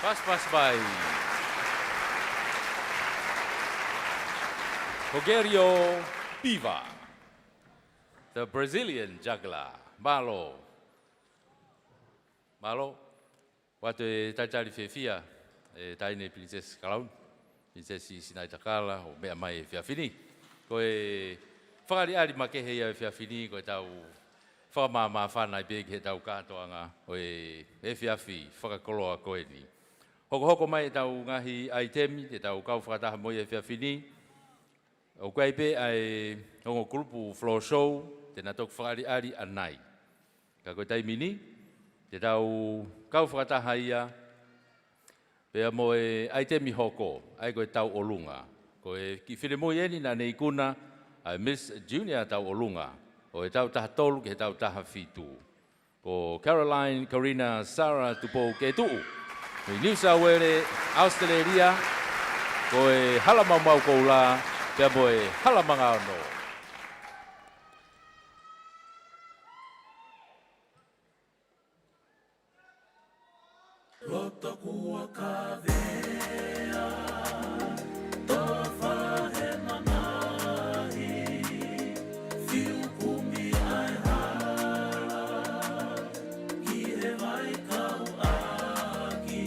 Pass by Rogerio Piva, the Brazilian juggler. Malo, watu e taitari fefia, e taine Princess Calaun, Princess Sinai Takala, o mea mai fiafini. Ko e whakari makehe ia fiafini, ko e tau whakamama whanai beg he tau katoanga, o e fiafi, whakakoloa koe ni. Hoko mai e tau ngahi aitemi, te tau kau whakataha moi e fiafini. O kwaipe ai hongo grupu floor show, te natok whakari anai. Ka koe taimini, te tau kau whakataha ia, pea mo e aitemi hoko, ai koe tau olunga. Ko e ki whire moi eni na nei kuna, ai Miss Junior tau olunga, o e tau taha tolu ke tau taha fitu. Ko Caroline, Karina, Sarah, tupo ke tuu. Ko New South Wales, Australia, ko e halamamau kou la, pea mo e halamanga anō. Roto kua ka vea, tofa he manahi, fiu kumi ai hala, ki he vai kau aki,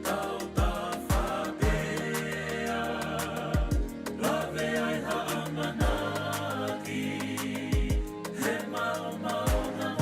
tau tafa vea, lave ai ha manaki, he mau mau na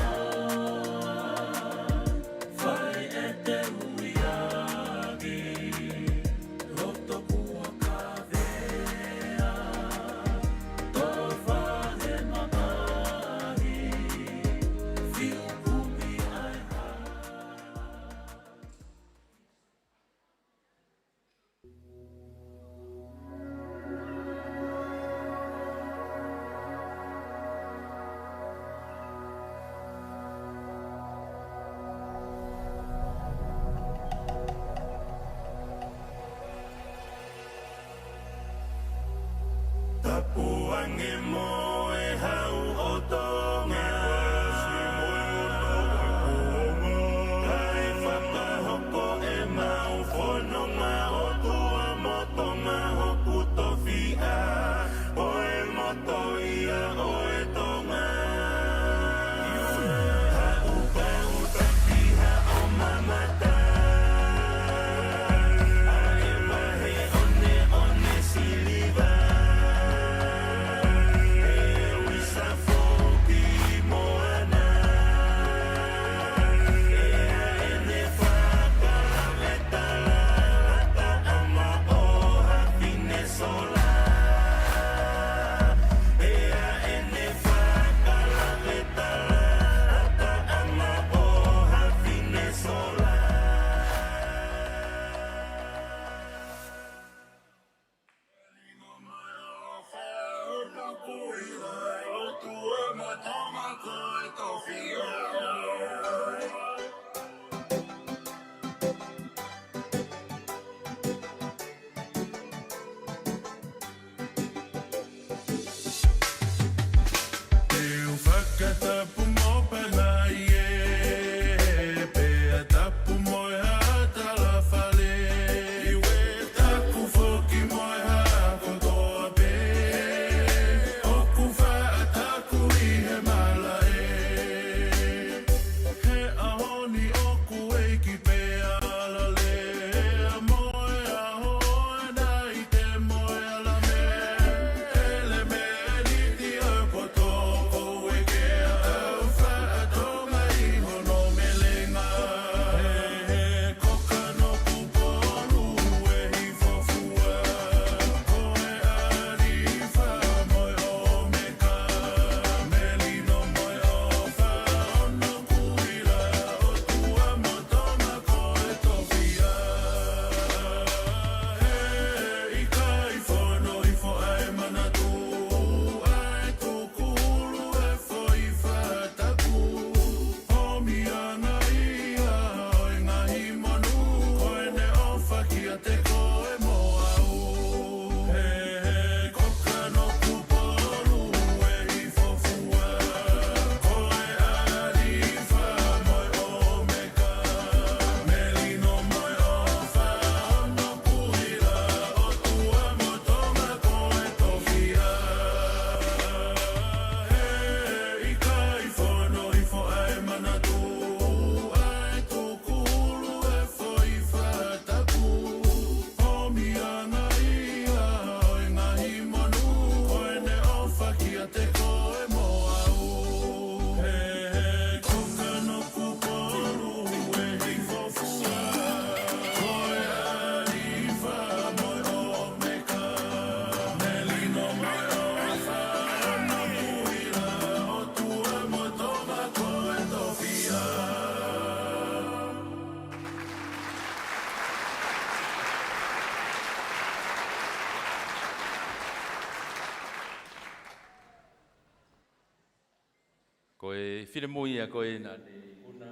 Ko e while mui a ko e na te kuna,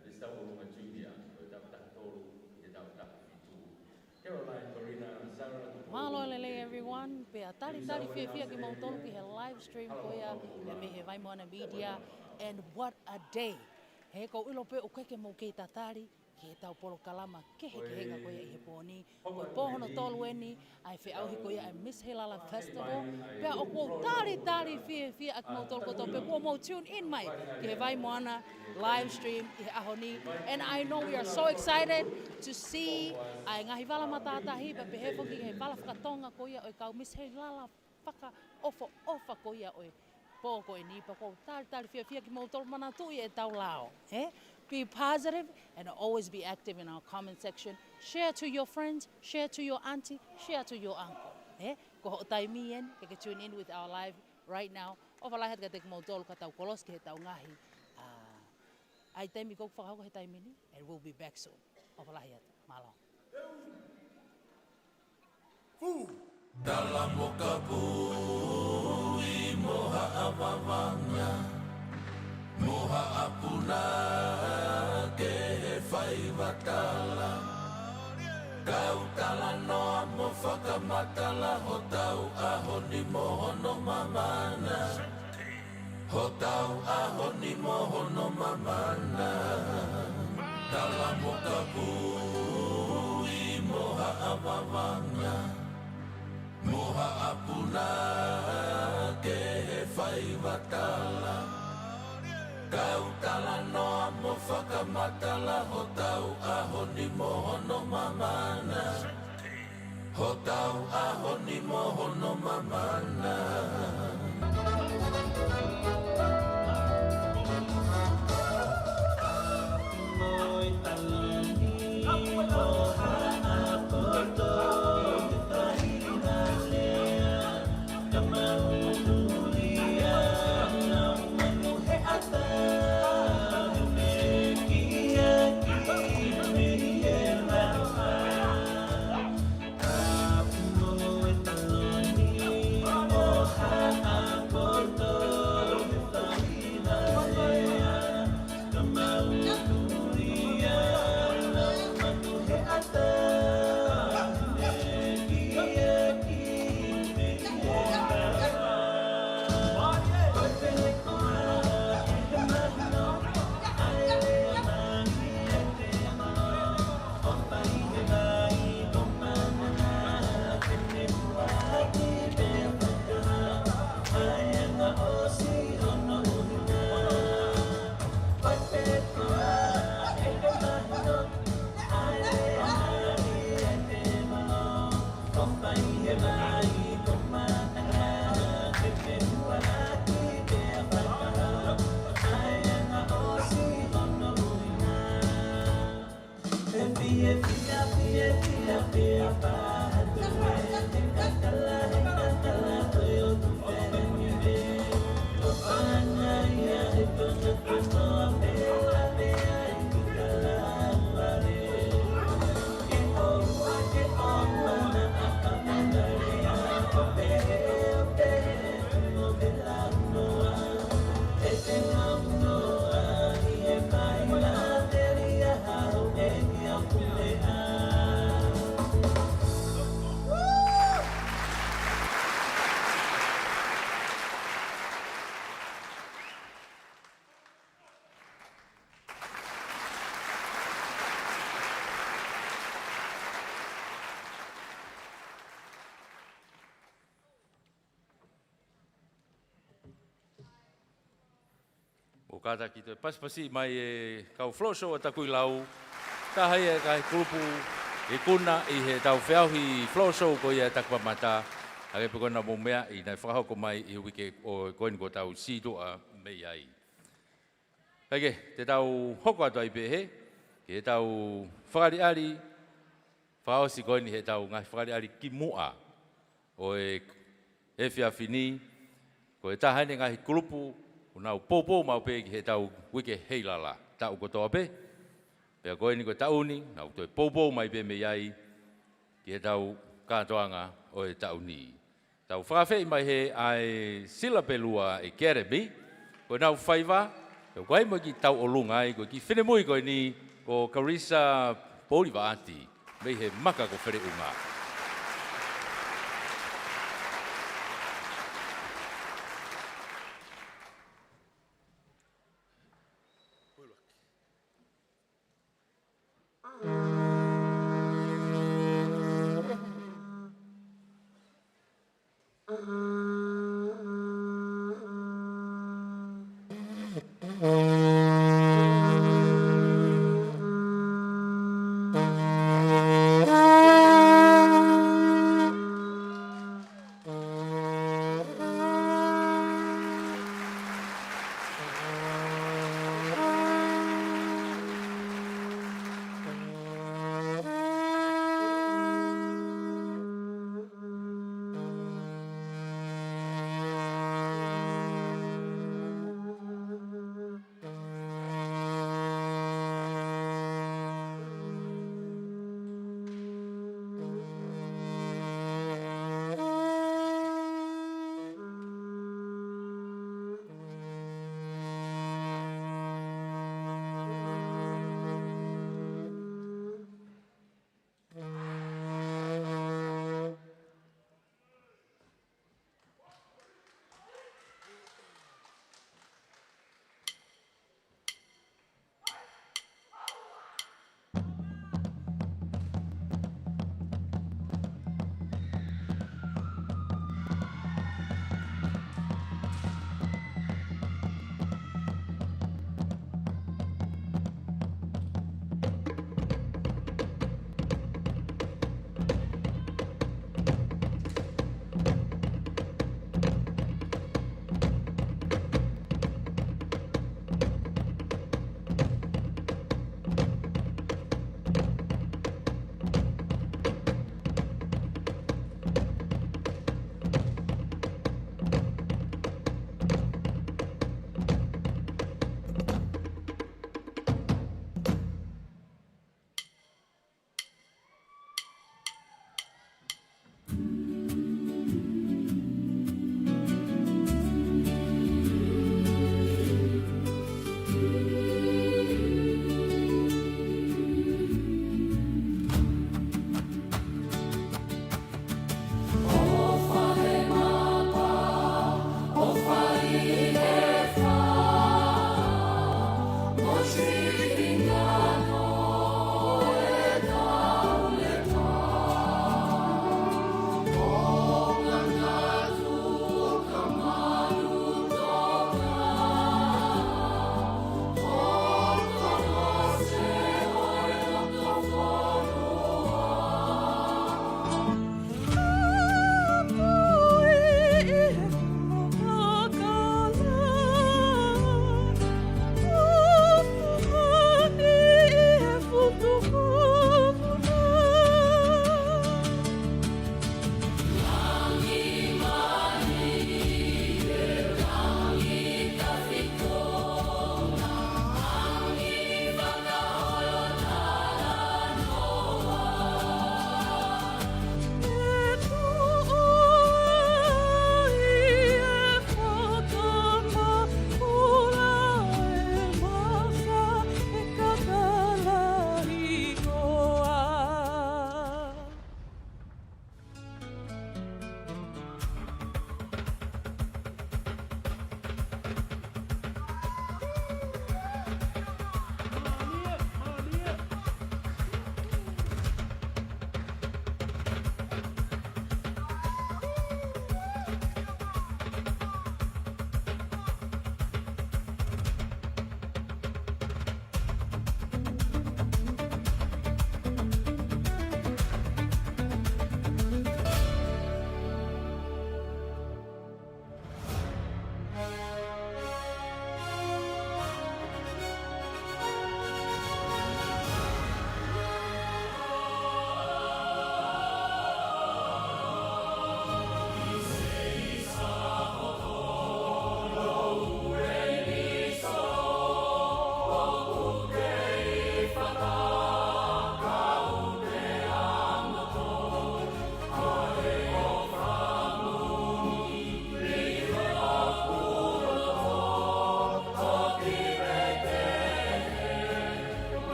le stau o lunga junior, ko e tau taha tolu, e tau taha fitu. Caroline, Corina, Sarah, Malo lele everyone, pe a tari fia ki mautolu ki he live stream ko ia, pe me he vai moana media, and what a day. He ko ilo pe o keke mo ke tatari, ki he tau polo kalama, ke he henga ko ia i he pōni, ko pōhono tolu eni, ai whi auhi ko ia ai Miss Heilala Festival, pe o ko tari fia a ki mautolu ko tau, pe ko mo tune in mai, ki he vai moana live stream i he ahoni, and I know we are so excited to see ai ngahi wala matatahi, pe he whoki he wala whakatonga ko ia o kau Miss Heilala whaka ofa ko ia o pō ko e nipa ko tari fia ki mautolu mana tu i e tau lao. Be positive and always be active in our comment section. Share to your friends, share to your auntie, share to your uncle. Ko ho taimi en, ke tune in with our live right now. O walahi hat ka te mautolu ka tau kolos ke he tau ngahi. Ai taimi kou whakahau he taimi ni, and we'll be back soon. O walahi hat, malo. Dalam muka bui moha avavanga, moha apuna ke he whai watala. Kau tala noa mo whakamatala, ho tau aho ni mohono mamana. Ho tau aho ni mohono mamana. Dalam muka bui moha avavanga, moha apuna ke he whai watala. Kau tala noa mo whakamatala, ho tau aho ni mohono mamana. Ho tau aho ni mohono mamana. O kata ki te pasipasi mai e kau floso o takui lau. Ta hai e kai kurupu e kuna i he tau whiauhi floso ko ia takwa mata. Hake pe kona mo mea i nai whakahoko mai i wike o koini ko tau sitoa mei ai. Hake, te tau hoko atu ai pehe, ki he tau whakariari, whaosi koini he tau ngai whakariari ki mua. O e whiawhini, ko e tahane ngai kurupu, unau popo mau pe ki he tau wike Heilala, tau kotoa pe. Pea koe ni koe tauni, nau toi popo mai pe me iai, ki he tau kātoanga o e tauni. Tau whakawhei mai he ai sila pelua e Keremi, Ko nau whaiva, ko kai mo ki tau o lunga ai, ko ki whine mui ko ni, ko Carissa Poliva ati, mei he maka ko where unga.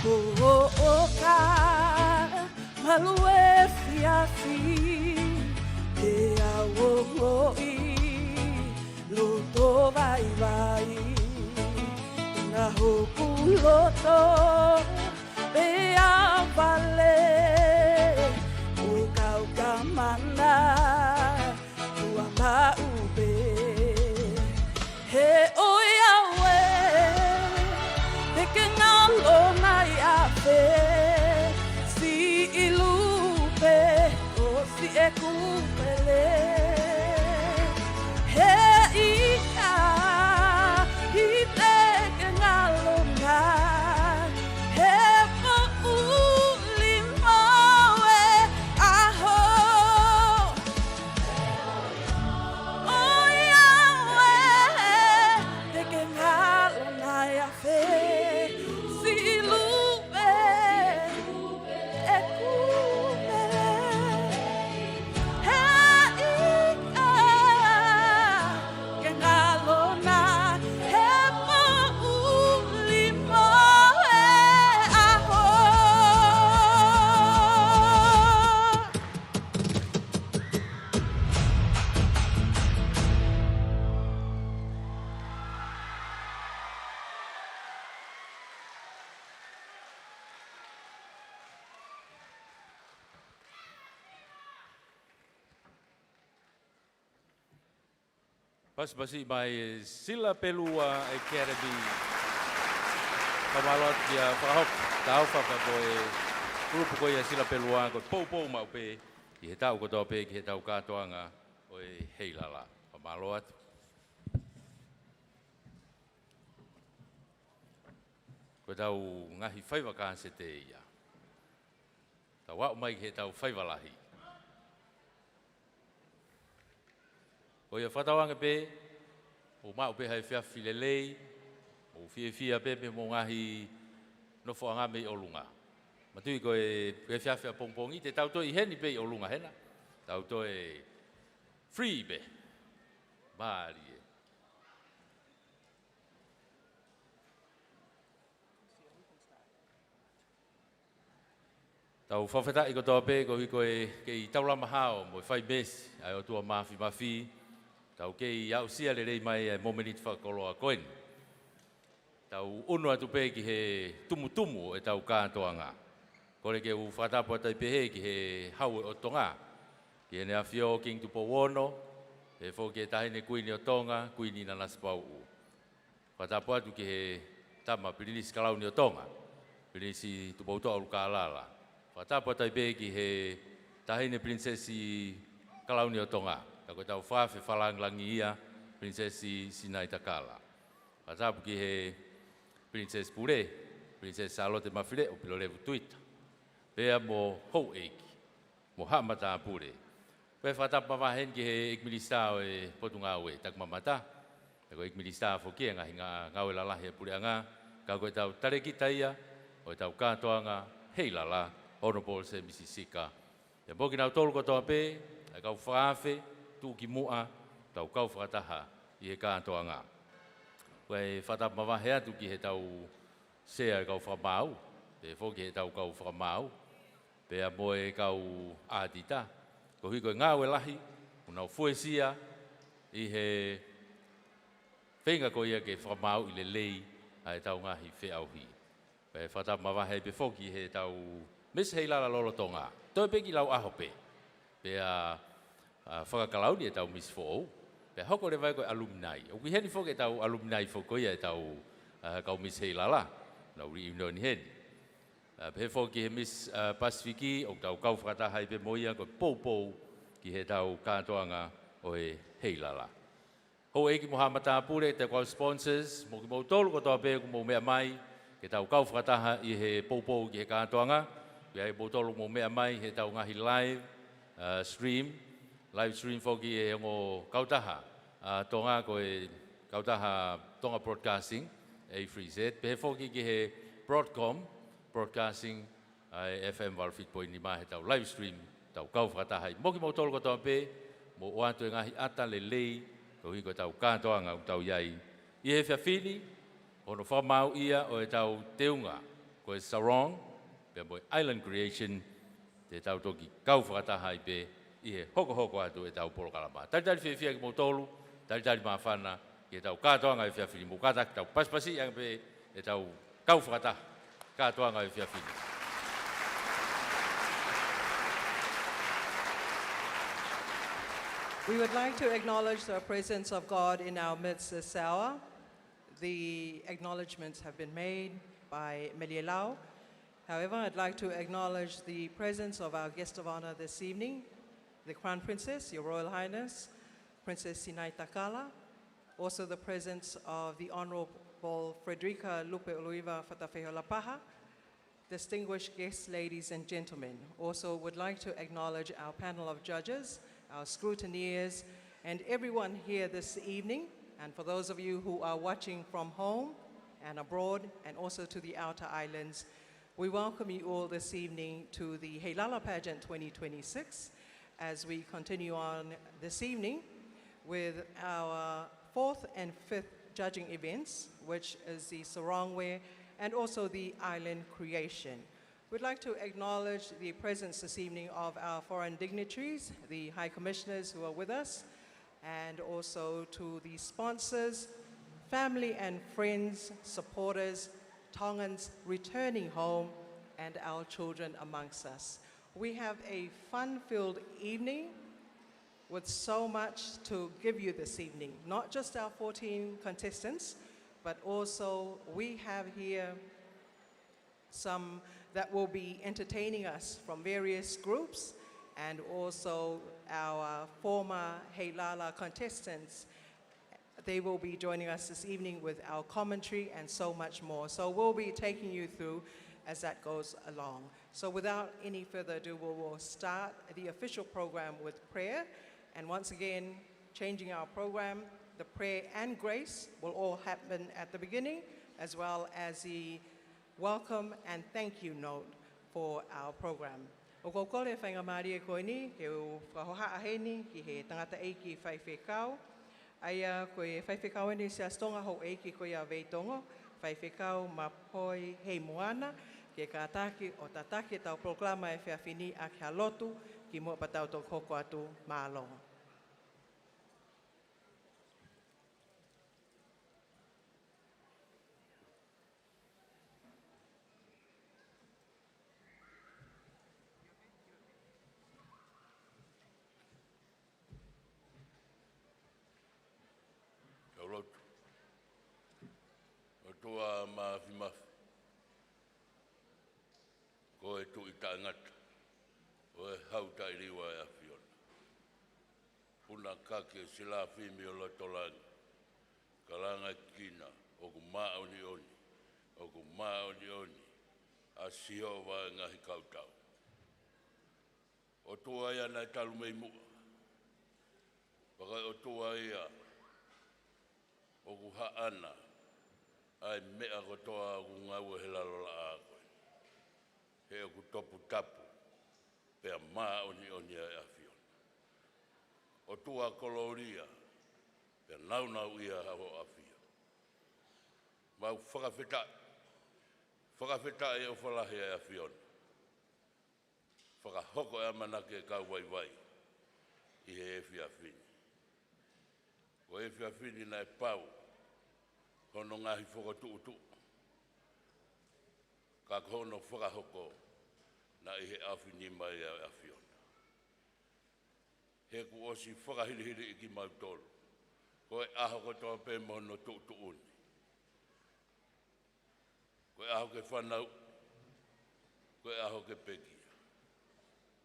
Oka malue fiafi e awo i loto vai vai na hoku loto be a vale o kau kamana tua ma ube he oia we te que ngalo mai a fe si ilupe o si e kupele he ika i te que ngalo mai he po uli mawe aho oia we te que ngalo mai a fe si ilupe e kupele he ika que ngalo mai he po uli mawe aho Pasi mai sila pelua e Academy. Kamalot dia fahok tau fa ko e grupo ko ia sila pelua ko pou mau pe ki tau ko to pe ki tau ka toanga o e Heilala. Kamalot ko tau ngahi faiva ka se te ia. Tau wa mai ki tau Fekaulahi. O ia whatawanga pe, o mau pe hai whia whilelei, o whia pe mo ngahi no whaanga me o lunga. Matui ko e whia pongpongi, te tau toi heni pe o lunga hena. Tau toi free pe. Maari e. Tau whawheta i ko toa pe, ko hiko e kei taulama hao, mo e whai besi, ai o tua mafi. Tau kei au sia le rei mai e momenit whakoloa koen. Tau unu atu pe ki he tumu e tau kātoanga. Kore ke u whatapu atai pehe ki he hau o tonga. Ki he nea whio king tupo wono, he fo ke tahine kuini o tonga, kuini na naspau u. Whatapu atu ki he tama pirinisi kalauni o tonga. Pirinisi tupo utoa uruka alala. Whatapu atai pe ki he tahine prinsesi kalauni o tonga. Ko tau whawhi whalanglangi ia, Princesi Sinai Takala. Whatapu ki he Princess Pure, Princess Charlotte Mawhire o pilo levu tuita. Pea mo hou eiki, mo hamata pure. Pea whatapu mawahen ki he ikmilista o e potunga ue, tak mamata. Ko ikmilista whokia ngahi ngawe lalahi e pure anga, ka koe tau tarekita ia, o tau kātoanga Heilala, Honorable se Misisika. E poki nau tolu kotoa pe, e kau whawhi, tu ki mua, tau kau whakataha i he kātoanga. Koe whatapu mawahe atu ki he tau sea kau whamau, pe whoki he tau kau whamau, pea moe kau ātita. Ko hui koe ngāwe lahi, unau fuesia, i he whenga ko ia ke whamau i le lei, a he tau ngahi whiauhi. Pe whatapu mawahe pe whoki he tau Miss Heilala lolotonga. Toi peki lau ahope, pea whakakalauni e tau Miss Fou, pe hoko le vai koe alumni. O ki heni whoke tau alumni whokoia e tau kau Miss Heilala, na uri ino ni heni. Pe whoki he Miss Pasifiki, o tau kau whakatahai pe moia koe pou ki he tau kātoanga o he Heilala. Ho eki mo hamata apure, te kau sponsors, mo ki mo tolu kotoa pe ku mo mea mai, ke tau kau whakataha i he pou ki he kātoanga, ki he mo tolu mo mea mai, he tau ngahi live stream foki e ngo kautaha tonga ko e kautaha tonga broadcasting e freeze pe foki ki he broadcasting FM Valfit point lima he tau live stream tau kau whakataha moki mo tolu kotoa pe mo oatu ngahi Atele lei ko hiko tau kātoanga tau iai i he whiawhini ono whamau ia o e tau teunga ko e Sarong, pe mo Island Creation, te tau toki kau whakataha i pe, i he hoko atu e tau polo kalama. Tari whiawhia ki mo tolu, tari mawhana, ki e tau kātoanga e whiawhiri, mo kātak tau paspasi ang pe e tau kau whakataha, kātoanga e whiawhiri. We would like to acknowledge the presence of God in our midst this hour. The acknowledgements have been made by Heilala. However, I'd like to acknowledge the presence of our guest of honor this evening, the Crown Princess, Your Royal Highness, Princess Sinai Takala, also the presence of the Honorable Frederica Lupe Oluiva Fekaulahi, distinguished guests, ladies and gentlemen. Also would like to acknowledge our panel of judges, our scrutineers, and everyone here this evening. And for those of you who are watching from home and abroad, and also to the outer islands, we welcome you all this evening to the Heilala Pageant 2026 as we continue on this evening with our 4th and 5th judging events, which is the Sarongwe and also the Island Creation. We'd like to acknowledge the presence this evening of our foreign dignitaries, the High Commissioners who are with us, and also to the sponsors, family and friends, supporters, Tongans returning home, and our children amongst us. We have a fun-filled evening with so much to give you this evening. Not just our 14 contestants, but also we have here some that will be entertaining us from various groups, and also our former Heilala contestants. They will be joining us this evening with our commentary and so much more. So we'll be taking you through as that goes along. So without any further ado, we will start the official program with prayer. And once again, changing our program, the prayer and grace will all happen at the beginning, as well as the welcome and thank you note for our program. O kokole whainga maari e koe ni, ke o whahoha aheni, ki he tangata e ki whai whekau. Aia koe whai whekau ni se astonga ho e ki koe a veitongo, whai whekau ma poi hei moana, ke kātaki o tataki tau proklama e whiawhini a kia lotu, ki mua patau tō koko atu mālonga. Toa mafi ko e tu i taangata o e hauta i riwa e awhiona. Puna kake sila whimi o lotolangi, kalanga kina o ku maoni oni, a siho wa ngahi kautau. O toa ia nai talu mei mua, waka o toa ia o ku haana, ai mea ko toa ku ngau he lalo la a koe. He o ku topu tapu, pea maa oni e a whiona. O tua koloria, pea nau ia hao a whia. Mau whakawheta e o whalahi e a whiona. Whakahoko e amanake e kau wai, i he e whiawhini. Ko e whiawhini na e pau, hono ngahi whakatuutu. Ka kono whakahoko na i he awhini mai a whiona. He ku osi whakahirihiri i ki mautolu. Ko e aho ko toa pe mono tuuni. Ko e aho ke whanau. Ko e aho ke pekia.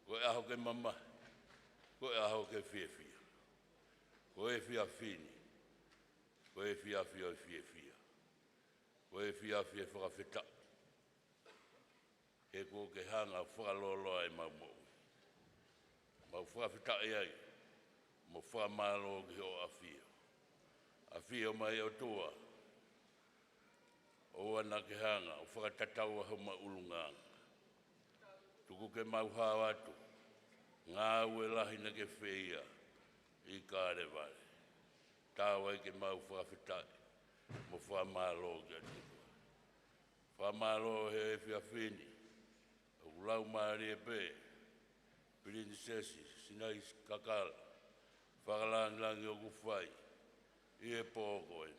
Ko e aho ke mama. Ko e aho ke whiawhia. Ko e whiawhini. Ko e whiawhia o whiawhia. Ko e whiawhia whakawheta. He ko ke hanga whakalolo ai mau. Mau whakawheta ai. Mo whakamalo ki o awhia. Awhia mai o tua. O ana ke hanga, o whakatatau aho ma ulunganga. Tuku ke mau hawa atu. Ngā ue lahi na ke whia. I kāre vare. Tāwai ke mau whakawhetai. Mo whakamalo ki atu. Whamalo he whiawhini. O lau maari e pe. Princesi, sinai kakala. Whakalangi o kuwhai. I e pōkoe.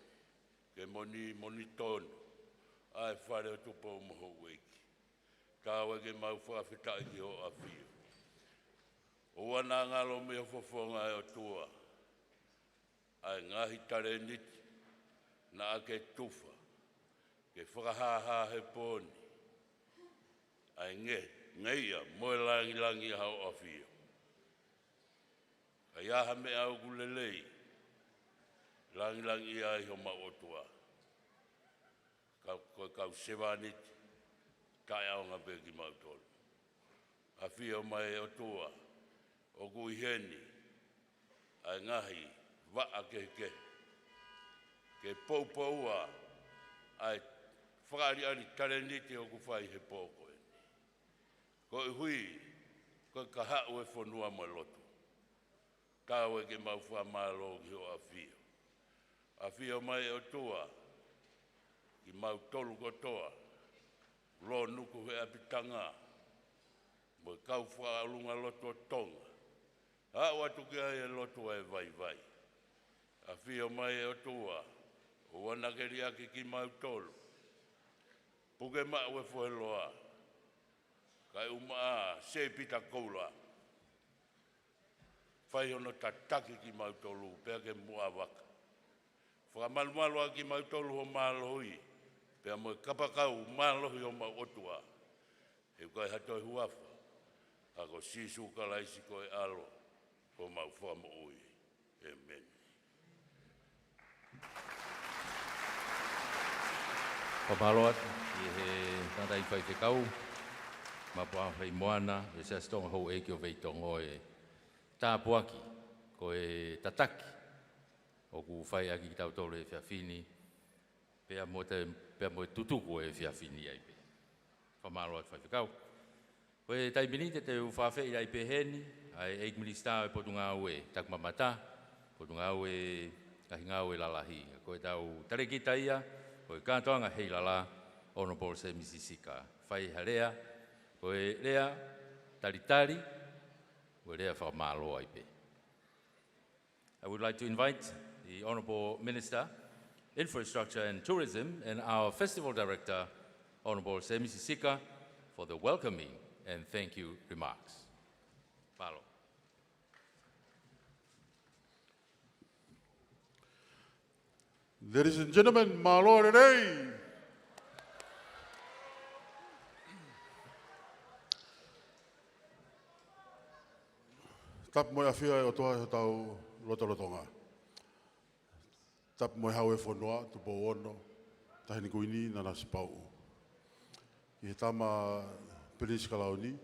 Ke moni tono. Ai whare o tupo o moho weiki. Kawa ke mau whawhitai ki ho a whio. O wana ngalo me o whawhonga e o tua. Ai ngahi tare niti. Na ake tufa. Ke whakahaha he pōni. Ai ngeia moe langi hao a whio. Kai aha me au kulelei. Langi ai ho ma o tua. Kau sewa niti. Kai au ngā peki mau tolu. A whio mai o tua. O kui heni. Ai ngahi waa ke. Ke poupoua. Ai whakari tare niti o kuwhai he pōko. Ko i hui. Ko ka hau e whanua mai lotu. Kāwe ke mau whamalo ki o a whio. A whio mai o tua. Ki mau tolu kotoa. Lo nuku he apitanga. Mo kau whaalunga loto tonga. Hau atu ki ai e loto e vai. A whio mai o tua. O wanakeri ake ki mau tolu. Puke mau e whoeloa. Kai umaa se pita koula. Whai hono tataki ki mau tolu. Pea ke mua waka. Whakamalumalua ki mau tolu ho mālohi. Pea mo kapakau mālohi o mau otua. He kai hatoi huafa. Ako sisu kalaisi koe alo. Ko mau whamo ui. Amen. Pamaloat, i he tātai whai whekau. Mapua whai moana, e sa stonga hou eke o veitongo e tāpuaki, ko e tataki. O ku whai aki ki tau tolu e whiawhini. Pea mo e tutuku e whiawhini ai pe. Pamaloat whai whekau. Ko e taiminite te uwhawhei ai pe heni, ai eik minista e potunga au e takmamata, potunga au e kahinga au e lalahi. Ko e tau tarekita ia, ko e kātoanga Heilala, Honorable se Misisika. Whai harea, ko e rea taritari, ko e rea whamalo ai pe. I would like to invite the Honorable Minister, Infrastructure and Tourism, and our Festival Director, Honorable se Misisika, for the welcoming and thank you remarks. Palo. Ladies and gentlemen, my Lord and Aid. Tap moe awhia e o toa e tau lotolotonga. Tap moe hau e whanua, tupo ono, tahini kuini, nana sipau. I he tama Prince Kalauni,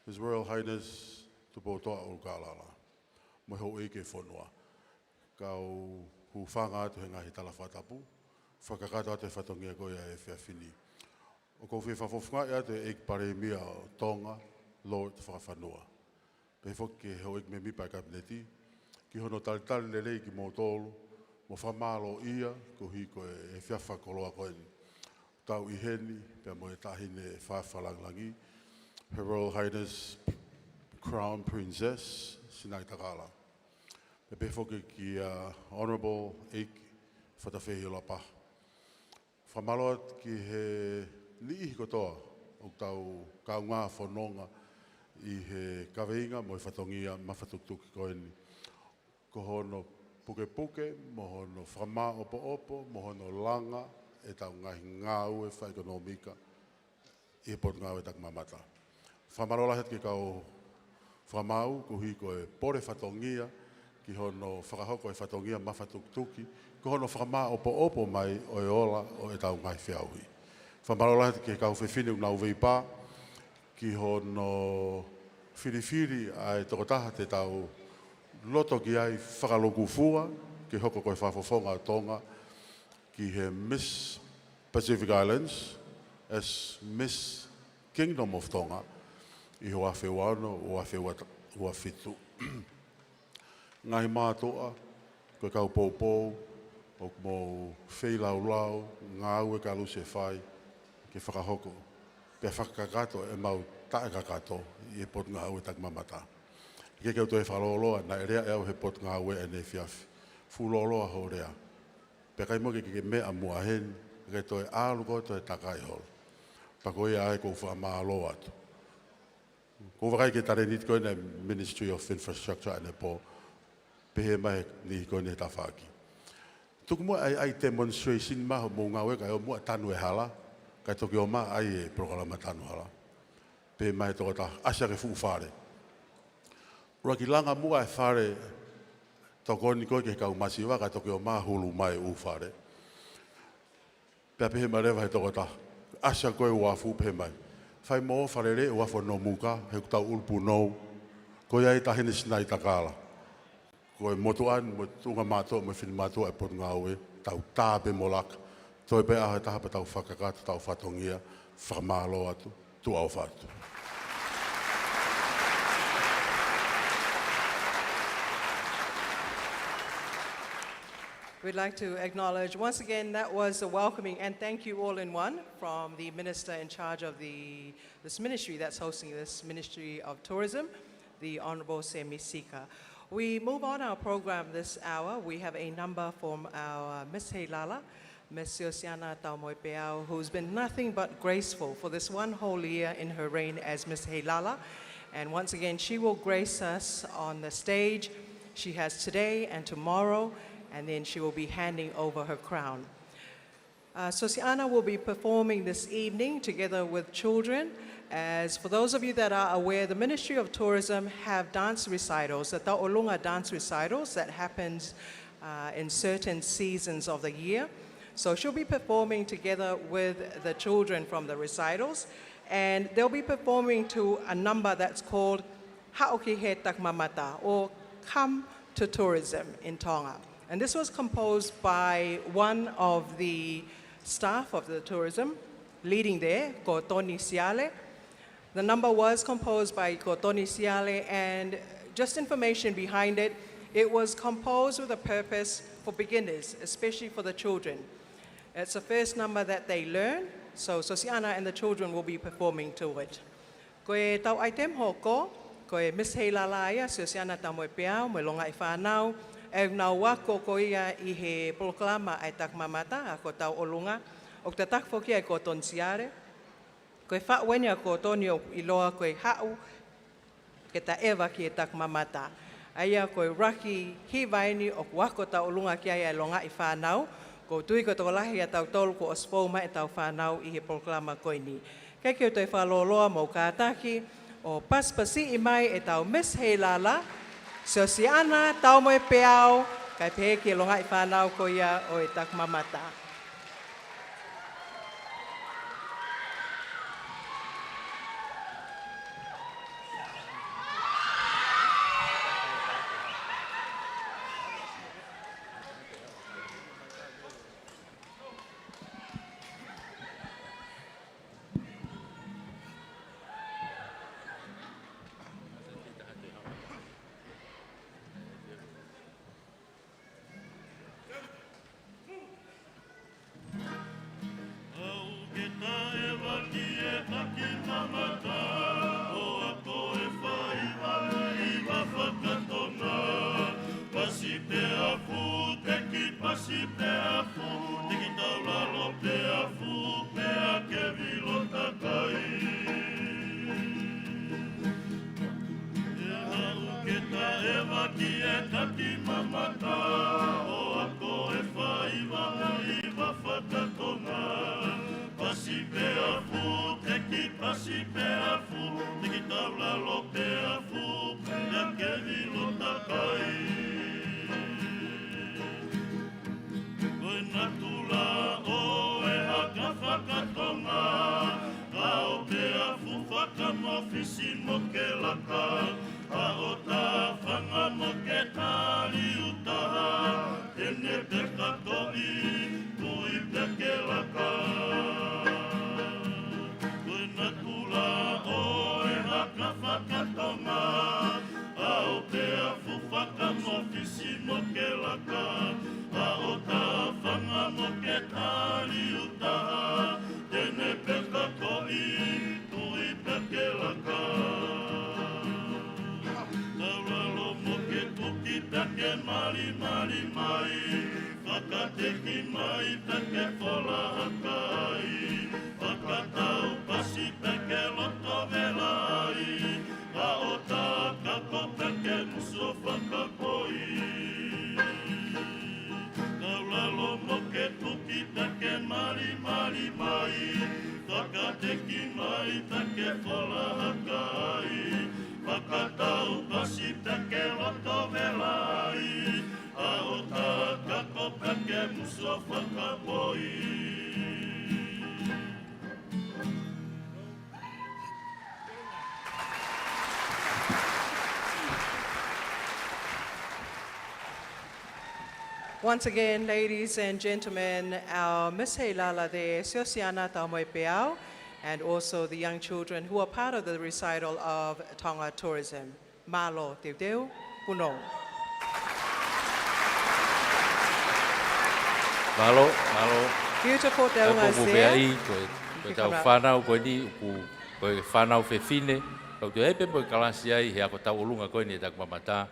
His Royal Highness, tupo toa o Heilala. Moe hau eke whanua. Kau hu whanga atu he ngahi tala whatapu, whakakata atu e whatongia koia e whiawhini. O kou whewhawhofnga e atu e eik pare mia o tonga, Lord whakawhanua. Pei whoki he ho eik me mipa e kabineti, ki hono talitali lelei ki mō tōlu, mo whamalo ia, ko hi ko e whiawha koloa koeni. Tau i heni, pia mo e tahine whawhalanglangi, Her Royal Highness Crown Princess, Sinai Takala. Me pefoke ki Honourable Eik whatawhehi o lapa. Whamaloat ki he lihi kotoa o tau kaunga whanonga i he kaweinga mo i whatongia mawhatuktuki koeni. Ko hono puke, mo hono whama opo, mo hono langa e tau ngahi ngāu e whaekonomika i he pot ngāu e tak mamata. Whamalola het ki kau whamau ko hi ko e pore whatongia ki hono whakahoko e whatongia mawhatuktuki, ko hono whakama opo mai o e ola o e tau ngai whiauhi. Whamarola ki kau whewhine u nau veipā, ki hono whiriwhiri ai tokotaha te tau loto ki ai whakaloku fua, ki hoko koe whafofonga tonga, ki he Miss Pacific Islands, as Miss Kingdom of Tonga, i hoa whewano o a whitu. Ngai mātoa, koe kau pōpō, o mō wheilau, ngā ue ka luse whai, ke whakahoko. Pea whakakato e mau tae kakato i e pot ngā au e tak mamata. Ke keu toi whaloloa na e rea e au he pot ngā au e nei fiafi. Fuloloa ho rea. Pea kai mo ke mea mua hen, ke toi āluko toi takai hol. Pako ia ai kou whaamālo atu. Ko wakai ke tare nit koe ne Ministry of Infrastructure ane po pehe mai ni koe ne tawhaki. Tuku mua ai demonstration maho mō ngā weka o mua tanu e hala, kai toki o maa ai e programa tanu hala. Pehe mai toko ta asia ke fuu whare. Ura ki langa mua e whare toko ni koe ke kau masiwa, kai toki o maa hulu mai u whare. Pea pehe mai rewa he toko ta asia koe uafu pehe mai. Whai mō wharere uafo no muka, he kutau ulpu nou, koe ai tahine sinai takala. Koe motuan, mo tunga mātua, mo whini mātua e pot ngā ue, tau tāpe mo laka. Toi pe ahe tahapa tau whakakata, tau whatongia, whamālo atu, tu au whatu. We'd like to acknowledge, once again, that was a welcoming and thank you all in one from the minister in charge of this ministry that's hosting this Ministry of Tourism, the Honorable Semi Sika. We move on our program this hour. We have a number from our Miss Heilala, Miss Yosiana Taumoepeau, who's been nothing but graceful for this one whole year in her reign as Miss Heilala. And once again, she will grace us on the stage. She has today and tomorrow, and then she will be handing over her crown. Sosiana will be performing this evening together with children. As for those of you that are aware, the Ministry of Tourism have dance recitals, the Ta'olunga dance recitals that happens in certain seasons of the year. So she'll be performing together with the children from the recitals, and they'll be performing to a number that's called Ha'oki he Takmamata, or Come to Tourism in Tonga. And this was composed by one of the staff of the tourism leading there, ko Tony Siale. The number was composed by ko Tony Siale, and just information behind it, it was composed with a purpose for beginners, especially for the children. It's the first number that they learn, so Sosiana and the children will be performing to it. Koe tau aitem hoko, koe Miss Heilala ia, Sosiana Taumoepeau, me longa I whanau, e nā wako ko ia I he proklama ai tak mamata, a ko tau olunga, o te tak foki ai ko ton siare. Koe whaweni a ko toni o iloa koe hau, ke ta ewa ki e tak mamata. Aia koe raki hiwaini o wako tau olunga ki ai longa I whanau, ko tui ko tō lahi a tau tolu ko osfoma e tau whanau I he proklama koe ni. Kei keu toi whaloloa mō kātaki, o paspasi I mai e tau Miss Heilala, Sosiana Taumoepeau, kai pehe ki longa I whanau ko ia o e tak mamata. Thank you. take mali mali mai, whakateki mai take whola hakai, whakatau pasi take loto velai, a o tā kako take muso whakakoi. Kaulalo moke tuki take mali mali mai, whakateki mai take whola hakai, whakatau pasi take loto velai, a o tā kako take muso whakakoi. Once again, ladies and gentlemen, our Miss Heilala there, Siosiana Tamoepeau, and also the young children who are part of the recital of Tonga Tourism. Malo te teu, puno. Malo. Beautiful Ko Delmas mo there. pei ko tau whanau ko ni ko whanau whewhine. Ko te hepe mo kalasi ai hea ko tau ulunga koe ni e tak mamata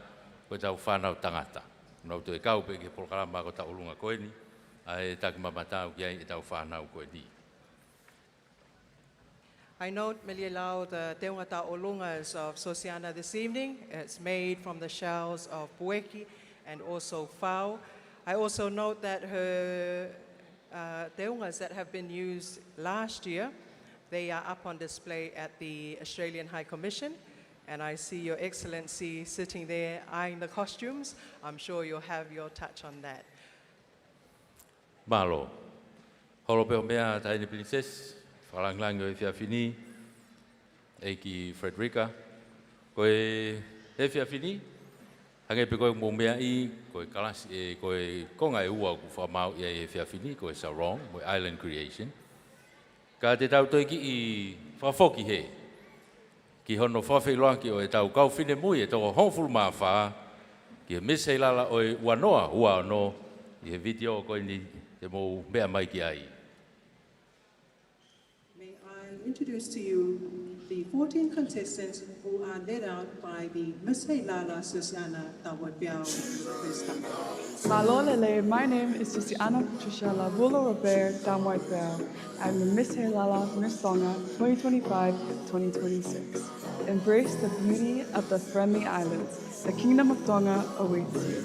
ko tau whanau tangata. Nau te kau pe ke polkarama ko tau ulunga koe ni ai tak mamata ki ai e tau whanau koe ni. I note, Melialau, the Teungata Olungas of Sosiana this evening. It's made from the shells of pueki and also fau. I also note that her teungas that have been used last year, they are up on display at the Australian High Commission. And I see Your Excellency sitting there eyeing the costumes. I'm sure you'll have your touch on that. Malo. Holope o mea taini princess. Whalanglang o e whiawhini. Eiki Frederica. Koe e whiawhini. Hange pe koe mō mea I. Koe kalasi koe konga e ua ku whamau I e whiawhini. Koe Sarong. Koe Island Creation. Ka te tau toi ki I whawhoki he. Ki hono whawhiloa ki o e tau kau whine mui e toko hongfulu maa whaa. Ki e Miss Heilala o e wanoa hua no. I he video o koe ni te mō mea mai ki ai. May I introduce to you the 14 contestants who are led out by the Miss Heilala Susiana Tawapiao Krista. Malolele, my name is Susiana Patricia Lavula Robert Damwaipeo. I'm the Miss Heilala Miss Tonga 2025-2026. Embrace the beauty of the friendly islands. The Kingdom of Tonga awaits you.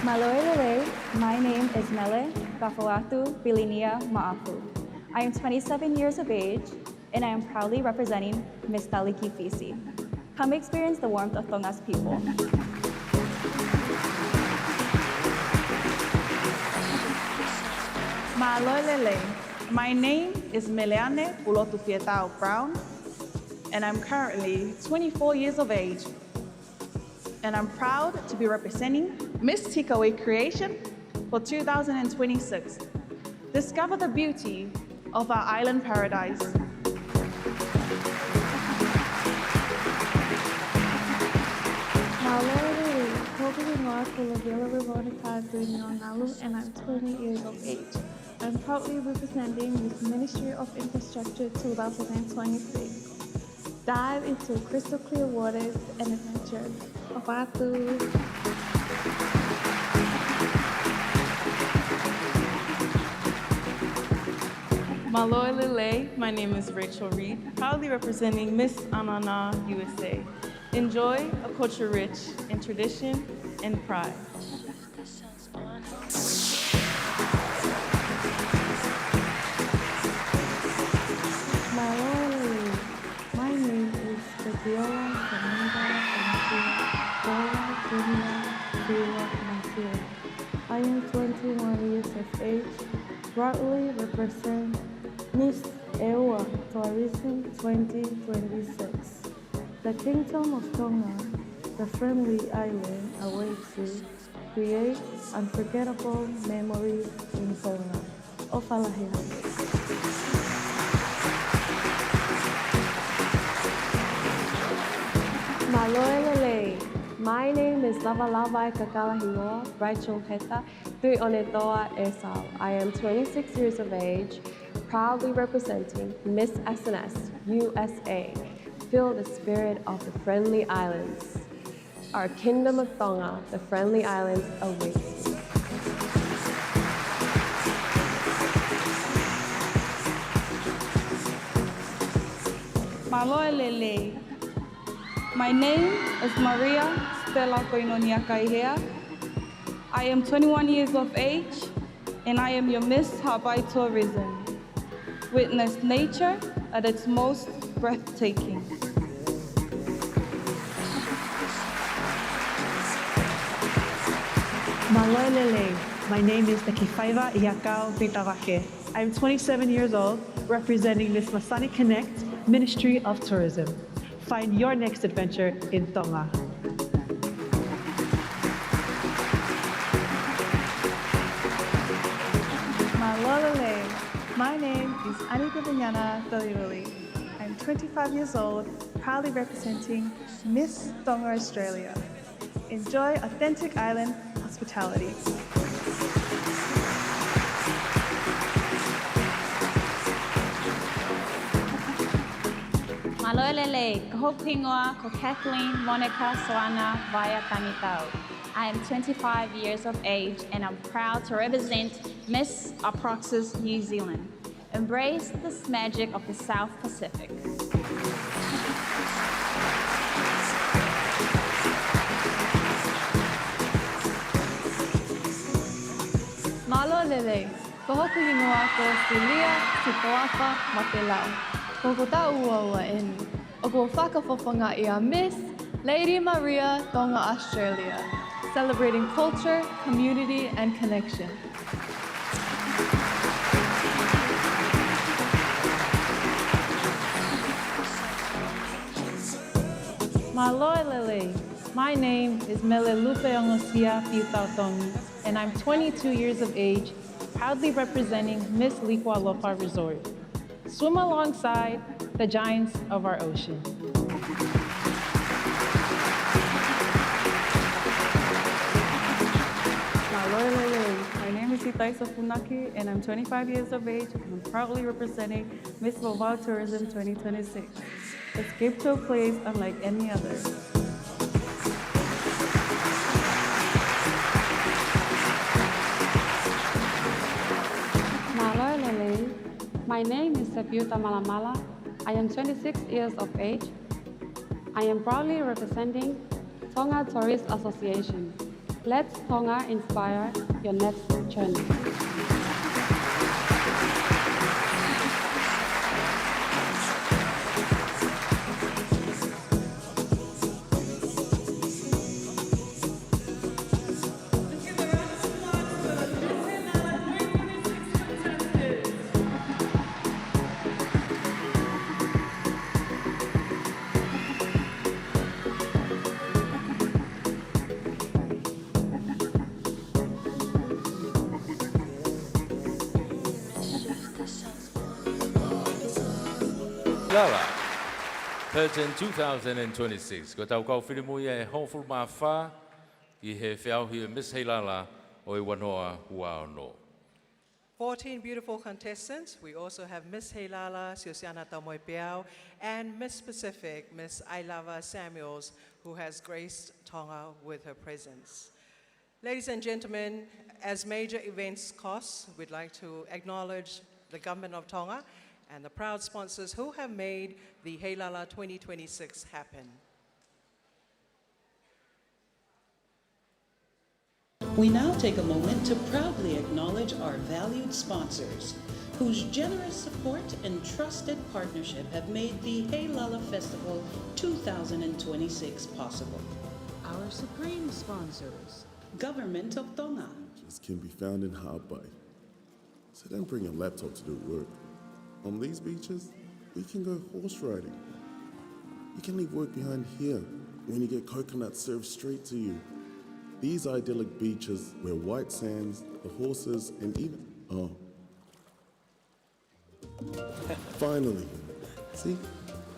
Maloelele, my name is Mele Gafawatu Bilinia Ma'afu. I am 27 years of age, and I am proudly representing Miss Taliki Fisi. Come experience the warmth of Tonga's people. Maloelele, my name is Meleane Ulotu Fietao Brown, and I'm currently 24 years of age. And I'm proud to be representing Miss Takeaway Creation for 2026. Discover the beauty of our island paradise. And I'm 20 years of age. I'm proudly representing the Ministry of Infrastructure 2026. Dive into crystal clear waters and adventure. Watu. Maloelele, my name is Rachel Reed, proudly representing Miss Anana USA. Enjoy a culture rich in tradition and pride. Maloelele, my name is Fabiola Fernanda Masira. I am 21 years of age, proudly represent Miss Ewa Tourism 2026. The Kingdom of Tonga, the friendly island awaits you. Create unforgettable memories in Tonga. Ofalahi. Maloelele. My name is Lava Kakalahiwa Rachel Heta Tui Onetoa Esau. I am 26 years of age, proudly representing Miss SNS USA. feel the spirit of the Friendly Islands. Our kingdom of Tonga, the Friendly Islands, awaits. Maloe lele. My name is Maria Stella Koinonia Kaihea. I am 21 years of age, and I am your Miss Hawaii Tourism. Witness nature at its most breathtaking. Maloe lele. My name is Nekifaiva Iakao Vitavake. I am 27 years old, representing Miss Masani Connect, Ministry of Tourism. Find your next adventure in Tonga. Malolele. My name is Anita Vinyana Doliuli. I'm 25 years old, proudly representing Miss Tonga Australia. Enjoy authentic island hospitality. Maloelele, Kahopingoa, ko Kathleen Monica Soana Vaya Tanitau. I am 25 years of age and I'm proud to represent Miss Aproxis New Zealand. Embrace this magic of the South Pacific. Malolele, Kohokuhingoa ko Silia Sikoaka Matelau. Ko kota ua enu. O ko whakawhawhanga ia Miss Lady Maria Tonga Australia. Celebrating culture, community, and connection. Maloelele. My name is Melelupe Ongosia Piutautongi, and I'm 22 years of age, proudly representing Miss Likualofa Resort. Swim alongside the giants of our ocean. My name is Itaisa Funaki, and I'm 25 years of age, and I'm proudly representing Miss Vovau Tourism 2026. Escape to a place unlike any other. Maloelele. My name is Sepiuta Malamala. I am 26 years of age. I am proudly representing Tonga Tourist Association. Let Tonga inspire your next journey. Heilala, Pelton 2026. Ko tau kau whirimu ia e hongful maa wha, I he whiauhi Miss Heilala o I wanoa hua ono. 14 beautiful contestants. We also have Miss Heilala, Siosiana Tamoipiao, and Miss Pacific, Miss Ailava Samuels, who has graced Tonga with her presence. Ladies and gentlemen, as major events costs, we'd like to acknowledge the Government of Tonga and the proud sponsors who have made the Heilala 2026 happen. We now take a moment to proudly acknowledge our valued sponsors, whose generous support and trusted partnership have made the Heilala Festival 2026 possible. Our supreme sponsors. Government of Tonga. Can be found in Hawaii. So don't bring a laptop to do work. On these beaches, we can go horse riding. You can leave work behind here when you get coconuts served straight to you. These idyllic beaches where white sands, the horses, and even... Oh. Finally. See,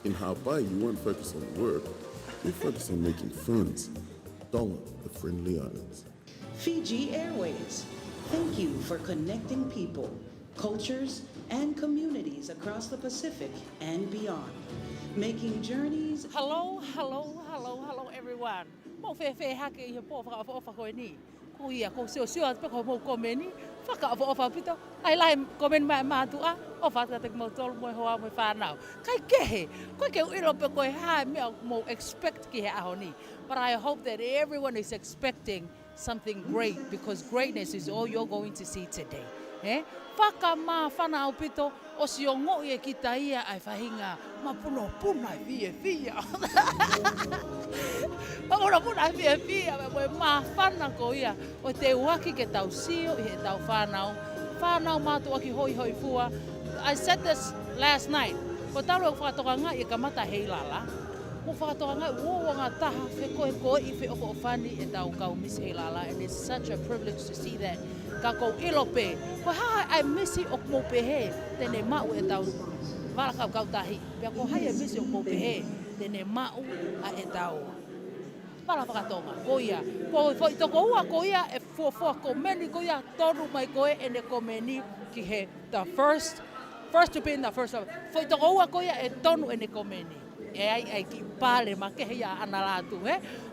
in Hawaii, you won't focus on work. You focus on making friends. Tonga, the Friendly Islands. Fiji Airways. Thank you for connecting people, cultures, and communities across the Pacific and beyond. making journeys. Hello, everyone. Mo fe hake I po fa ko ni. Ko ia ko sio pe ko mo komeni. Faka fa pito. Ai lai komen ma tu a. O fa ka te mo tol mo hoa mo fa now. Kai ke. Ko ke ilo pe ko ha me mo expect ki ha ni. But I hope that everyone is expecting something great because greatness is all you're going to see today. Faka ma fana au pito o si o ngo I kita ia ai fahinga ma puno puna fia. Ma puno puna fia ma fana ko ia o te waki ke tau sio I he tau whanau matu aki hoi fua. I said this last night. Ko tau o whakatoka ngai I kamata Heilala. Mo whakatoka ngai o ngā taha ko I fe oko o whani e tau kau Miss Heilala and it's such a privilege to see that. Ka kou ilope. Ko hai misi o mo pehe tene mau e tau wala kau tahi. Pea ko hai misi o mo pehe tene mau a e tau. Wala whakatonga. Ko ia. Ko foi toko ua ko ia e fua ko meni ko ia tonu mai koe e ne ko meni ki he the first to be in the first. Foi toko ua ko ia e tonu e ne ko meni. E ai ki pale ma ke hea ana latu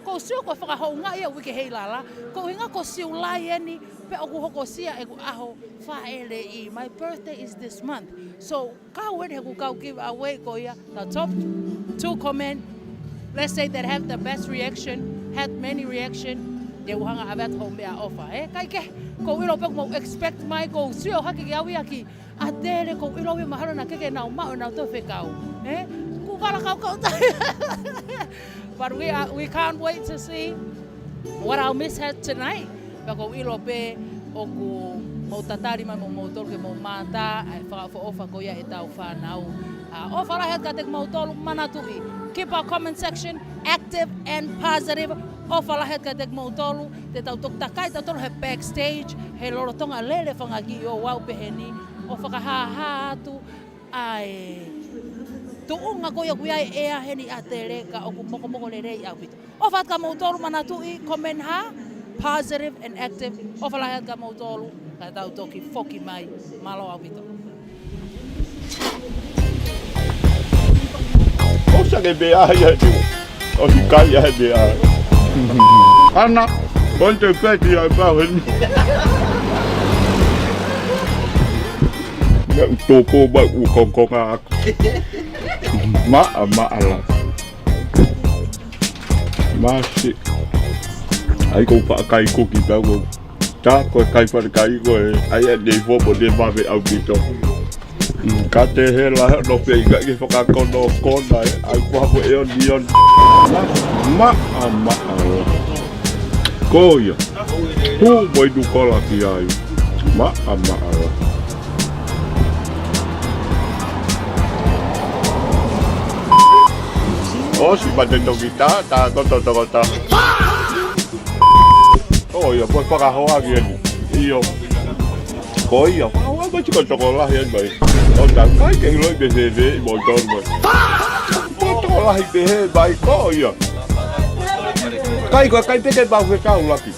ko siu ko whakahounga ia wike Heilala ko hinga ko siu lai eni pe o hoko sia e ku aho whaele I my birthday is this month so kau ene ku kau give away ko ia the top 2 comment let's say that have the best reaction had many reaction de uhanga abat home mea offer kai ke ko ilo pe mo expect mai ko siu haki ki awi aki Atele ko ilo we mahalo na keke na uma na to fekau but we can't wait to see what our miss had tonight. Bako ilo pe o ku mo tatari mai mo tol ke mo mata ai fa ofa ko ia e tau whanau. O fala het katek mo tol manatui. Keep our comment section active and positive. O fala het katek mo tolu te tau tok takai tau tolu he backstage he loro tonga lele whangaki o wau peheni o whakaha tu ai tu unga ko ia kuia e a heni Atele ka o moko le rei au pito. O fat ka mo tolu manatui comment ha positive and active. O fala het ka mo tolu ka tau toki foki mai malo au pito. O sa ke bea ia tu. O si kai ia bea. Ana, ponte peti ai pa hen. Ya toko ba u konga aku. Maala. Masih. Ai ko pa kai ko ki ba go. Ta ko kai pa kai ko ai de vo bo de ba be au bito. Ka te he la no pe ga ki foka ko no ko dai ai ko bo e on dion. Maala. Ko ya. Tu boy du ko la ki ai. Maala. Oh, si batendo kita, ta kota. Oh, iya, buat pakahoa gini. Iyo. Ko iya, awa ba chiko chokolah yan ba. Oh, ta kai ke loi bebe motor ba. Chokolah behe ba ko iya. Kai peke ba ke kau laki.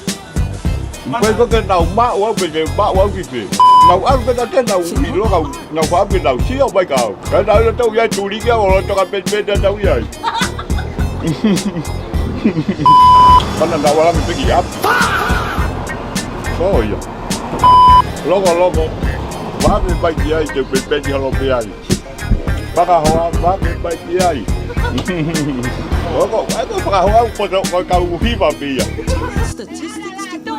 Pai ke nau ma wa be ba wa ki pe. Nau ar ke ta nau bi lo kau, nau fa be nau si o ba kau. Ka nau to ya turi ke o to ka pe da tau ya. Mana ndak wala pergi up. Oh iya. Logo. Babe baiki ai te pepe di halo pe ai. Paka hoa babe baiki ai. Logo, paka hoa ko ka uhiba pia. Statistics to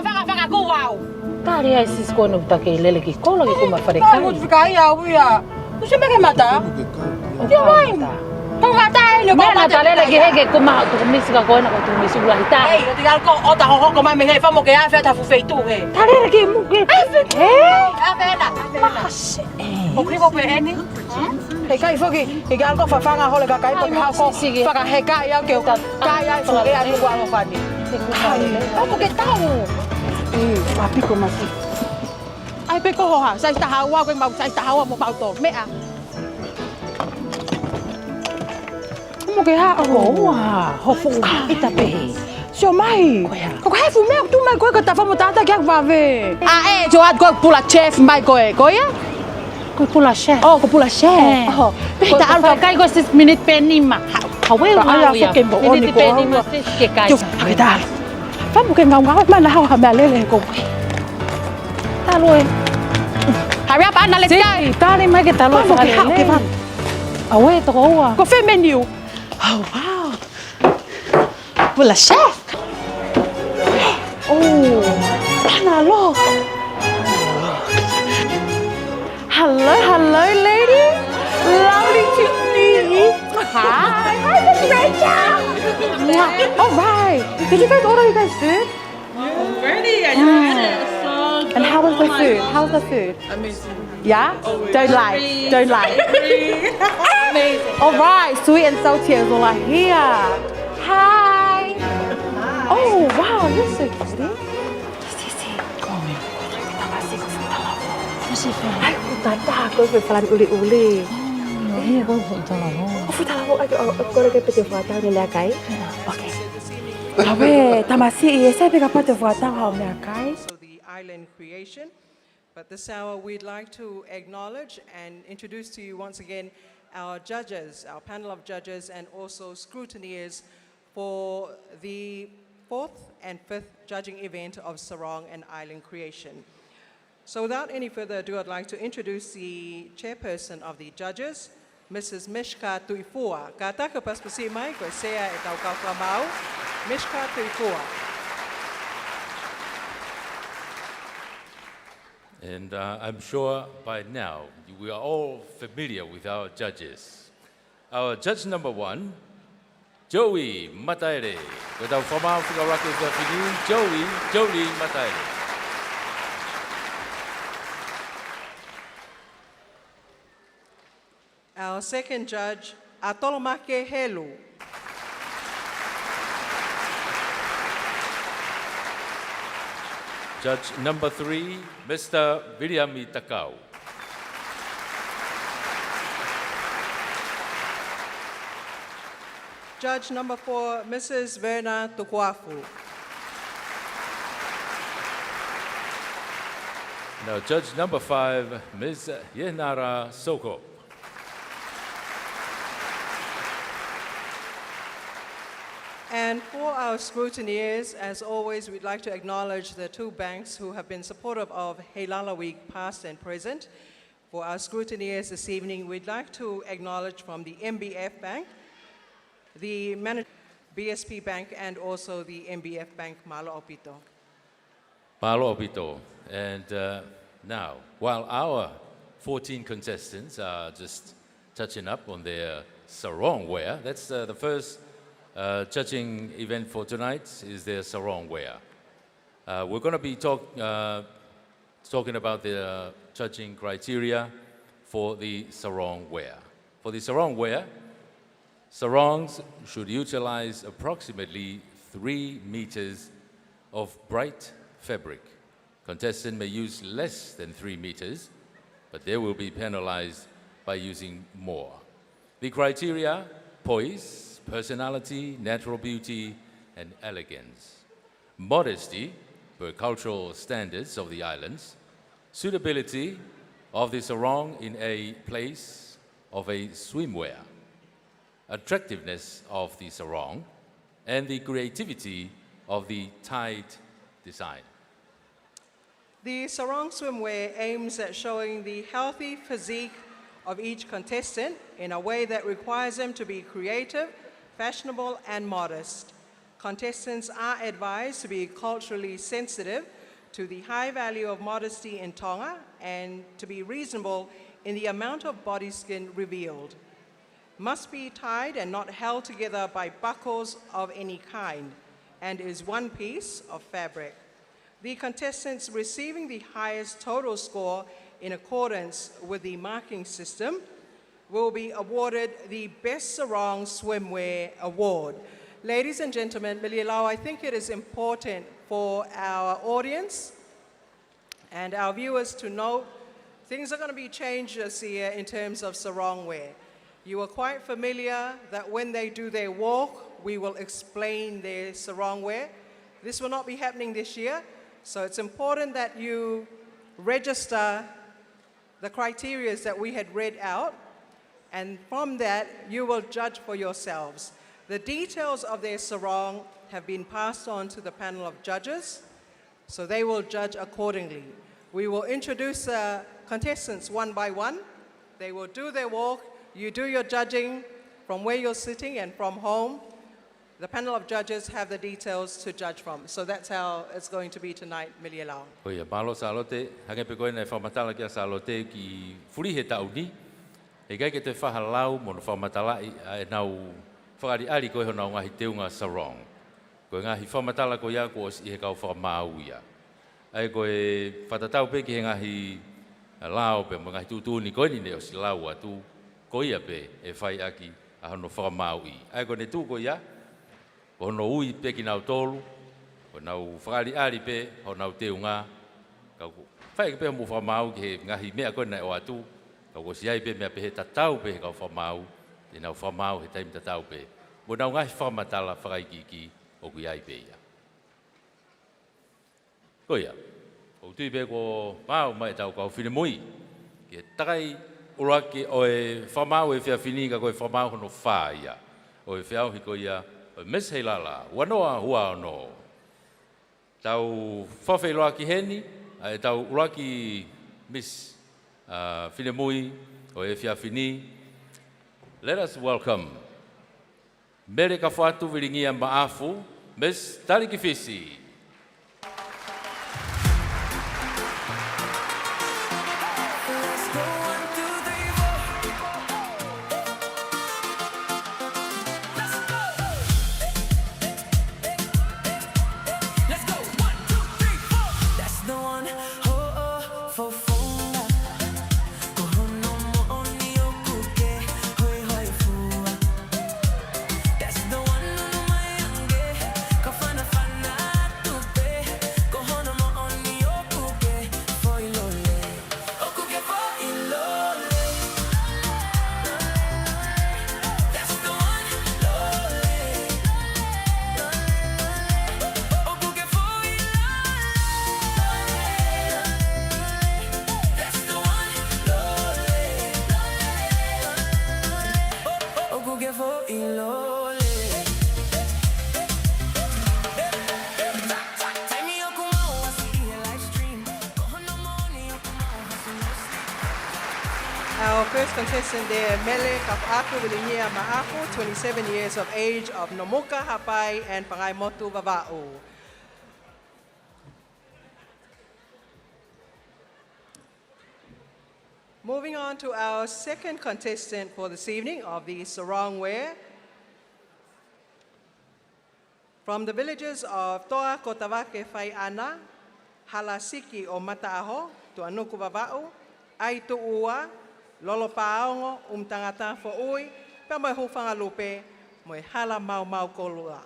faka go wow. Tari ai sis ko no take lele ki ko logi kuma fare kai. Mo fika ia uia. Tu se me ke mata. Yo vai. Kung matay, lupa mo matay lagi hege kuma tu misi ka ko na ko tu misi ulah ita. Hey, yo tinggal ko o ta ho ko mai me fa mo ke a fa ta fu fei tu he. Tare lagi mo ke. Avena. Mas. O kribo pe eni. Hey kai fogi, tinggal ko fa fanga ho le ka kai pa ha ko. Fa ka he ka ya ke ka ya fu ke a ni wa mo fa ni. O mo ke tau. Papi ko masi. Ai pe ko ho ha, sai ta hawa ko mau sai ta hawa mo pau to. Me a. Mo ke ha o ho fu ita pe so mai ko ha fu me tu mai ko ka ta fa mo tata ke va ve a jo at ko pula chef mai ko ya Koe pula chef. Oh, ko pula chef. Oh, Ko ta alfa kai ko 6 minute penny ma. Hawe Ka aya ya. ke mo oni Minute ko. penny ma sis ke kai. Yo, pakita. Fa mo ke ngau ma na ha ma lele ko. Ta loi. Hurry up, Anna, let's go. Ta ni mai ke ta loi fa le. Awe to ko wa. Ko fe menu. Oh, wow. Pula chef. Oh, Anna, look. Hello, ladies. Lovely to meet you. Hi, Miss Rachel. All right. Did you guys order you guys food? Ready? I just had it. So And how was the food? How was the food? amazing. Yeah? Don't lie. Don't lie. Amazing. All right. Sweet and salty is all I hear. Hi. Oh, wow. You're so pretty. Ay, tata, ko fue falan uli-uli. Iya ko ta la no. Fu ta ko ko ke pete fata ni la kai. Okay. Awe, tamasi e se pega pate fata ha me kai. So the island creation. But this hour we'd like to acknowledge and introduce to you once again our judges, our panel of judges and also scrutineers for the 4th and 5th judging event of Sarong and Island Creation. So without any further ado, I'd like to introduce the chairperson of the judges, Mrs. Mishka Tuifua. Ka taka pas pasi mai ko sea e tau kau klamau, Mishka Tuifua. And I'm sure by now we are all familiar with our judges. Our judge number 1, Joey Mataere. Without formal Fekaulahi Joey Mataere. Our second judge, Atole Helu. Judge number 3, Mr. Viliami Takau. Judge number 4, Mrs. Verna Tukwafu. Now, judge number 5, Ms. Yenara Soko. And for our scrutineers, as always, we'd like to acknowledge the 2 banks who have been supportive of Heilala Week past and present. For our scrutineers this evening, we'd like to acknowledge from the MBF Bank, the BSP Bank, and also the MBF Bank Malo Opito. Malo Opito. And now, while our 14 contestants are just touching up on their sarong wear, that's the first judging event for tonight is their sarong wear. We're going to be talking about the judging criteria for the sarong wear. For the sarong wear, sarongs should utilize approximately 3 meters of bright fabric. Contestant may use less than 3 meters, but they will be penalized by using more. The criteria: poise, personality, natural beauty, and elegance. Modesty, per cultural standards of the islands. Suitability of the sarong in a place of a swimwear. Attractiveness of the sarong, and the creativity of the tied design. The sarong swimwear aims at showing the healthy physique of each contestant in a way that requires them to be creative, fashionable, and modest. Contestants are advised to be culturally sensitive to the high value of modesty in Tonga and to be reasonable in the amount of body skin revealed. Must be tied and not held together by buckles of any kind and is one piece of fabric. The contestants receiving the highest total score in accordance with the marking system will be awarded the Best Sarong Swimwear Award. Ladies and gentlemen, Milialau, I think it is important for our audience and our viewers to note things are going to be changed this year in terms of sarong wear. You are quite familiar that when they do their walk, we will explain their sarong wear. This will not be happening this year, so it's important that you register the criteria that we had read out, and from that, you will judge for yourselves. The details of their sarong have been passed on to the panel of judges, so they will judge accordingly. We will introduce the contestants one by one. They will do their walk. You do your judging from where you're sitting and from home. The panel of judges have the details to judge from. So that's how it's going to be tonight, Milialau. Oia, malo sa alote, hange pe koe nei whamatala kia sa alote ki furi he tauni. E kai ke te whahalau mo na whamatalai e nau whakari ari koe ho nau ngahi teunga sarong. Koe ngahi whamatala ko ia ko i he kau whamau ia. Ai koe whatatau pe ki he ngahi lao pe mo ngahi tutuni koe ni ne o si lau atu ko ia pe e whai aki a hono whamau i. Ai koe ne tū ko ia, ko hono ui pe ki nau tolu, ko nau whakari ari pe ho nau teunga. Kau whai pe mo whamau ki he ngahi mea koe nei o atu. Kau ko siai pe mea pe he tatau pe he kau whamau, e nau whamau he taim tatau pe. Mo nau ngahi whamatala whakaiki ki o kui ai pe ia. Ko ia, o tui pe ko mau mai tau kau whine mui, ki he takai uraki o e whamau e whia whini ka koe whamau hono whā ia. O e whiau hiko ia, o Miss Heilala, wanoa hua ono. Tau whawhailoa ki heni, e tau uraki Miss Filemui, o e whiawhini. Let us welcome Mere ka whatu viringia maafu, Miss Talikifisi. Our first contestant there, Mele Kapaku Vilingia Maafu, 27 years of age, of Nomuka Hapai and Pangai Motu Vava'u. Moving on to our second contestant for this evening of the sarong wear. From the villages of Toa Kotawake Whaiana, Halasiki o Mataaho, to Anuku Vava'u, Aitu Ua, Lolo Paongo, Tangata Fo'ui, Pamai Hufangalupe, Moe Hala Mau Mau Kolua.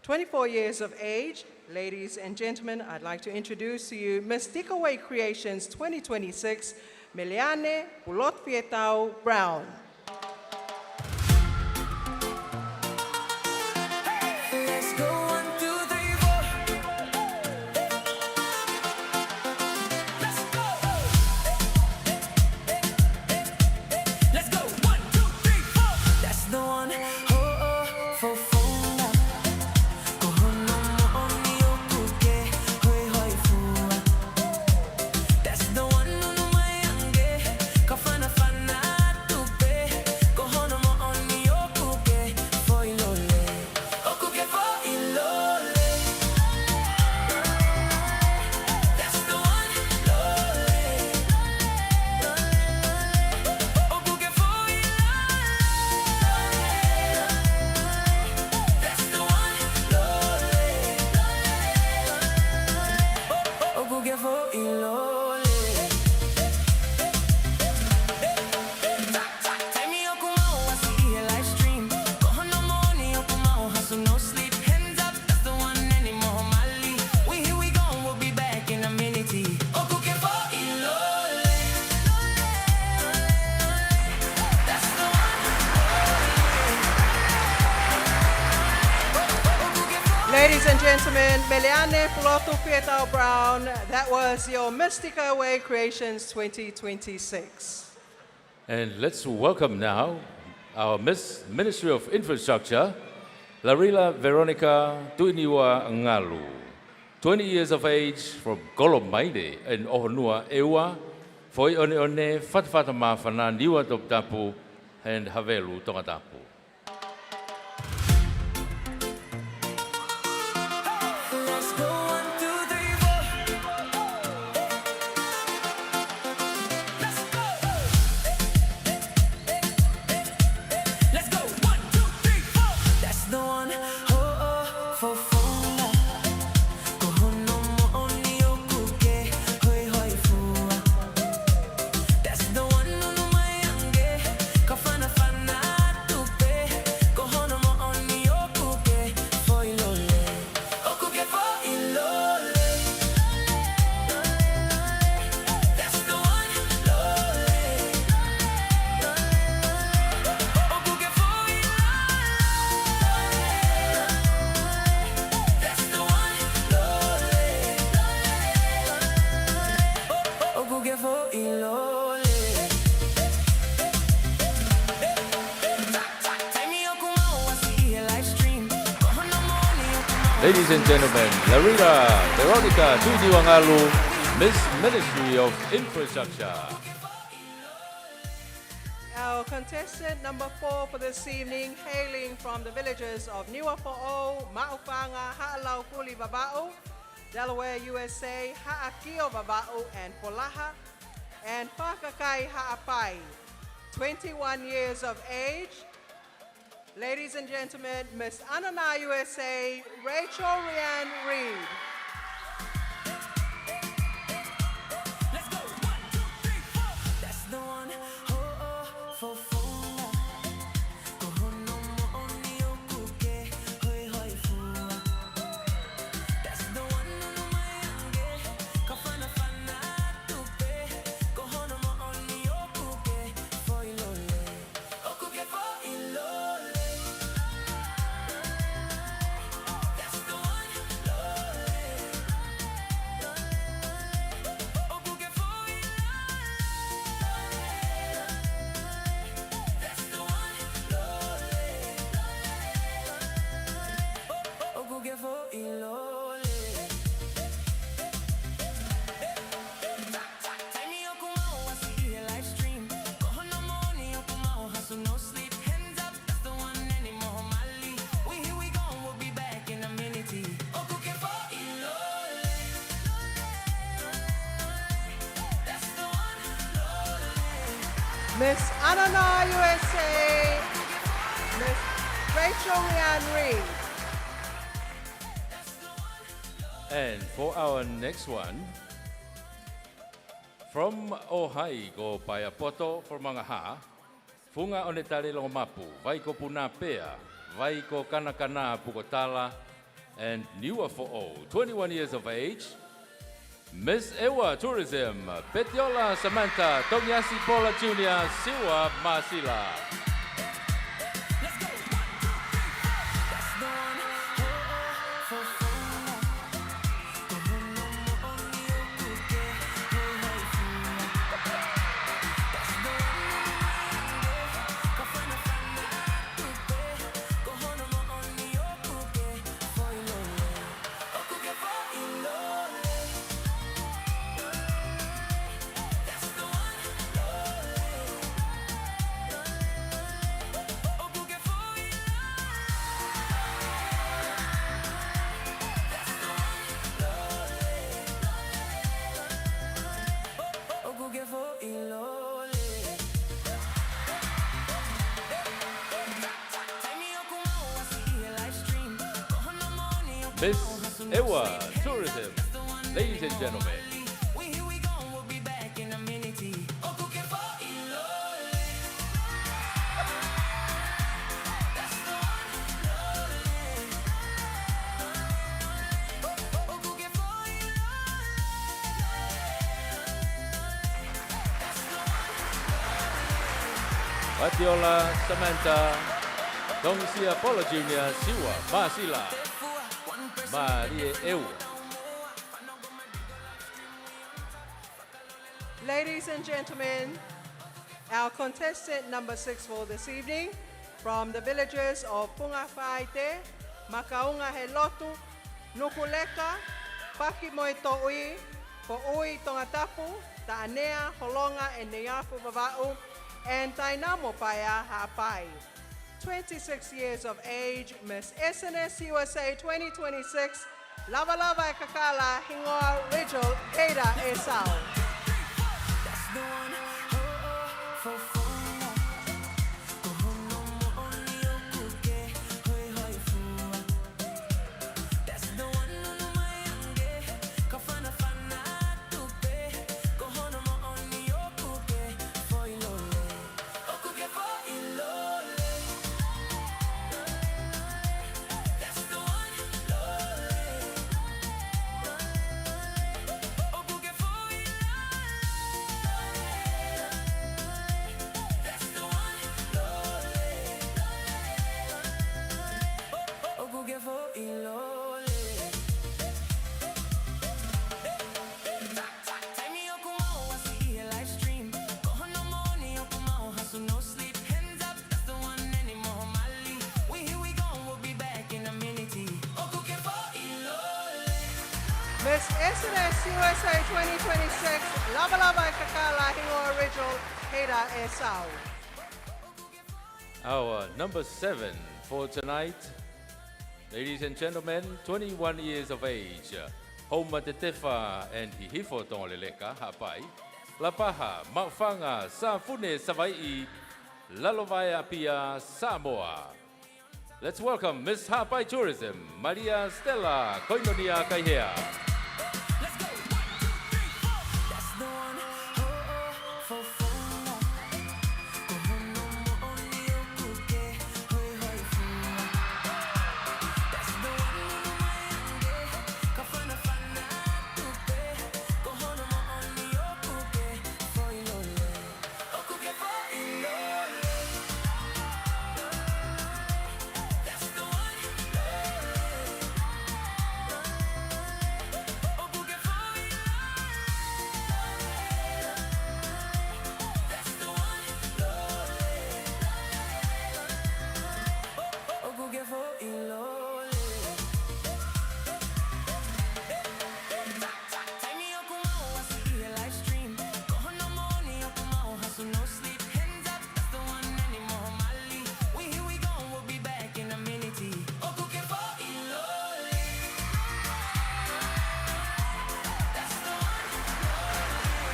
24 years of age, ladies and gentlemen, I'd like to introduce to you Miss Takeaway Creations 2026, Meliane Pulot Fietau Brown. Ladies and gentlemen, Meliane Pulotu Pietau Brown, that was your Mystica Way Creations 2026. And let's welcome now our Miss Ministry of Infrastructure, Larila Veronica Tuiniwa Ngalu. 20 years of age from Kolomaide and Ohonua Ewa, foi one one fatfata mafana niwa top tapu and havelu tonga tapu. Ladies and gentlemen, Larila Veronica Tuiniwangalu, Miss Ministry of Infrastructure. Our contestant number 4 for this evening, hailing from the villages of Niwapo'o, Ma'ufanga, Ha'alau Kuli Baba'u, Delaware, USA, Ha'akio Baba'u, and Polaha, and Pakakai Ha'apai, 21 years of age. Ladies and gentlemen, Miss Anana USA, Rachel Ryan Reed. Miss Anana USA, Miss Rachel Ryan Reed. And for our next one, from Ohai go Payapoto for Mangaha, Funga Onetale Lomapu, Vaiko Puna Pea, Vaiko Kanakana Pukotala, and Niwa for all, 21 years of age, Miss Ewa Tourism, Petiola Samantha, Togiasi Paula Jr., Siwa Masila. Miss Ewa Tourism, ladies and gentlemen. Patiola Samantha, Dongsia Paula Jr., Siwa Masila. Marie Eu. Ladies and gentlemen, our contestant number 6 for this evening, from the villages of Pungafaite, Makaunga Helotu, Nukuleka, Pakimoitoui, Po'ui Tongatapu, Ta'anea, Holonga, and Neapu Vava'u, and Tainamo Paya Hapai. 26 years of age, Miss SNS USA 2026, Lava Lava Kakala, Hingoa, Rachel, Ada Esau. Miss SNS USA 2026, Lava Lava Kakala, Hingoa Rachel, Ada Esau. Our number 7 for tonight, ladies and gentlemen, 21 years of age, Homa Te Tefa and Hihifo Tongoleleka Hapai, Lapaha, Mafanga, Safune Savai, Lalovaya Pia, Samoa. Let's welcome Miss Hapai Tourism, Maria Stella Koinonia Kaihea.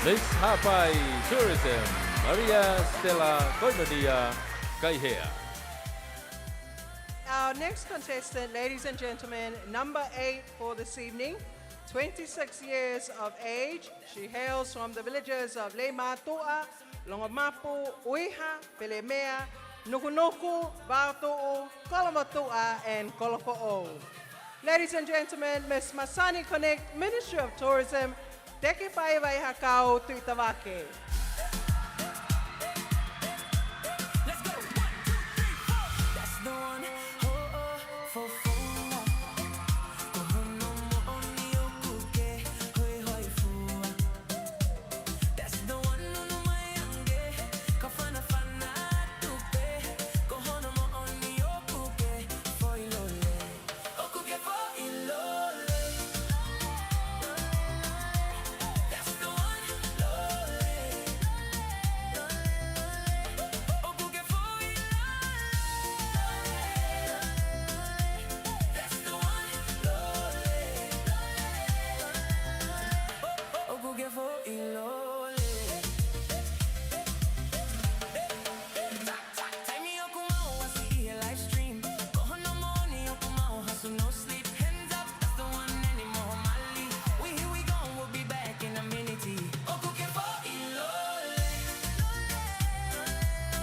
Miss Hapai Tourism, Maria Stella Koinonia Kaihea. Our next contestant, ladies and gentlemen, number 8 for this evening, 26 years of age. She hails from the villages of Leimatua, Longomapu, Uiha, Pelemea, Nukunuku, Bautu'u, Kolomatua, and Kolopo'o. Ladies and gentlemen, Miss Masani Connect, Ministry of Tourism, Teke Paiwai Hakau Tuitawake.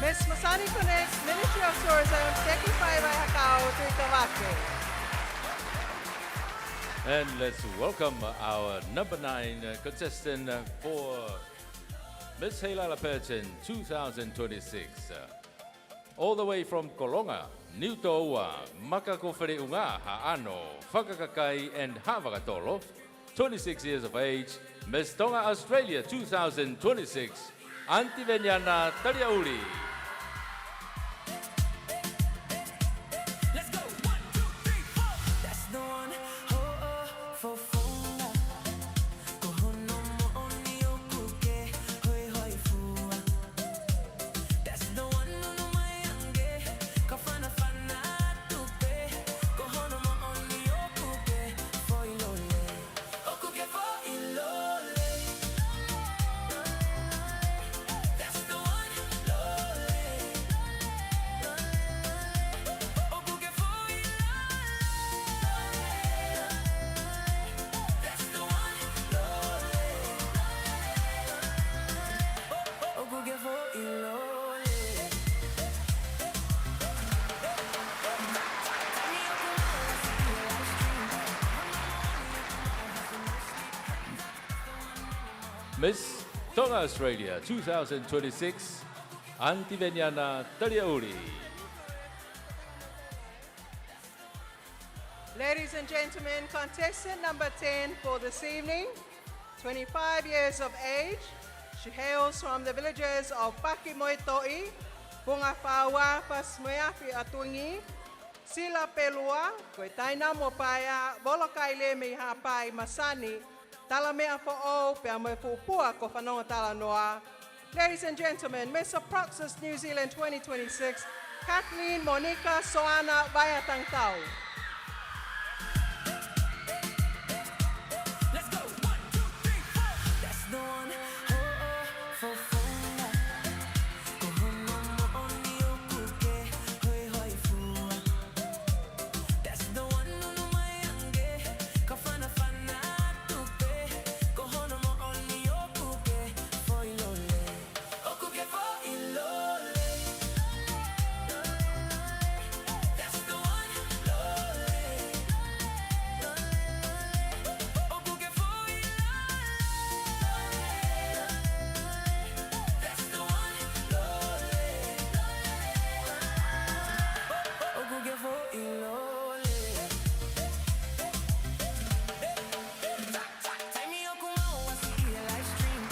Miss Masani Connect, Ministry of Tourism, Teki Paiwai Hakau Tuitawake. And let's welcome our number 9 contestant for Miss Heilala Pageant 2026. all the way from Kolonga, New Toa, Makakofere-unga, Ha'ano, Whakakakai, and Havakatolo, 26 years of age, Miss Tonga Australia 2026, Auntie Venyana Tariauli. Miss Tonga Australia 2026, Auntie Venyana Tariauli. Ladies and gentlemen, contestant number 10 for this evening, 25 years of age. She hails from the villages of Pakimoitoi, Pungafawa, Pasmeafi Atungi, Sila Pelua, Koitaina Mopaya, Bolokaile Mihapai Masani, Talamea for all, Peamefu Pua Kofanonga Talanoa. Ladies and gentlemen, Miss Aproxus New Zealand 2026, Kathleen Monica Soana Vayatangtau.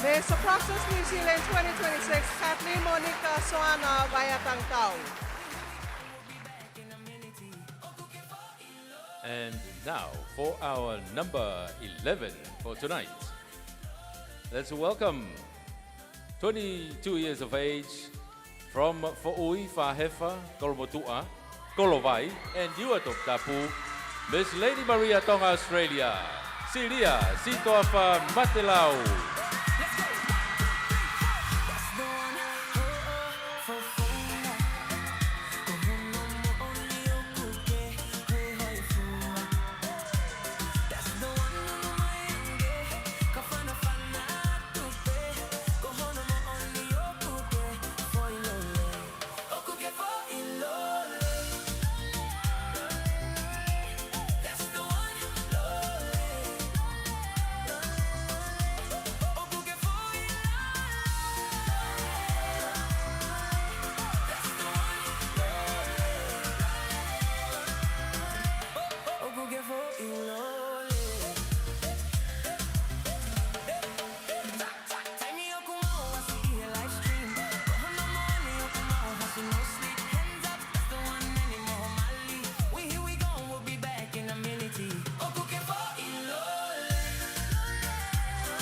Miss Aproxus New Zealand 2026, Kathleen Monica Soana Vayatangtau. And now for our number 11 for tonight. Let's welcome 22 years of age from Fo'ui, Fahefa, Kolomotua, Kolovai, and Uatop Tapu, Miss Lady Maria Tonga Australia, Silia Sitoafa Matelau.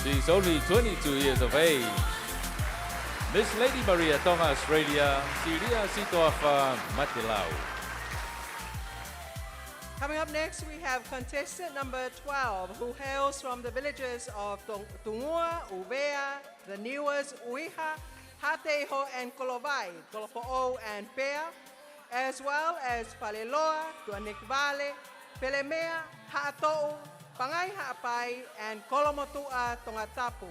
She's only 22 years of age. Miss Lady Maria Tonga Australia, Siria Sitoafa Matilau. Coming up next, we have contestant number 12, who hails from the villages of Tungua, Ubea, the Niwas, Uiha, Hateho, and Kolovai, Kolopo'o, and Pea, as well as Paleloa, Tuanik Vale, Pelemea, Ha'ato'u, Pangai Ha'apai, and Kolomotua Tongatapu.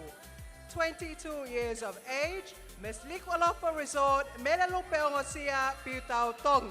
22 years of age, Miss Likwalofa Resort, Melalupe Ongosia, Piutau Tong.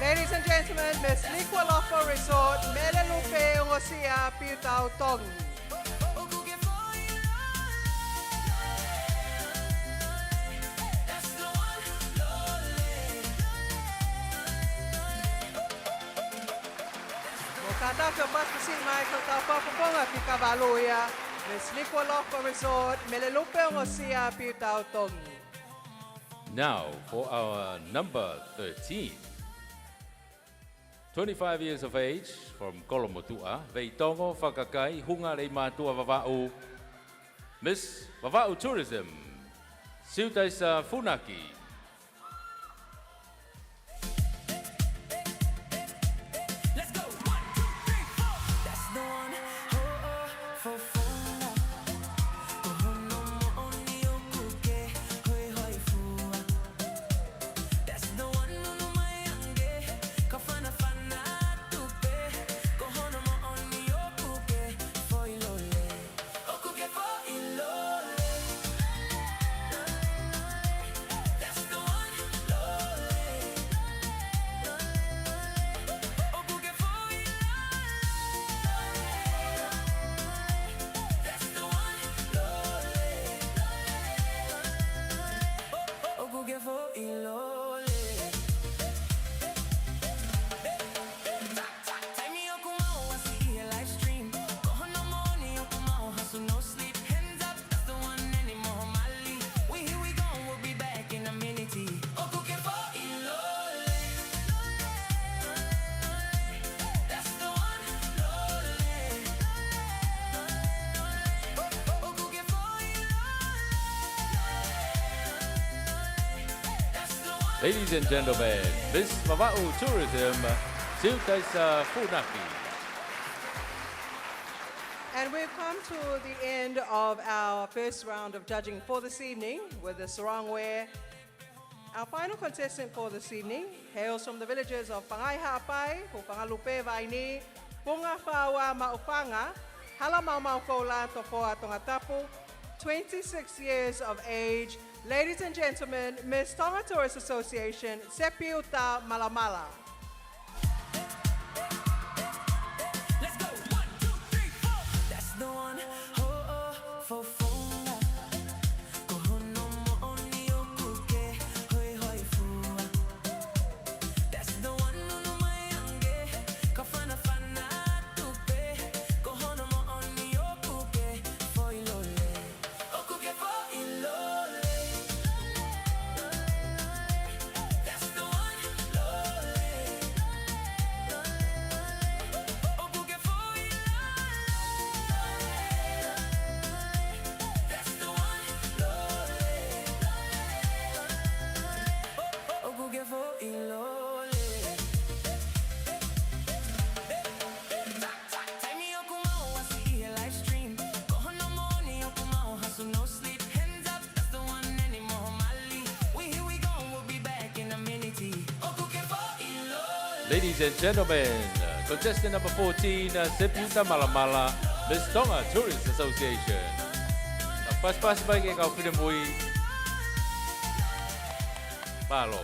Ladies and gentlemen, Miss Liqualofa Resort, Melelupe Ngosia Piutau Tong. Mokata ke pas pasi Michael Tapapunga Pikavaluya, Miss Liqualofa Resort, Melelupe Ngosia Piutau Tong. Now for our number 13. 25 years of age from Kolomotua, Veitongo Whakakai, Hunga Rei Mātua Vava'u, Miss Vava'u Tourism, Siutaisa Funaki. Ladies and gentlemen, Miss Vava'u Tourism, Siutaisa Funaki. And we've come to the end of our first round of judging for this evening with the Sarangwe. Our final contestant for this evening hails from the villages of Pangai Hapai, Pupangalupe Vaini, Punga Whaua Maupanga, Halamau Maukola Tofoa Tongatapu, 26 years of age. Ladies and gentlemen, Miss Tonga Tourist Association, Sepiuta Malamala. Let's go. 1, 2, 3, 4. That's the one. For funga. Kohono mo oni okuke. Hoi hoi fua. That's the one. No mayange. Kafana fana tupe. Kohono mo oni okuke. For ilole. Okuke for ilole. Ladies and gentlemen, contestant number 14, Sepiuta Malamala, Miss Tonga Tourist Association. Pas-pas bagi kau pinamui. Palo.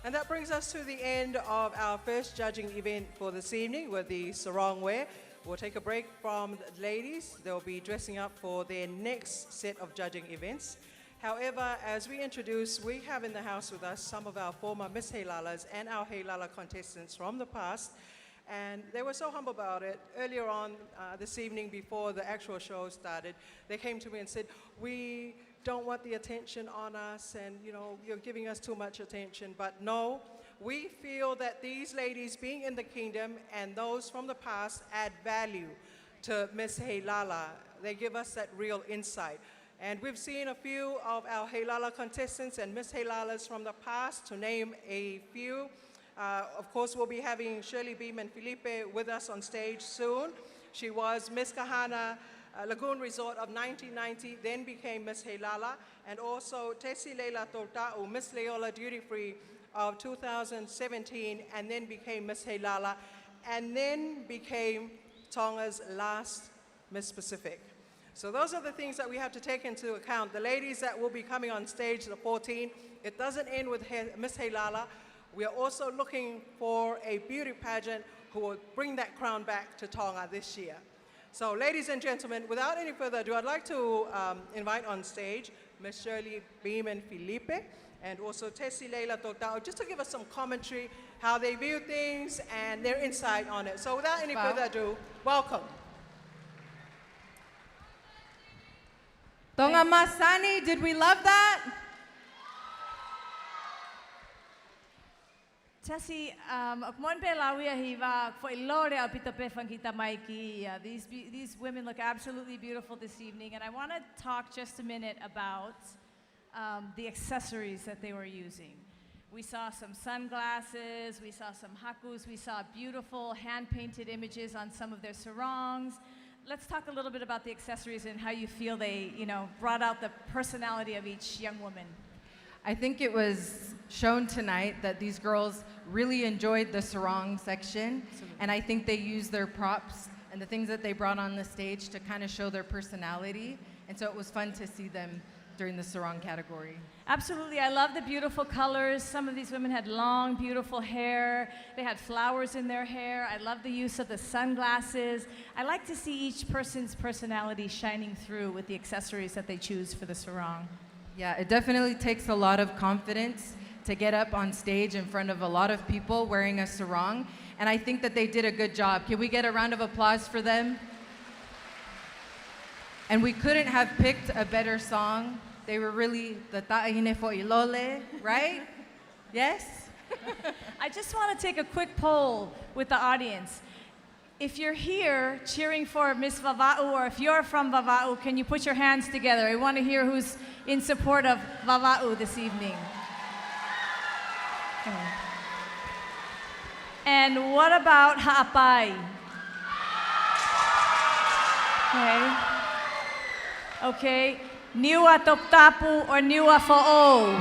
And that brings us to the end of our first judging event for this evening with the Sarangwe. We'll take a break from the ladies. They'll be dressing up for their next set of judging events. However, as we introduce, we have in the house with us some of our former Miss Heilalas and our Heilala contestants from the past. And they were so humble about it. Earlier on this evening, before the actual show started, they came to me and said, we don't want the attention on us and, you know, you're giving us too much attention. But no, we feel that these ladies being in the kingdom and those from the past add value to Miss Heilala. They give us that real insight. And we've seen a few of our Heilala contestants and Miss Heilalas from the past, to name a few. Of course, we'll be having Shirley Beam and Felipe with us on stage soon. She was Miss Kahana Lagoon Resort of 1990, then became Miss Heilala, and also Tesi Leila Torta'u, Miss Leola Duty Free of 2017, and then became Miss Heilala, and then became Tonga's last Miss Pacific. So those are the things that we have to take into account. The ladies that will be coming on stage, the 14, it doesn't end with Miss Heilala. We are also looking for a beauty pageant who will bring that crown back to Tonga this year. So ladies and gentlemen, without any further ado, I'd like to invite on stage Ms. Shirley Beeman Felipe and also Tessie Leila Totao, just to give us some commentary, how they view things and their insight on it. So without any further ado, welcome. Tonga Masani, did we love that? Tessie, mon pe lawia hiva for ilore al pito pe fankita maiki. These women look absolutely beautiful this evening, and I want to talk just a minute about the accessories that they were using. We saw some sunglasses, we saw some hakus, we saw beautiful hand-painted images on some of their sarongs. Let's talk a little bit about the accessories and how you feel they, brought out the personality of each young woman. I think it was shown tonight that these girls really enjoyed the sarong section, and I think they used their props and the things that they brought on the stage to kind of show their personality, and so it was fun to see them during the sarong category. Absolutely, I love the beautiful colors. Some of these women had long, beautiful hair. They had flowers in their hair. I love the use of the sunglasses. I like to see each person's personality shining through with the accessories that they choose for the sarong. Yeah, it definitely takes a lot of confidence to get up on stage in front of a lot of people wearing a sarong, and I think that they did a good job. Can we get a round of applause for them? And we couldn't have picked a better song. They were really the ta'ahine fo ilole, right? Yes? I just want to take a quick poll with the audience. If you're here cheering for Miss Vava'u, or if you're from Vava'u, can you put your hands together? I want to hear who's in support of Vava'u this evening. Okay. And what about Ha'apai? Okay. Okay. Niua Toptapu or Niua Fo'o?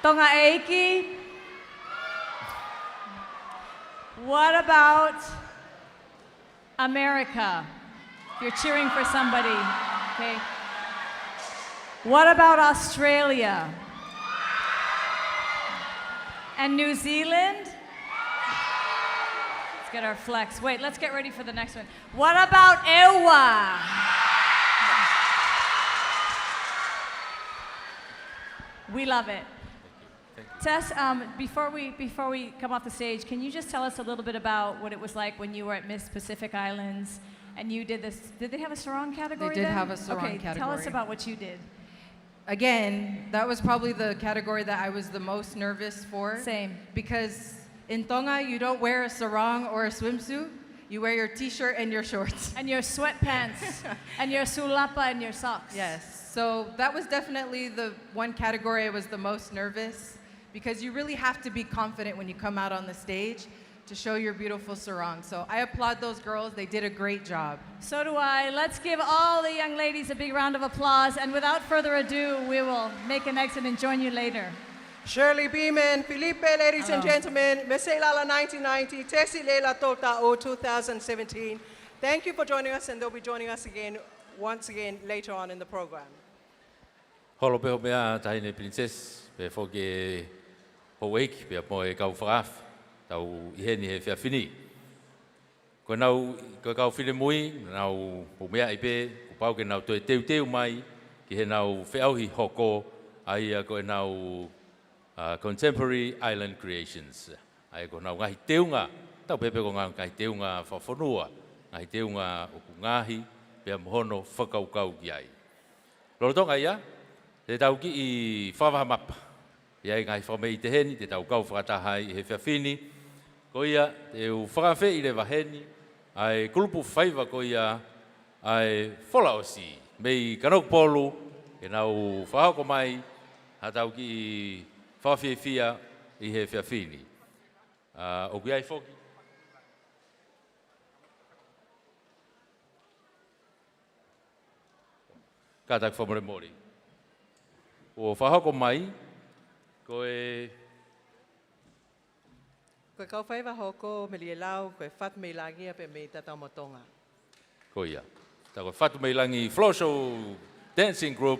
Tonga Eiki? What about America? If you're cheering for somebody, okay. What about Australia? And New Zealand? Let's get our flex. Wait, let's get ready for the next one. What about Ewa? We love it. Tess, before we come off the stage, can you just tell us a little bit about what it was like when you were at Miss Pacific Islands and you did this? Did they have a sarong category? They did then? have a sarong Okay, category. tell us about what you did. Again, that was probably the category that I was the most nervous for. Same. Because in Tonga, you don't wear a sarong or a swimsuit. You wear your t-shirt and your shorts. And your sweatpants. And your sulapa and your socks. Yes. So that was definitely the one category I was the most nervous, because you really have to be confident when you come out on the stage to show your beautiful sarong. So I applaud those girls. They did a great job. So do I. Let's give all the young ladies a big round of applause. And without further ado, we will make an exit and join you later. Shirley Beeman, Felipe, ladies and gentlemen, Miss Heilala 1990, Tessie Leila Tota'o 2017. Thank you for joining us, and they'll be joining us again, once again, later on in the program. Holo pe mea tahine princess pe foke hoek pe mo e kau fraf tau iheni he fiafini. Ko nau ko kau file mui nau po mea ipe ko pau ke nau toe teu mai ki he nau feauhi hoko ai ko nau contemporary island creations. Ai ko nau ngahi teunga tau pepe ko ngahi teunga whafonua ngahi teunga okungahi pe mohono whakaukau ki ai. Lorotonga ia te tau ki I whawamapa. Ia ngai whamei te heni, te tau kau whakatahai he whiawhini. Ko ia, te u whakawhi I le waheni, ai kulupu whaiva ko ia, ai wholaosi. Mei kanok polu, e nau whahako mai, ha tau ki I whawhiawhia I he whiawhini. O kui ai whoki. Ka tak whamore mori. O whahako mai, koe... Koe kau whaiva hoko, me lie lau, koe whatu mei langia pe me tatau motonga. Ko ia. Tā koe whatu mei langi Flow Show Dancing Group.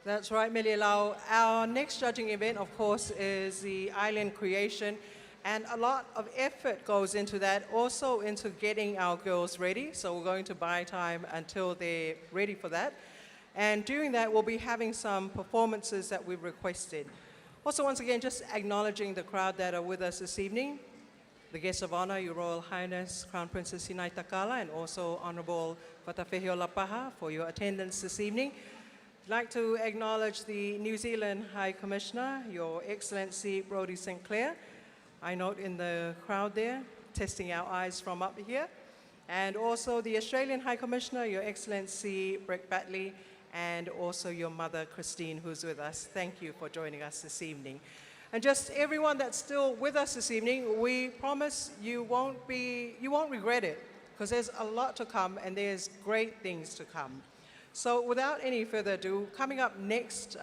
That's right, Mililau. Our next judging event, of course, is the island creation. And a lot of effort goes into that, also into getting our girls ready. So we're going to buy time until they're ready for that. And during that, we'll be having some performances that we've requested. Also, once again, just acknowledging the crowd that are with us this evening. The guests of honor, Your Royal Highness, Crown Princess Sinai Takala, and also Honorable Fekaulahi for your attendance this evening. I'd like to acknowledge the New Zealand High Commissioner, Your Excellency Brodie St. Clair. I note in the crowd there, testing our eyes from up here. And also the Australian High Commissioner, Your Excellency Brett Batley, and also your mother, Christine, who's with us. Thank you for joining us this evening. And just everyone that's still with us this evening, we promise you won't regret it, because there's a lot to come and there's great things to come. So without any further ado, coming up next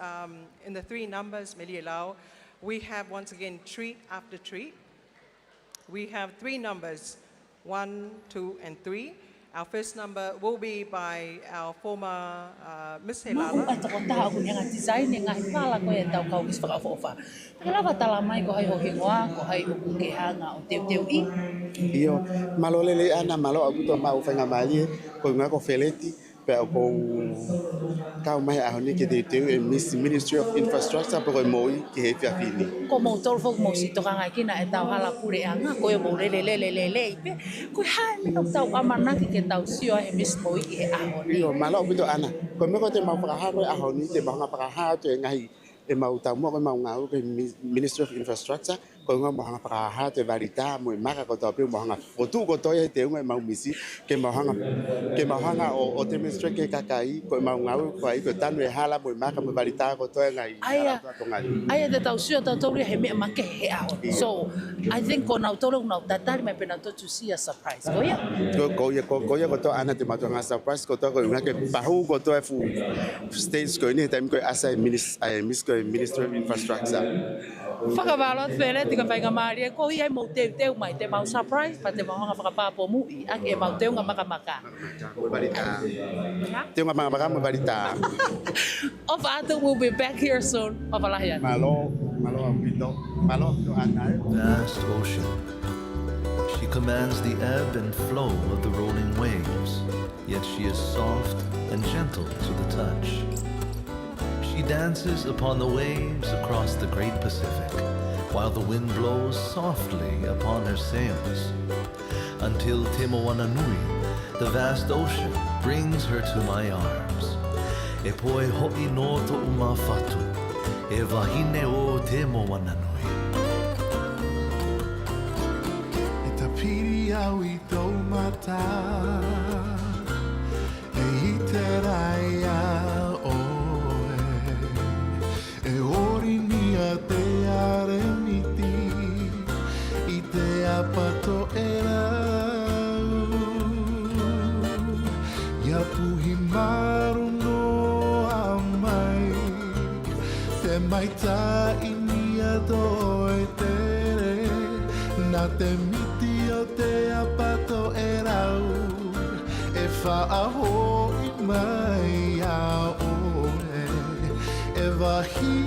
in the three numbers, Mililau, we have once again treat after treat. We have three numbers, 1, 2, and 3. Our first number will be by our former Miss Heilala. Iyo malolele ana malo abuto mau fenga mali ko ngako feleti pe ko ka mai ahoni ke de Ministry of Infrastructure po moi ke he fia fini ko mo tol fo mo sito ka ngai kina eta hala pure anga ko mo le pe ko ha me no tau amana ke tau sio e mis moi ke ahoni iyo malo abuto ana ko me ko te mau fra ha ahoni te banga pra ha te ngai e mau tau mo ko mau ngau ke Ministry of Infrastructure ko ngau mo hanga pra ha te valita mo maka ko to pe mo hanga fotu ko to te ngai mau misi ke mo hanga o te ministry ke kakai ko mau ngau ko ai ko tanu e hala mo maka mo valita ko to ngai aya te tau sio tau tori he me make he ahoni so I think ko na tolo na tatari me pena to see a surprise ko ya ko to ana te mato nga surprise ko to ko ngake pahu ko to fu stage ko ni time ko asa Ministry of Infrastructure. Whakabalot where tika whainga maari ko i ai mo te mai te mau surprise pa te mau nga whakapapo mu I ake mau te nga makamaka. Te nga makamaka mo balita. Of Atele will be back here soon. Fekaulahi. Malo to anai. Vast ocean. She commands the ebb and flow of the rolling waves, yet she is soft and gentle to the touch. She dances upon the waves across the great Pacific, while the wind blows softly upon her sails, until Te Moananui, the vast ocean, brings her to my arms. E poe ho'i no to umawhatu, e wahine o Te Moananui. E tapiri au I tau mata, e I te raia o te aremiti I te apato erau Ia puhi maru no amai Te maita inia do e tere Na te miti o te apato erau E whaaho I mai a oe E wahi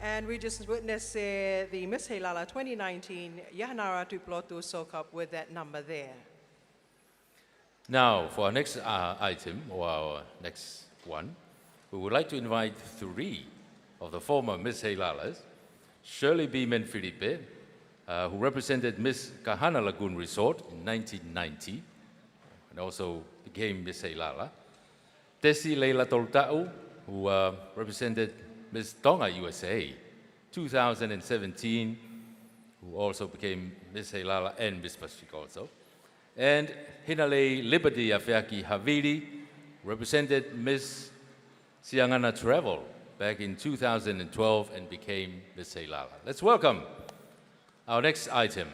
And we just witnessed the Miss Heilala 2019 Yahanara Tuplotu Soak Up with that number there. Now, for our next item, or our next one, we would like to invite 3 of the former Miss Heilalas, Shirley Beeman Felipe, who represented Miss Kahana Lagoon Resort in 1990, and also became Miss Heilala. Tesi Leila Tolta'u, who represented Miss Tonga USA, 2017, who also became Miss Heilala and Miss Pacific also. And Hinalei Liberty Afeaki Havili represented Miss Siangana Travel back in 2012 and became Miss Heilala. Let's welcome our next item.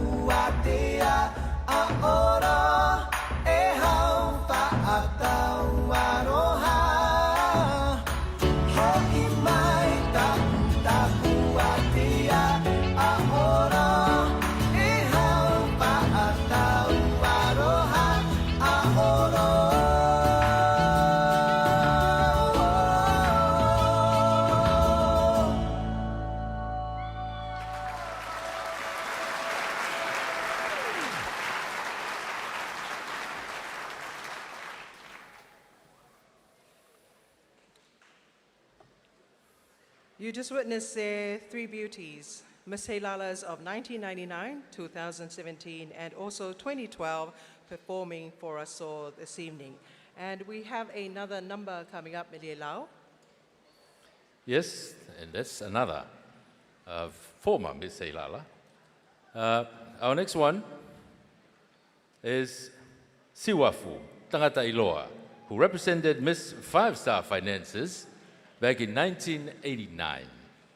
huatea aora e hau whaatau aroha. Ho'i mai ta huatea aora e hau whaatau aroha aora. You just witnessed their three beauties, Miss Heilalas of 1999, 2017, and also 2012, performing for us all this evening. And we have another number coming up, Mililau. Yes, and that's another former Miss Heilala. Our next one is Siwafu, Tangata Iloa, who represented Miss Five-Star Finances back in 1989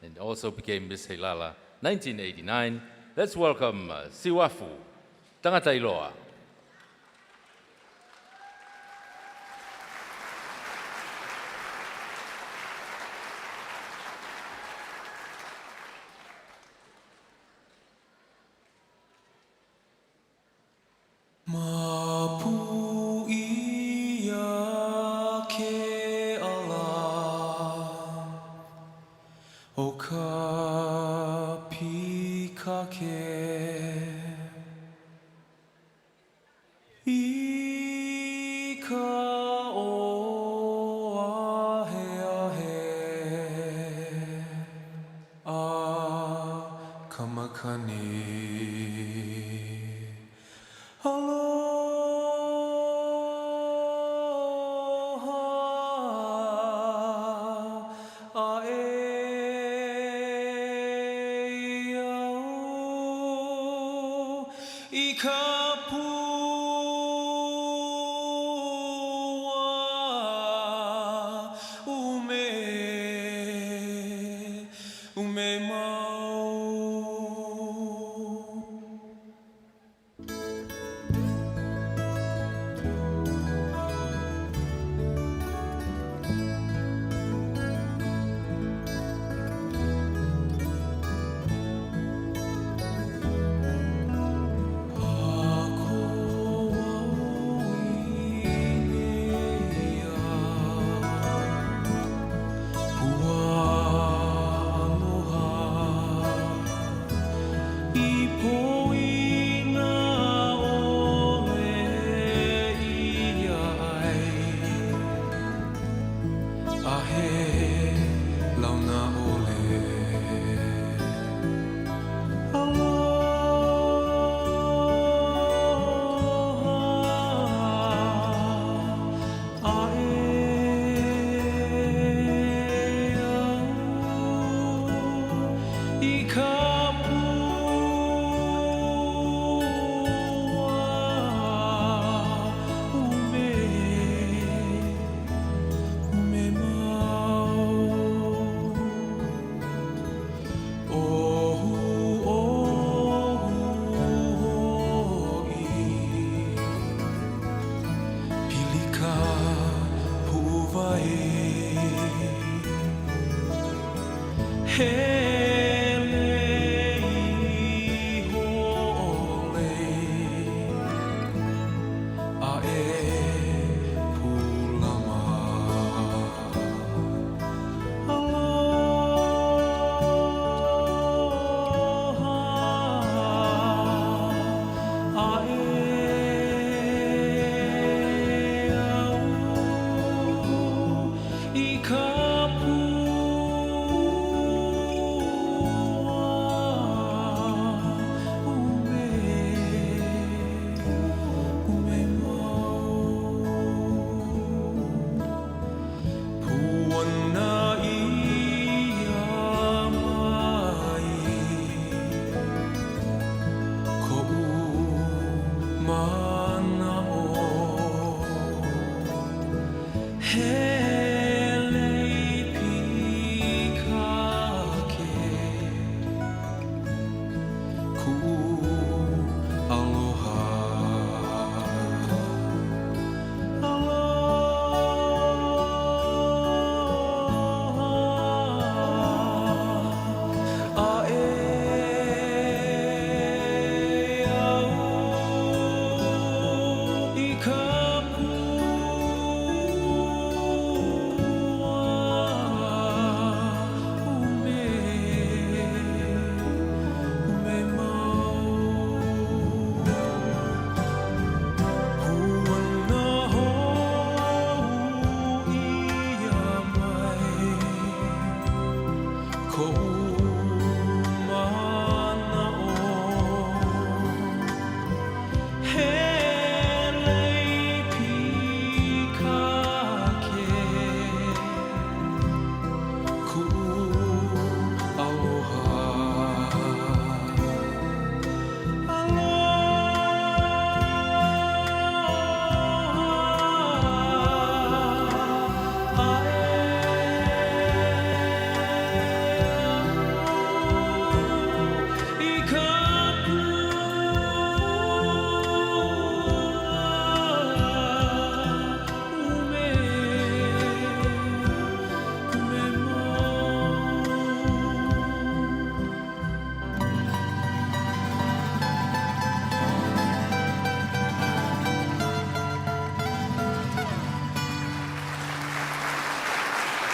and also became Miss Heilala 1989. Let's welcome Siwafu, Tangata Iloa. Mapu ia ke ala o ka pika ke I ka o ahe a kamakani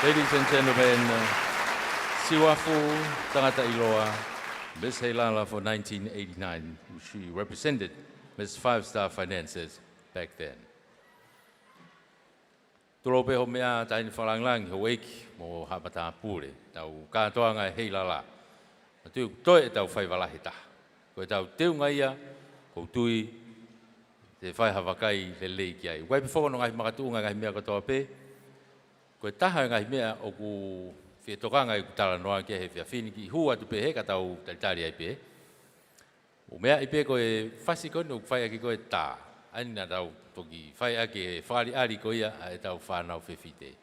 Ladies and gentlemen, Siwafu Tangata Iloa, Ms. Heilala for 1989. She represented Ms. Five-Star Finances back then. Tulope ho mea taini whalanglang ho eiki mo hapata pure, tau katoa ngai Heilala. Tiu toe tau whaiwalahi taha. Koe tau teu ngaia, ho tui te whai hawakai le leiki ai. Wai pifoko no ngai makatunga ngai mea katoa pe, koe taha ngai mea o ku whietokanga i ku tala noa kia he whiawhini ki hua tu pe he ka tau talitari ai pe. O mea i pe koe whasi koe no whai aki koe tā. Ani nā tau toki whai ake he whari ari koe ia a e tau whanau whiwhite.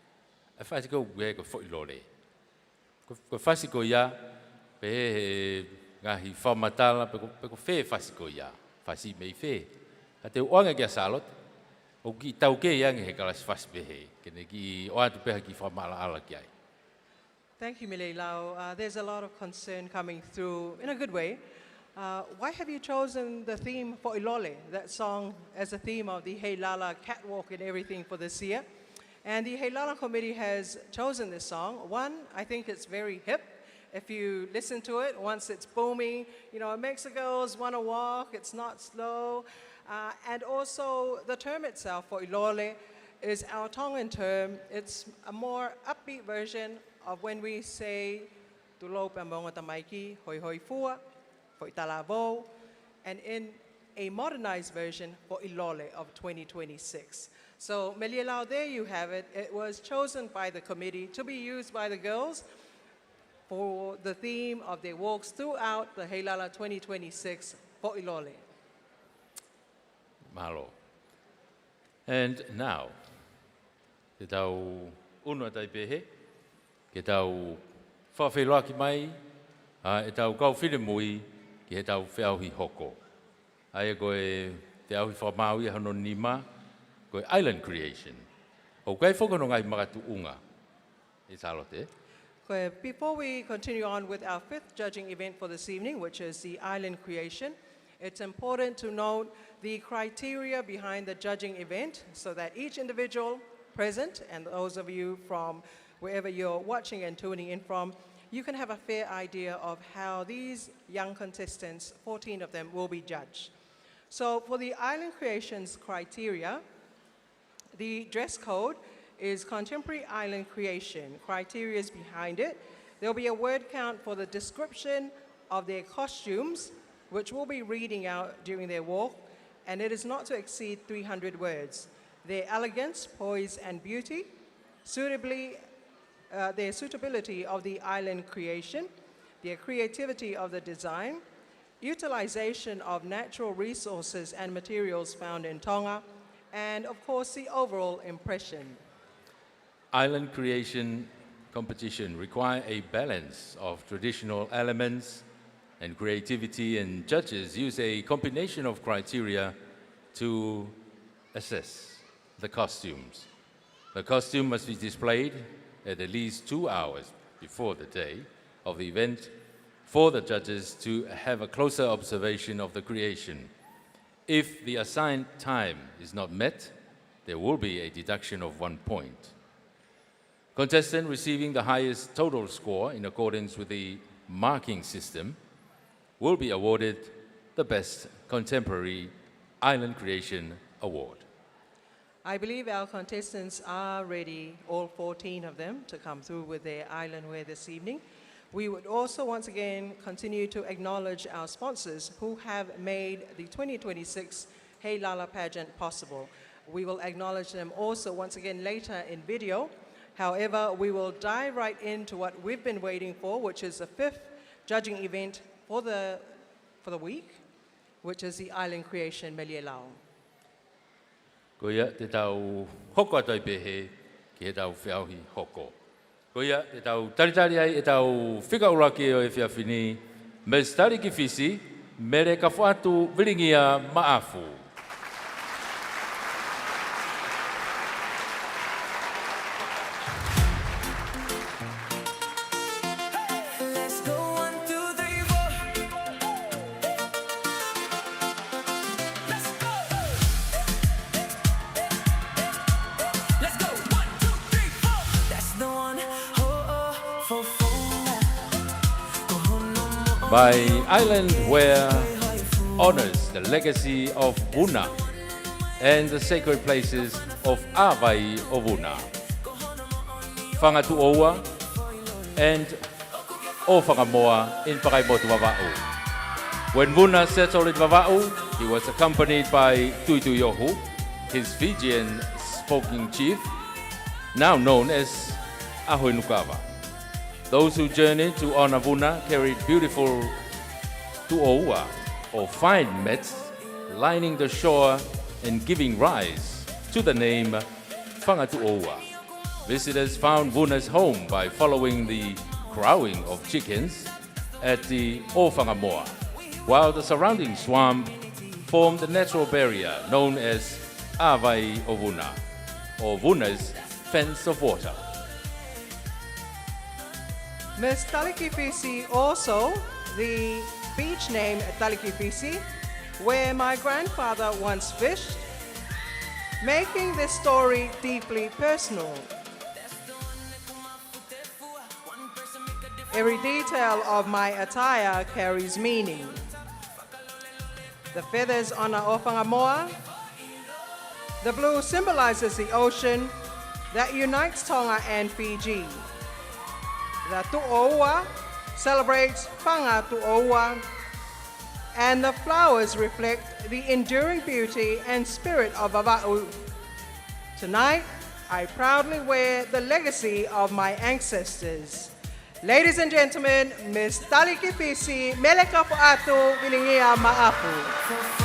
A whasi koe ue koe whoilore. Koe whasi koe ia pe he ngahi whamatala pe ko whē whasi koe ia. Whasi mei whē. A te oanga kia salot. O ki tau ke iange he kalas whasi pe he. Kene ki o atu peha ki whamala ala ki ai. Thank you, Mililao. There's a lot of concern coming through in a good way. Why have you chosen the theme for Ilole, that song, as a theme of the Heilala catwalk and everything for this year? And the Heilala committee has chosen this song. One, I think it's very hip. If you listen to it, once it's booming, you know, it makes the girls want to walk, it's not slow. And also, the term itself for Ilole is our Tongan term. It's a more upbeat version of when we say Tulo Pambonga Tamaiki, Hoi Hoi Fua, for Italavo, and in a modernized version for Ilole of 2026. So, Melielao, there you have it. It was chosen by the committee to be used by the girls for the theme of their walks throughout the Heilala 2026 for Ilole. Mahalo. And now, te tau unua tai pehe, ke tau whawhiloa ki mai, e tau kau whine mui, ki he tau whiauhi hoko. Aia koe whiauhi whamaui hano nima, koe Island Creation. O kai whakano ngai makatu unga. E salote. Before we continue on with our fifth judging event for this evening, which is the Island Creation, it's important to note the criteria behind the judging event so that each individual present and those of you from wherever you're watching and tuning in from, you can have a fair idea of how these young contestants, 14 of them, will be judged. So for the Island Creations criteria, the dress code is Contemporary Island Creation. Criteria is behind it. There'll be a word count for the description of their costumes, which we'll be reading out during their walk, and it is not to exceed 300 words. Their elegance, poise, and beauty, their suitability of the island creation, their creativity of the design, utilization of natural resources and materials found in Tonga, and of course the overall impression. Island creation competition require a balance of traditional elements and creativity, and judges use a combination of criteria to assess the costumes. The costume must be displayed at least 2 hours before the day of the event for the judges to have a closer observation of the creation. If the assigned time is not met, there will be a deduction of 1 point. Contestant receiving the highest total score in accordance with the marking system will be awarded the Best Contemporary Island Creation Award. I believe our contestants are ready, all 14 of them, to come through with their island wear this evening. We would also once again continue to acknowledge our sponsors who have made the 2026 Heilala pageant possible. We will acknowledge them also once again later in video. However, we will dive right into what we've been waiting for, which is the 5th judging event for the week, which is the Island Creation Heilala. Ko ia te tau hoko atai pehe ki he tau whiauhi hoko. Ko ia te tau taritari ai e tau Fekaulahi o e whiawhini, me stari ki fisi, mere ka whaatu viringia maafu. By Island Wear honors the legacy of Vuna and the sacred places of Awai o Vuna, Whangatu Oua and O Whangamoa in Whakaimotu Vava'u. When Vuna settled in Vava'u, he was accompanied by Tuituyohu, his Fijian spoken chief, now known as Ahoinukava. Those who journeyed to honor Vuna carried beautiful tuoua, or fine mats, lining the shore and giving rise to the name Whangatuoua. Visitors found Vuna's home by following the crowing of chickens at the O Whangamoa, while the surrounding swamp formed a natural barrier known as Awai o Vuna, or Vuna's fence of water. Miss Talikifisi also, the beach name Talikifisi, where my grandfather once fished, making this story deeply personal. Every detail of my attire carries meaning. The feathers on our Whangamoa, the blue symbolizes the ocean that unites Tonga and Fiji. The tuoua celebrates Whangatuoua, and the flowers reflect the enduring beauty and spirit of Vava'u. Tonight, I proudly wear the legacy of my ancestors. Ladies and gentlemen, Miss Talikifisi Melekapu Atu Vilingia Ma'apu.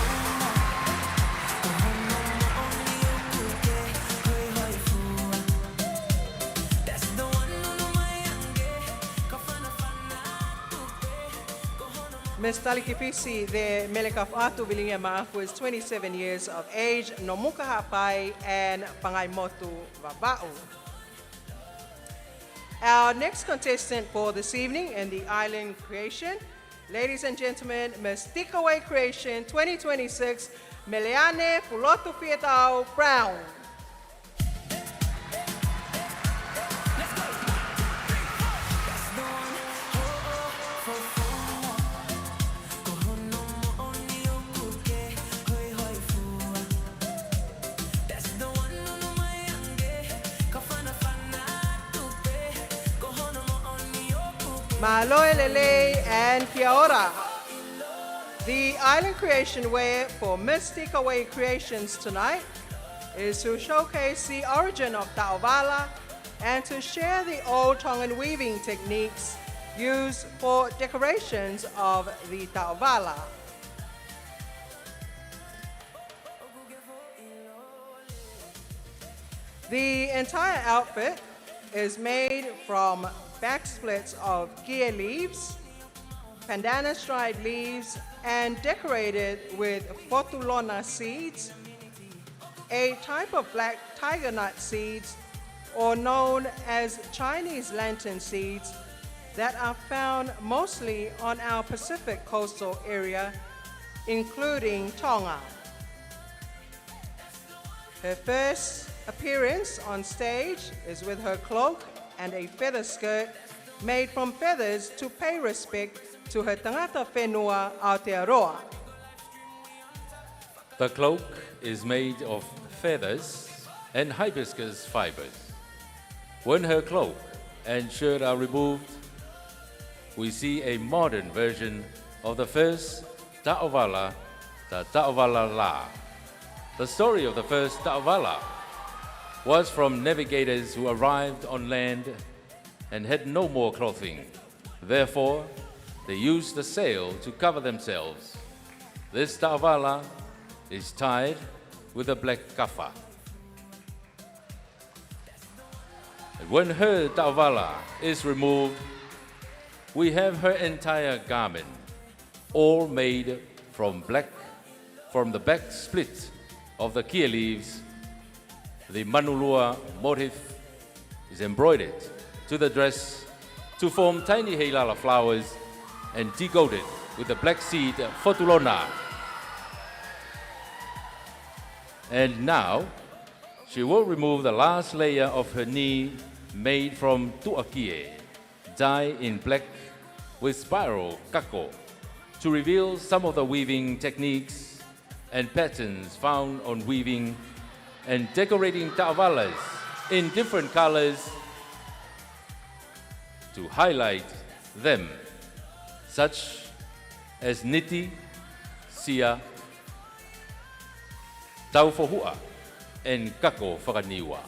Ms. Talikifisi, the Melekaf Atu Vilingia Ma'afu, is 27 years of age, no mukahapai and pangaimotu vava'u. Our next contestant for this evening in the Island Creation, ladies and gentlemen, Ms. Tikaway Creation 2026, Meleane Pulotu Fietau Brown. Mahalo Lele and kia ora. The Island Creation wear for Miss Tikaway Creations tonight is to showcase the origin of Ta'ovala and to share the old Tongan weaving techniques used for decorations of the Ta'ovala. The entire outfit is made from back splits of kia leaves, pandanus dried leaves, and decorated with fotulona seeds, a type of black tiger nut seeds, or known as Chinese lantern seeds, that are found mostly on our Pacific coastal area, including Tonga. Her first appearance on stage is with her cloak and a feather skirt made from feathers to pay respect to her tangata whenua Aotearoa. The cloak is made of feathers and hibiscus fibers. When her cloak and shirt are removed, we see a modern version of the first ta'ovala, the ta'ovala la. The story of the first ta'ovala was from navigators who arrived on land and had no more clothing. Therefore, they used the sail to cover themselves. This ta'ovala is tied with a black kafa. And when her ta'ovala is removed, we have her entire garment, all made from the back split of the kia leaves. The manulua motif is embroidered to the dress to form tiny Heilala flowers and decoated with the black seed fotulona. And now, she will remove the last layer of her knee made from tuakie, dye in black with spiral kako, to reveal some of the weaving techniques and patterns found on weaving and decorating ta'ovalas in different colors to highlight them, such as niti, sia, taufohua, and kako whakaniwa.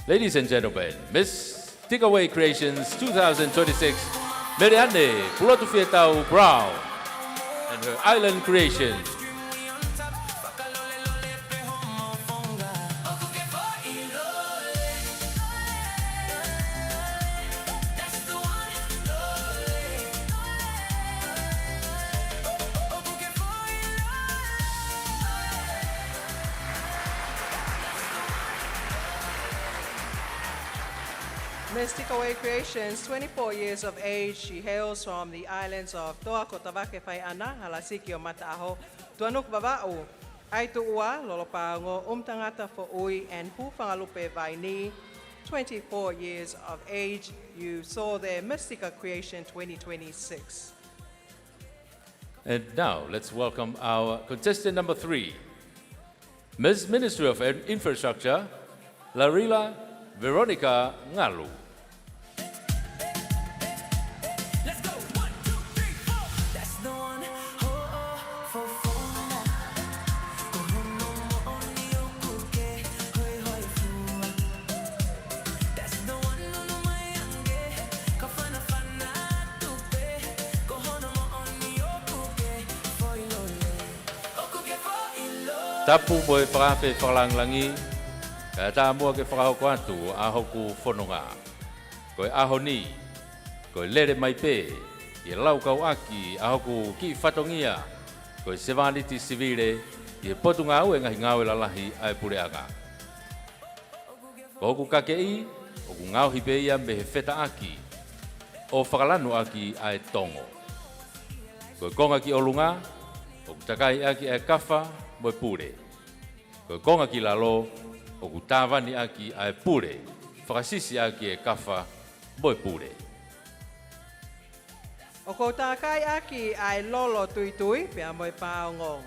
Ladies and gentlemen, Miss Takeaway Creations 2026, Meriane Pulotufietau Brown, and her island creation. Miss Takeaway Creations, 24 years of age. She hails from the islands of Toa Kotavake Whaiana, Halasiki o Mataaho, Tuanuk Baba'u, Aitu'ua, Lolopaongo, Tangata Fo'ui, and Pufangalupe Vaini, 24 years of age. You saw their Mystica Creation 2026. And now, let's welcome our contestant number 3, Miss Ministry of Infrastructure, Larila Veronica Ngalu. Tapu mo e whakape whakalanglangi, kaya tā mua ke whakahoko atu ahoku whanonga. Koe aho ni, koe lere mai pē, i lau kau aki ahoku ki whatongia, koe sevaniti sivire, i potu ngā ue ngahi ngāwe lalahi ai pureanga. Ko hoku kake i, oku ngāu hipe ia me he wheta aki, o whakalanu aki ai tongo. Koe konga ki olunga, oku takai aki ai kafa, mo pure. Ko konga ki lalo o ku tāwani aki ai pure, whakasisi aki e kafa mo pure. O ko tākai aki ai lolo tui tui, pia mo paongo.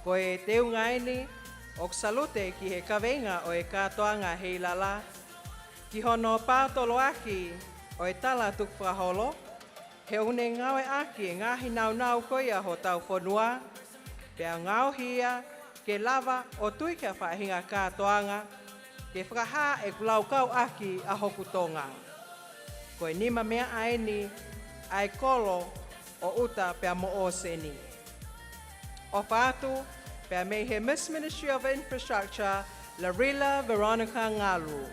Ko e teu ngaini, o salute ki he kawenga o e katoanga Heilala, ki hono pātolo aki o e tala tuk whaholo, he une ngawe aki ngahi nau nau koia ho tau whanua, pia ngau hia, ke lava o tui kia whahinga kātoanga, ke whakaha e kulaukau aki a hoku tonga. Koe nima mea aini, ai kolo o uta pia mo o seni. O whātu, pia mei he Miss Ministry of Infrastructure, Larila Veronica Ngalu.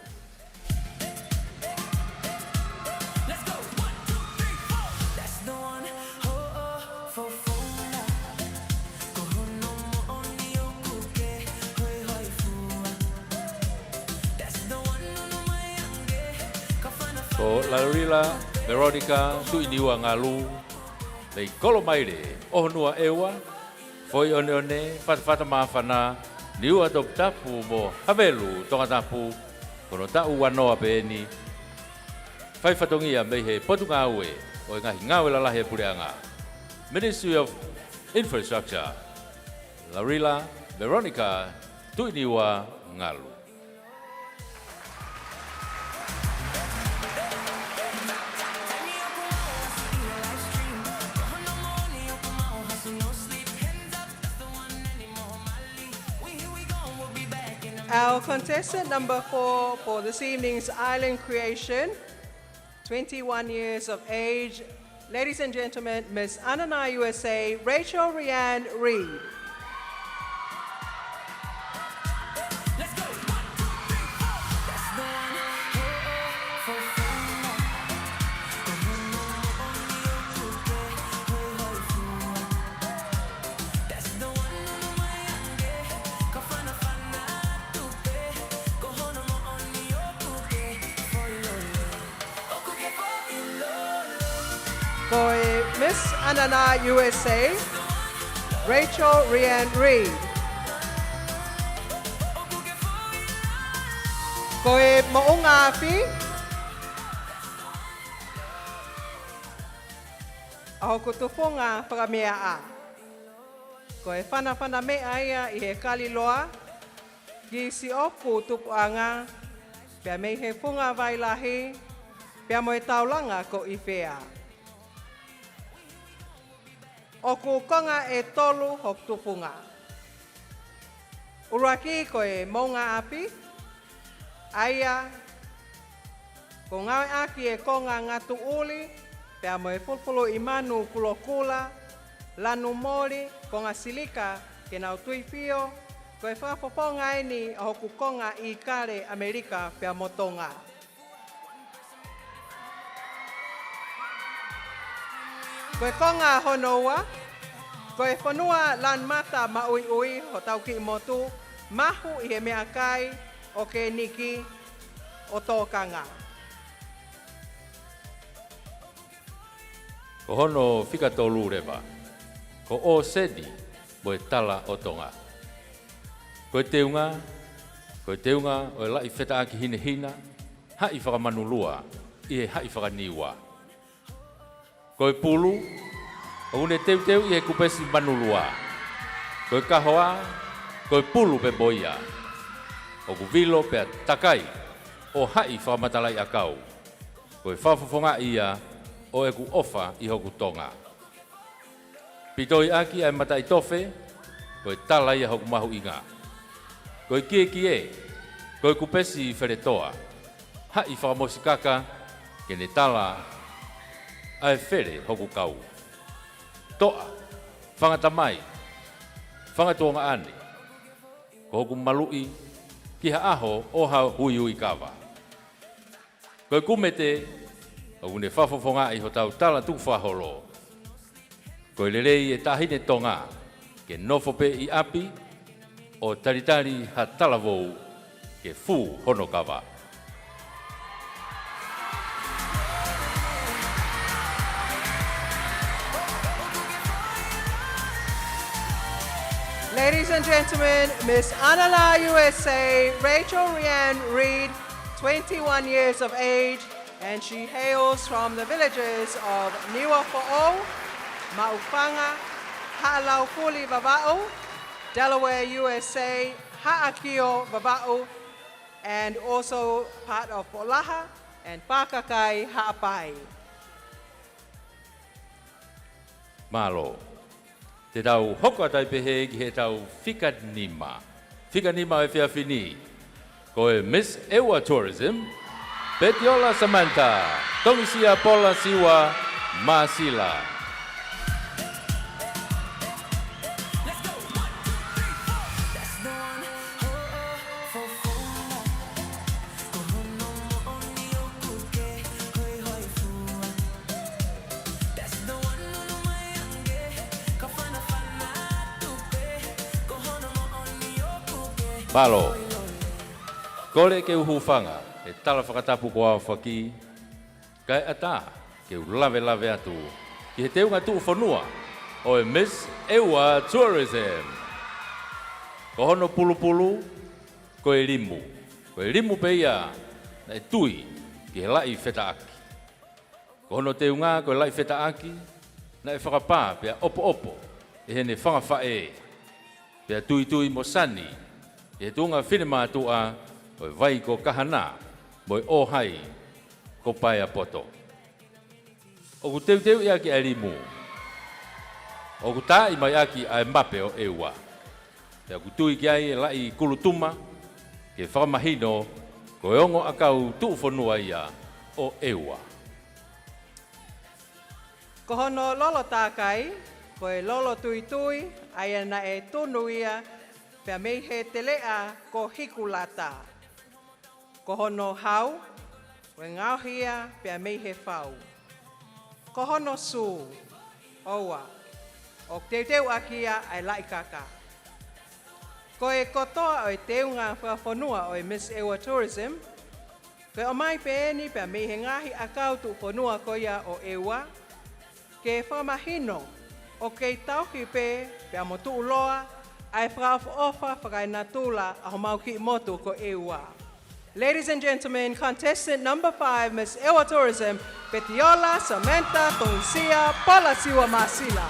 Ko Larila, Veronica, tuiniwa ngalu, lei kolo maire, ohonua ewa, foi one, fata mafana, niua top tapu mo havelu, tonga tapu, kono tau wanoa peeni, fai fatongia mei he potunga aue, o ngahi ngawe lalahe pureanga. Ministry of Infrastructure, Larila, Veronica, tuiniwa ngalu. Our contestant number 4 for this evening's Island Creation, 21 years of age. Ladies and gentlemen, Miss Anana USA, Rachel Rianne Reed. For Miss Anana USA, Rachel Rianne Reed. Koe Mo'unga Api, aho kutufunga whakamea a. Koe whana mea ia I he kaliloa, ki si oku tupuanga, pia mei he funga vailahi, pia moe taulanga ko I whea. Oku konga e tolu hok tupunga. Uraki koe Mo'unga Api, aia, ko ngawe aki e konga ngatu uli, pea moe fulfulu imanu kulokula, lanu mori, konga silika, ke nau tuifio, koe whapoponga eni a hoku konga I kare Amerika pea motonga. Koe konga honoua, koe whanua lan mata maui ui ho tau ki motu, mahu I he mea kai o ke niki o tōkanga. Ko hono whika tolu rewa, ko o sedi mo e tala o tonga. Koe teunga o e lai wheta aki hina, hai whakamanulua I he hai whakaniwa. Koe pulu, o une teu I he kupesi manulua. Koe kahoa, koe pulu pe boia. O kuvilo pe takai, o hai whakamatalai akau. Koe whafafonga ia, o e ku ofa I hoku tonga. Pitoi aki ai mata I tofe, koe tala ia hoku mahu inga. Koe kie, koe kupesi I wheretoa. Hai whakamosikaka, ke ne tala ai where hoku kau. Toa, whangatamai, whangatuonga ane. Ko hoku malui, ki ha aho o ha hui kawa. Koe kumete, o une whafofonga I ho tau tala tu whaholo. Koe lerei e tahine tonga, ke nofope I api, o taritari ha talavou, ke fu hono kawa. Ladies and gentlemen, Miss Heilala USA, Rachel Rianne Reed, 21 years of age, and she hails from the villages of Niwafo'o, Maupanga, Ha'alaupuli Vava'u, Delaware, USA, Ha'akio Vava'u, and also part of Polaha and Pakakai Ha'apai. Malo. Te tau hoko tai pehe ki he tau whikanima. Whikanima e whiawhini. Ko e Miss Ewa Tourism, Betiola Samantha, Tongisia Pola Siwa Masila. Palo, kore ke uhu whanga, e tala whakatapu ko a whaki, Kai ata, ke lave atu, ki he teunga tu whanua, o e Miss Ewa Tourism. Ko hono pulu, ko e limu. Ko e limu pe ia, na e tui, ki he lai whetaaki. Ko hono teunga, ko e lai whetaaki, na e whakapā, pia opo, e hene whangawhae, pia tui mo sani, e tunga whinema tua, o e vai ko kahana, mo e ohai, ko paia poto. O ku teu ia ki alimu. O ku tā i mai aki a mape o eua. Pea ku tui ki ai e lai kulutuma, ke whakamahino, ko e ongo akau tuu whanua ia o eua. Ko hono lolo tākai, ko e lolo tui, aia na e tonu ia, pea mei he telea ko hikulata. Ko hono hau, ko e ngauhia, pea mei he whau. Ko hono su, oua, o teu akia ai lai kaka. Ko e kotoa o e teunga whawhanua o e Miss Ewa Tourism, ko e o mai peeni pea mei he ngahi akau tu whanua ko ia o Ewa, ke whamahino o kei tauhi pe pea mo tuu loa, ai whakawha whakaina tula a ho mau ki motu ko Ewa. Ladies and gentlemen, contestant number 5, Miss Ewa Tourism, Petiola, Samantha, Tonsia, Paula Siwa Masila.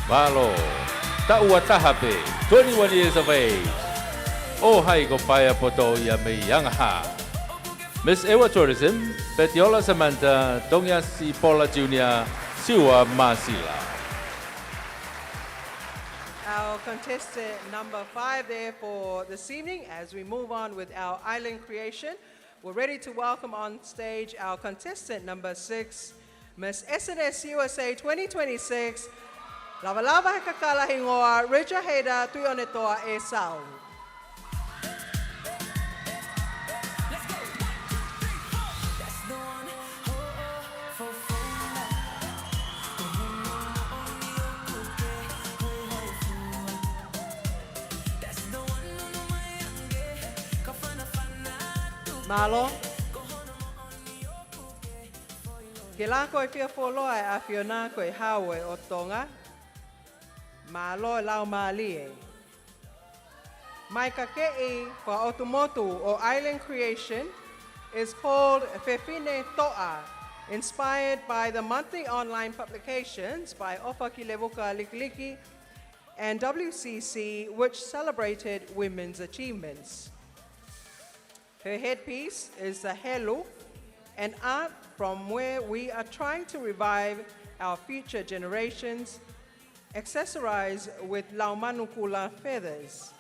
Malo, ta'ua tahape, 21 years of age. O hai ko paia poto ia me yangaha. Miss Ewa Tourism, Petiola Samantha, Tongia Si Paula Jr., Siwa Masila. Our contestant number 5 there for this evening. As we move on with our island creation, we're ready to welcome on stage our contestant number 6, Miss SNS USA 2026, Lava Fekaulahi ngoa, Richard Hader, Tuionetoa e Sau. Malo. Ke la koe fia foloa e a fiona koe haue o tonga. Malo e lau maalie. Mai ka kei kwa otumotu o island creation is called Fefine To'a, inspired by the monthly online publications by Ofa Kilevuka Likiliki and WCC, which celebrated women's achievements. Her headpiece is the helu, an art from where we are trying to revive our future generations, accessorized with laumanukula feathers.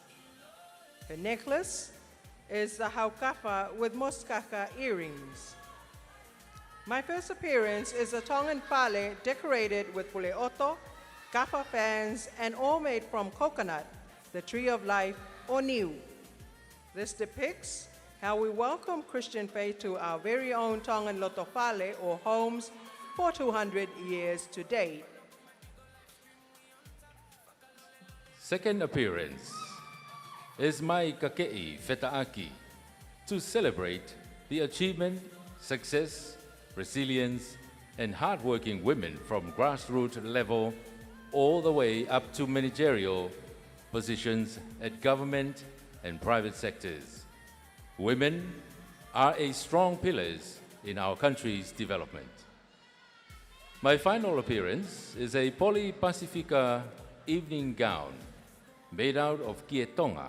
Her necklace is the haukafa with moskaka earrings. My first appearance is a Tongan pale decorated with puleoto, kapa fans, and all made from coconut, the tree of life, or niu. This depicts how we welcome Christian faith to our very own Tongan lotofale, or homes, for 200 years to date. Second appearance is my kakei fetaaki to celebrate the achievement, success, resilience, and hardworking women from grassroots level all the way up to managerial positions at government and private sectors. Women are a strong pillars in our country's development. My final appearance is a Poli Pacifica evening gown made out of kietonga.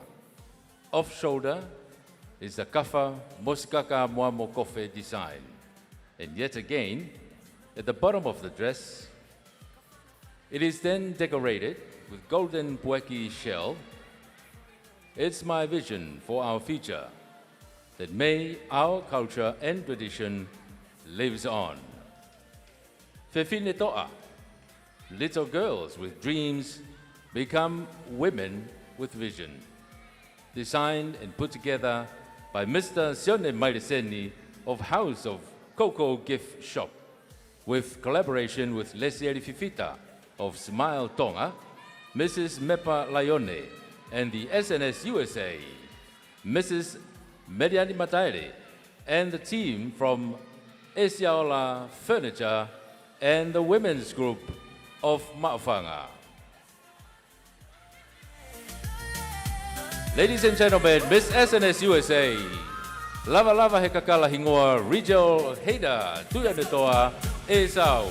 Off-shoulder is the kafa moskaka moamokofe design. And yet again, at the bottom of the dress, it is then decorated with golden pueki shell. It's my vision for our future, that may our culture and tradition lives on. Fefine to'a, little girls with dreams become women with vision. designed and put together by Mr. Sione Maireseni of House of Coco Gift Shop, with collaboration with Lesieri Fifita of Smile Tonga, Mrs. Mepa Laione, and the SNS USA, Mrs. Mediani Mataere, and the team from Heilala Furniture and the women's group of Ma'afanga. Ladies and gentlemen, Miss SNS USA, Lava Lava Hekakala Hingoa, Regional Heida, Tuyanetoa, Esau.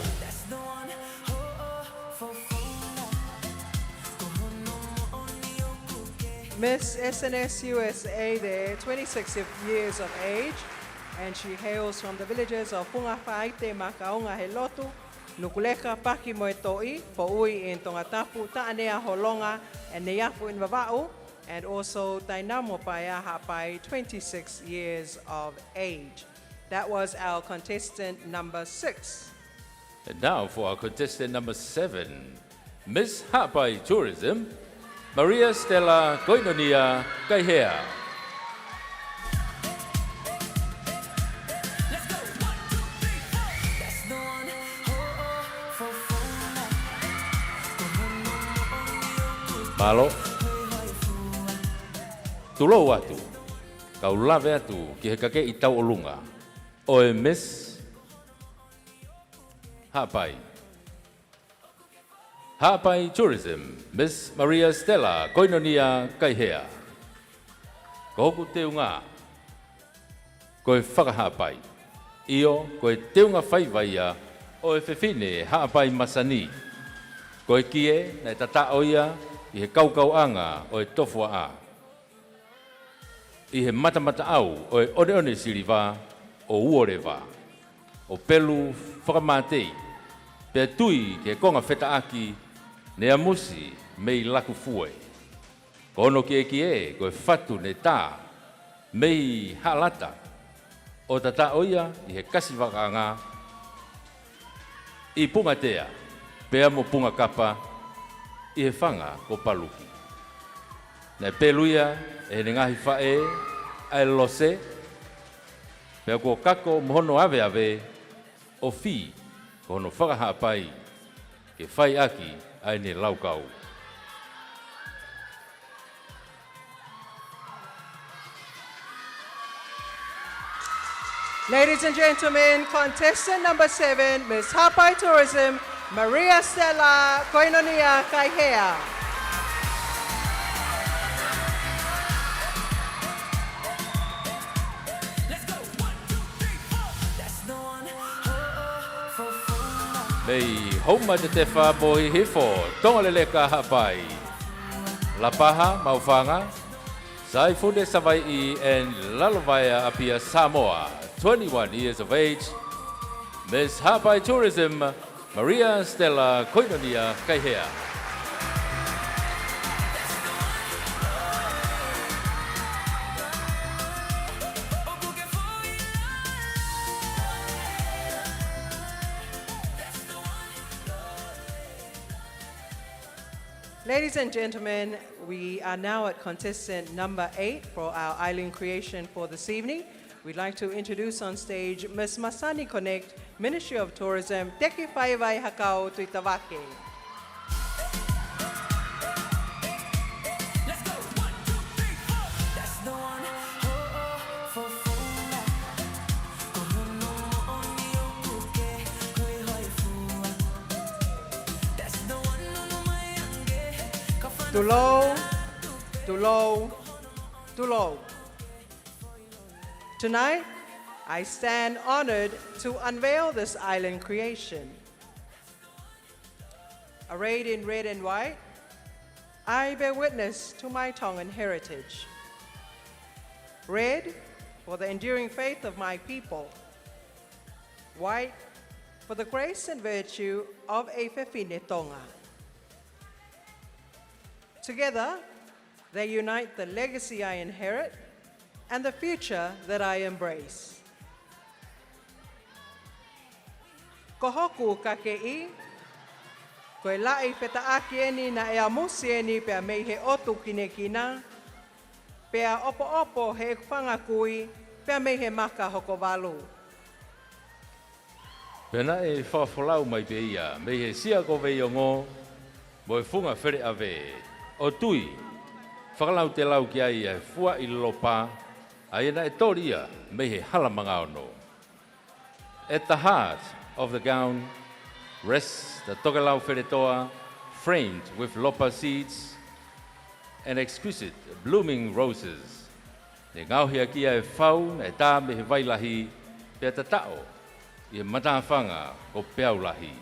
Miss SNS USA, they're 26 years of age, and she hails from the villages of Pungafaite, Makaunga, Helotu, Nukuleka, Paki Moetoi, Poui in Tongatapu, Ta'anea Holonga, and Neafu in Vava'u, and also Tainamo Paya Hapai, 26 years of age. That was our contestant number 6. And now for our contestant number 7, Miss Hapai Tourism, Maria Stella Koinonia Kaihea. Malo. Tulo watu, kau lave atu ki he kake I tau olunga. Oe Miss Hapai. Hapai Tourism, Miss Maria Stella Koinonia Kaihea. Ko hoku te unga, koe whakahapai. Io, koe te unga whaivaia, oe whewhine hapai masani. Koe kie, nei tata oia, I he kaukauanga oe tofua a. I he matamata au o e one siriva o uorewa, o pelu whakamatei, pea tui ke konga wheta aki nea musi mei laku fue. Kono ki koe whatu ne tā, mei halata, o tata oia I he kasi wakaanga, I punga tea, pea mo punga kapa, I he whanga ko paluki. Nei peluia e ne ngahi whae ai lose, pea ko kako mohono ave ave o fi ko hono whakaha pai ke whai aki ai ne laukau. Ladies and gentlemen, contestant number 7, Miss Hapai Tourism, Maria Stella Koinonia Kaihea. Mei hauma te te wha mohi hifo, tonga lele ka hapai. La paha, maufanga, sai funde Savai'i and Lalovaya apia Samoa, 21 years of age. Miss Hapai Tourism, Maria Stella Koinonia Kaihea. Ladies and gentlemen, we are now at contestant number 8 for our island creation for this evening. We'd like to introduce on stage Ms. Masani Connect, Ministry of Tourism, Teki Whaiwai Hakau Tuitawake. Too low, too low, too low. Tonight, I stand honored to unveil this island creation. Arrayed in red and white, I bear witness to my Tongan heritage. Red, for the enduring faith of my people. White, for the grace and virtue of a Fefine Tonga. Together, they unite the legacy I inherit and the future that I embrace. Ko hoku kakei, koe la'i whetaakieni na e amusieni pea mei he otu kinekina, Pea opo he whangakui, pea me he maka hoko walu. Pena e whawhalau mai pe ia, me he sia ko vei o ngō, mo e whunga where ave. O tui, whakalau te lau ki ai e fua I lopa, ai na e tori ia, me he halamanga ono. At the heart of the gown rests the tokelau wheretoa, framed with lopa seeds and exquisite blooming roses. Ne ngauhia ki ai whau, e tā me he wailahi, pia ta tao, I matawhanga o Fekaulahi.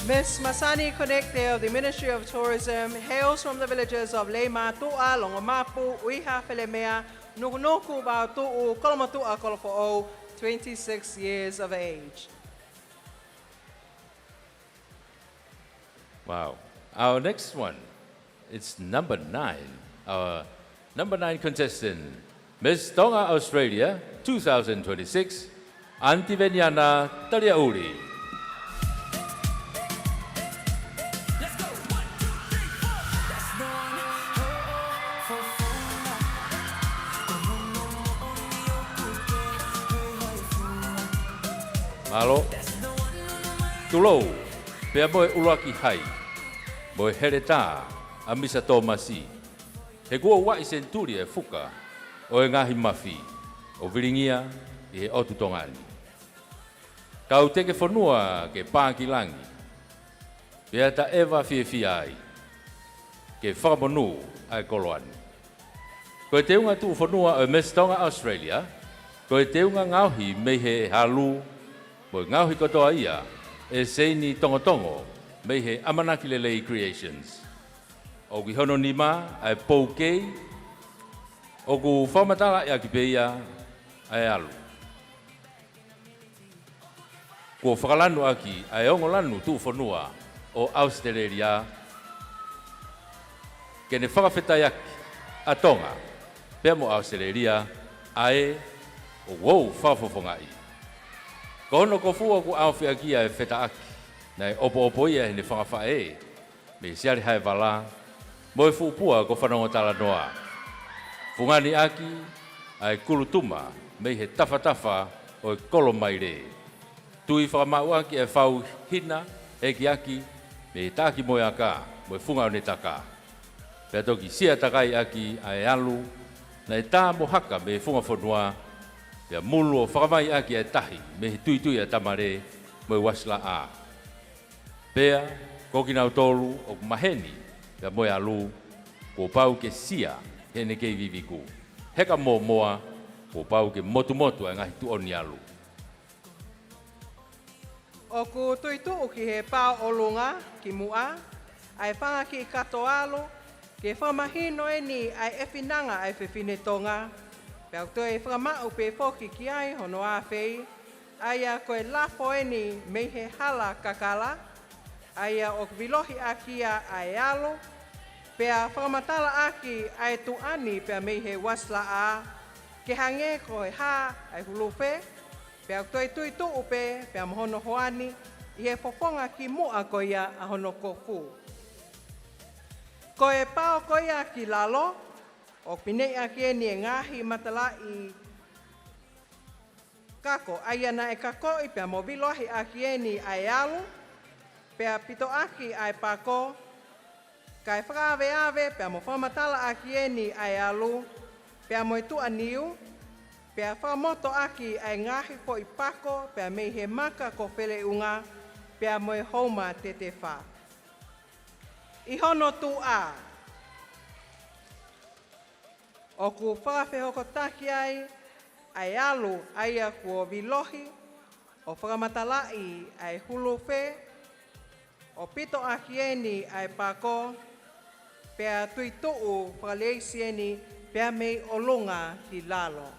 Miss Masani Konekte of the Ministry of Tourism hails from the villages of Lema, Tu'a, Longomapu, Uiha, Felemea, Nukunuku, Bautu'u, Kolomatua, Kolofo'o, 26 years of age. Wow. Our next one, it's number 9. Our number 9 contestant, Miss Tonga Australia 2026, Antiveniana Taliauri. Malo, tulou, pea moe ulaki hai, moe hereta, a misa Tomasi. He kua wa I senturi e fuka, o e ngahi mafi, o viringia I he otu tongani. Kau teke whanua ke pākilangi, pea ta ewa fia ai, ke whamonu ai koloani. Koe te unga tu whanua o Miss Tonga Australia, koe te unga ngauhi me he halu, mo ngauhi kotoa ia, e seini tongotongo, me he Amanaki Lelei Creations. O ki hono ni ma, ai poukei, o ku whamatala ia ki peia, ai alu. Ko whakalanu aki, ai ongolanu tu whanua, o Australia, ke ne whakawhetai aki, a tonga, pea mo Australia, ai, o wou whawhawhangai. Kono ko fua ku au fia kia e wheta aki, nei opo ia he ne whangawha e, me siari hai wala, mo e fuupua ko whanonga tala noa. Fungani aki, ai kulutuma, me he tafa o e kolo mai re. Tui whakamau aki e whau hina, e ki aki, me he tāki moe aka, mo e funga o ne taka. Pea toki sia takai aki ai alu, nei tā mo haka me funga whanua, pea mulu o whakamai aki e tahi, me he tui a tamare, mo e wasla a. Pea, kokinau tolu o maheni, pea mo e alu, ko pau ke sia, hene kei viviku. Heka moa, ko pau ke motu e ngahi tu oni alu. O ku tuitu ki he pao o lunga, ki mua, ai whanga ki kato alo, ke whamahino e ni ai ewhinanga ai whiwhine tonga, pea to e whakamau pe whoki ki ai hono a whei, aia koe lafo e ni mei he hala kakala, aia o vilohi a kia ai alo, pea whakamatala aki ai tu ani pea mei he wasla a, ke hange koe ha ai huluwhe, pea toi tui tu upe, pea mohono hoani, I he whofonga ki mua koia a hono kofu. Koe pao koia ki lalo, o pinei aki e ni e ngahi matala I kako, aia na e kako I pea mo vilohi aki e ni ai alu, pea pito aki ai pako, kai whakaave pea mo whamatala aki e ni ai alu, pea mo I tu aniu, pea whakamoto aki ai ngahi ko I pako, pea mei he maka ko whele unga, pea mo e homa te wha. I hono tu a. O ku whakawhehoko taki ai alu aia kua vilohi, o whakamatalai ai huluwhe, o pito akieni ai pako, pea tuituu whakaleisieni pea mei o lunga ki lalo.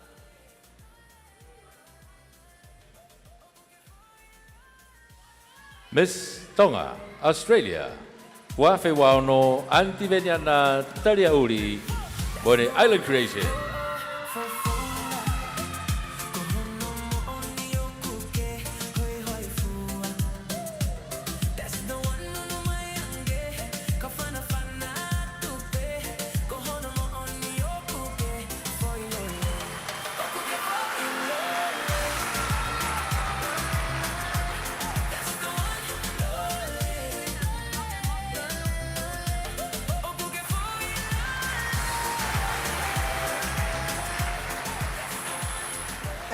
Miss Tonga, Australia. Wafe wano antiveniana talia uli. Bone Island Creation.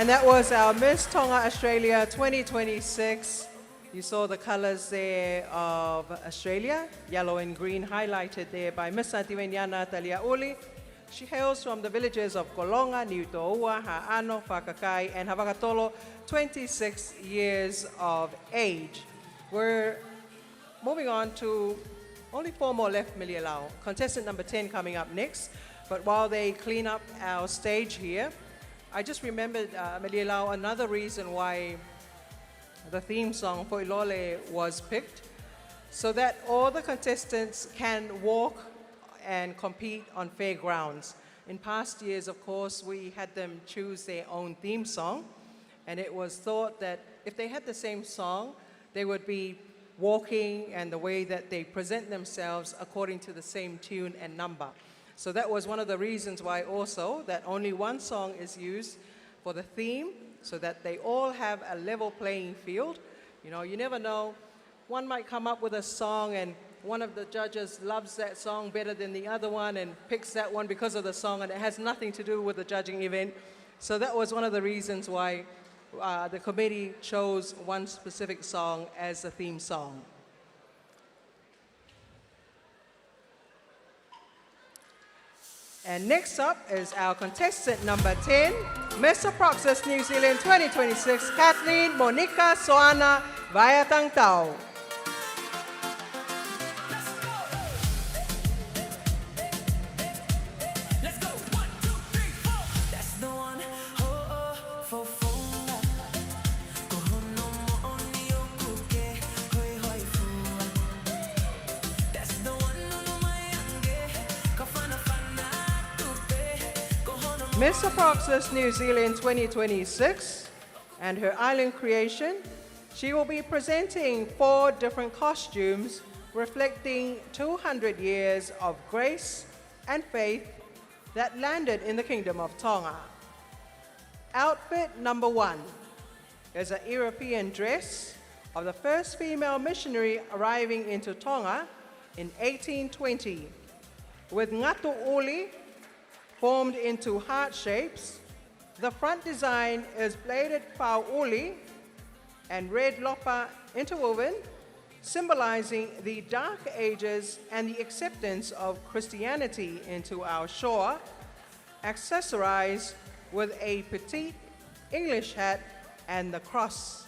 And that was our Miss Tonga Australia 2026. You saw the colors there of Australia, yellow and green, highlighted there by Miss Antiwenyana Taliauli. She hails from the villages of Kolonga, Niuto'ua, Ha'ano, Whakakai, and Havakatolo, 26 years of age. We're moving on to only 4 more left, Milialau. Contestant number 10 coming up next. But while they clean up our stage here, I just remembered, Milialau, another reason why the theme song for Ilole was picked, so that all the contestants can walk and compete on fair grounds. In past years, of course, we had them choose their own theme song, and it was thought that if they had the same song, they would be walking and the way that they present themselves according to the same tune and number. So that was one of the reasons why also that only one song is used for the theme, so that they all have a level playing field. You know, you never know. One might come up with a song and one of the judges loves that song better than the other one and picks that one because of the song, and it has nothing to do with the judging event. So that was one of the reasons why the committee chose one specific song as the theme song. And next up is our contestant number 10, Miss Proxus New Zealand 2026, Kathleen Monica Soana Vayatang Tau. Miss Proxus New Zealand 2026 and her island creation, she will be presenting 4 different costumes reflecting 200 years of grace and faith that landed in the Kingdom of Tonga. Outfit number 1 is an European dress of the first female missionary arriving into Tonga in 1820, with ngatu uli formed into heart shapes. The front design is bladed pau uli and red lopa interwoven, symbolizing the dark ages and the acceptance of Christianity into our shore, accessorized with a petite English hat and the cross.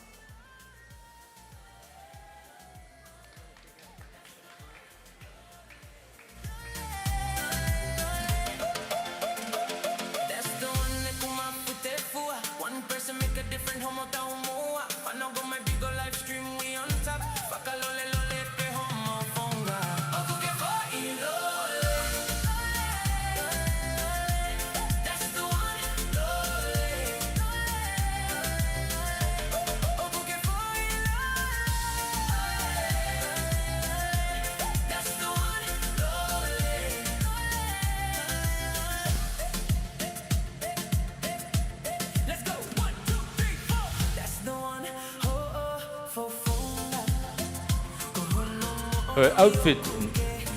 Her outfit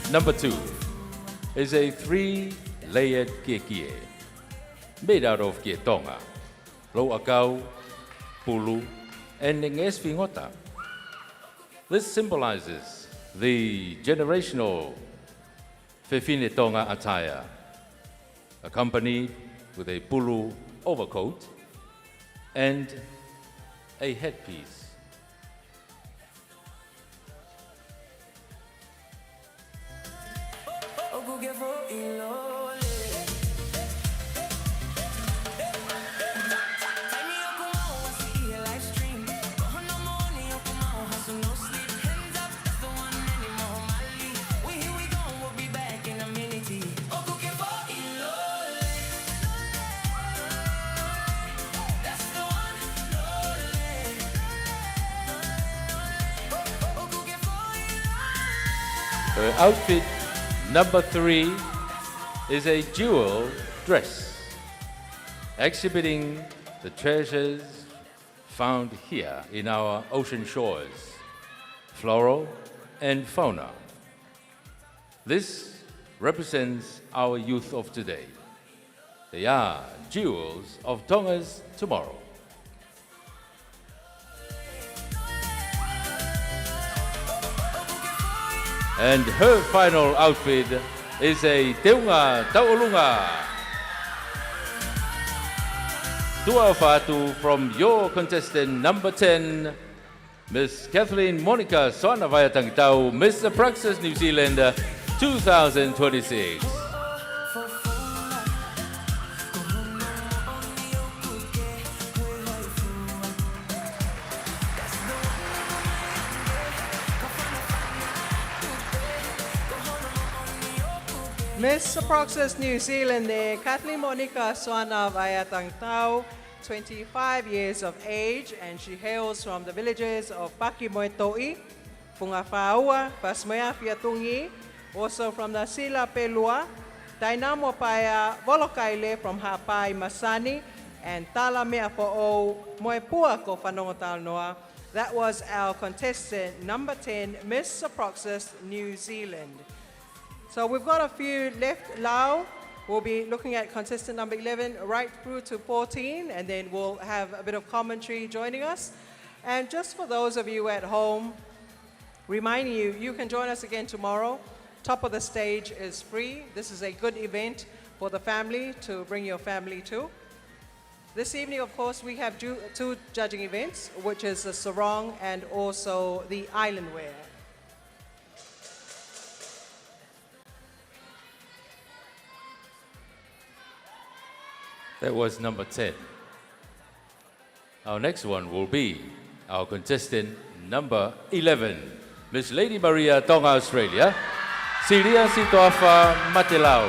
number 2 is a 3-layered kekie made out of tonga, lo'akau, pulu, and ngesfingota. This symbolizes the generational Fefine Tonga attire, accompanied with a pulu overcoat and a headpiece. No sleep. Outfit number 3 is a jewel dress, exhibiting the treasures found here in our ocean shores, floral and fauna. This represents our youth of today. They are jewels of Tonga's tomorrow. And her final outfit is a teunga taulunga. Tuaufatu from your contestant number 10, Miss Kathleen Monica Soanavayatangtau, Miss Praxis New Zealand 2026. Miss Praxis New Zealand, Kathleen Monica Soanavayatangtau, 25 years of age, and she hails from the villages of Pakimoetoi, Fungafaua, Pasmea Fiatungi, also from the Sila Pelua, Tainamo Paya Volokaile from Hapai Masani, and Talamea Po'o Moepua ko Whanongotal Noa. That was our contestant number 10, Miss Praxis New Zealand. So we've got a few left. Lau, we'll be looking at contestant number 11 right through to 14, and then we'll have a bit of commentary joining us. And just for those of you at home, reminding you, you can join us again tomorrow. Top of the stage is free. This is a good event for the family to bring your family to. This evening, of course, we have two judging events, which is the sarong and also the island wear. That was number 10. Our next one will be our contestant number 11, Miss Lady Maria Tonga Australia, Silia Sitoafa Matelau.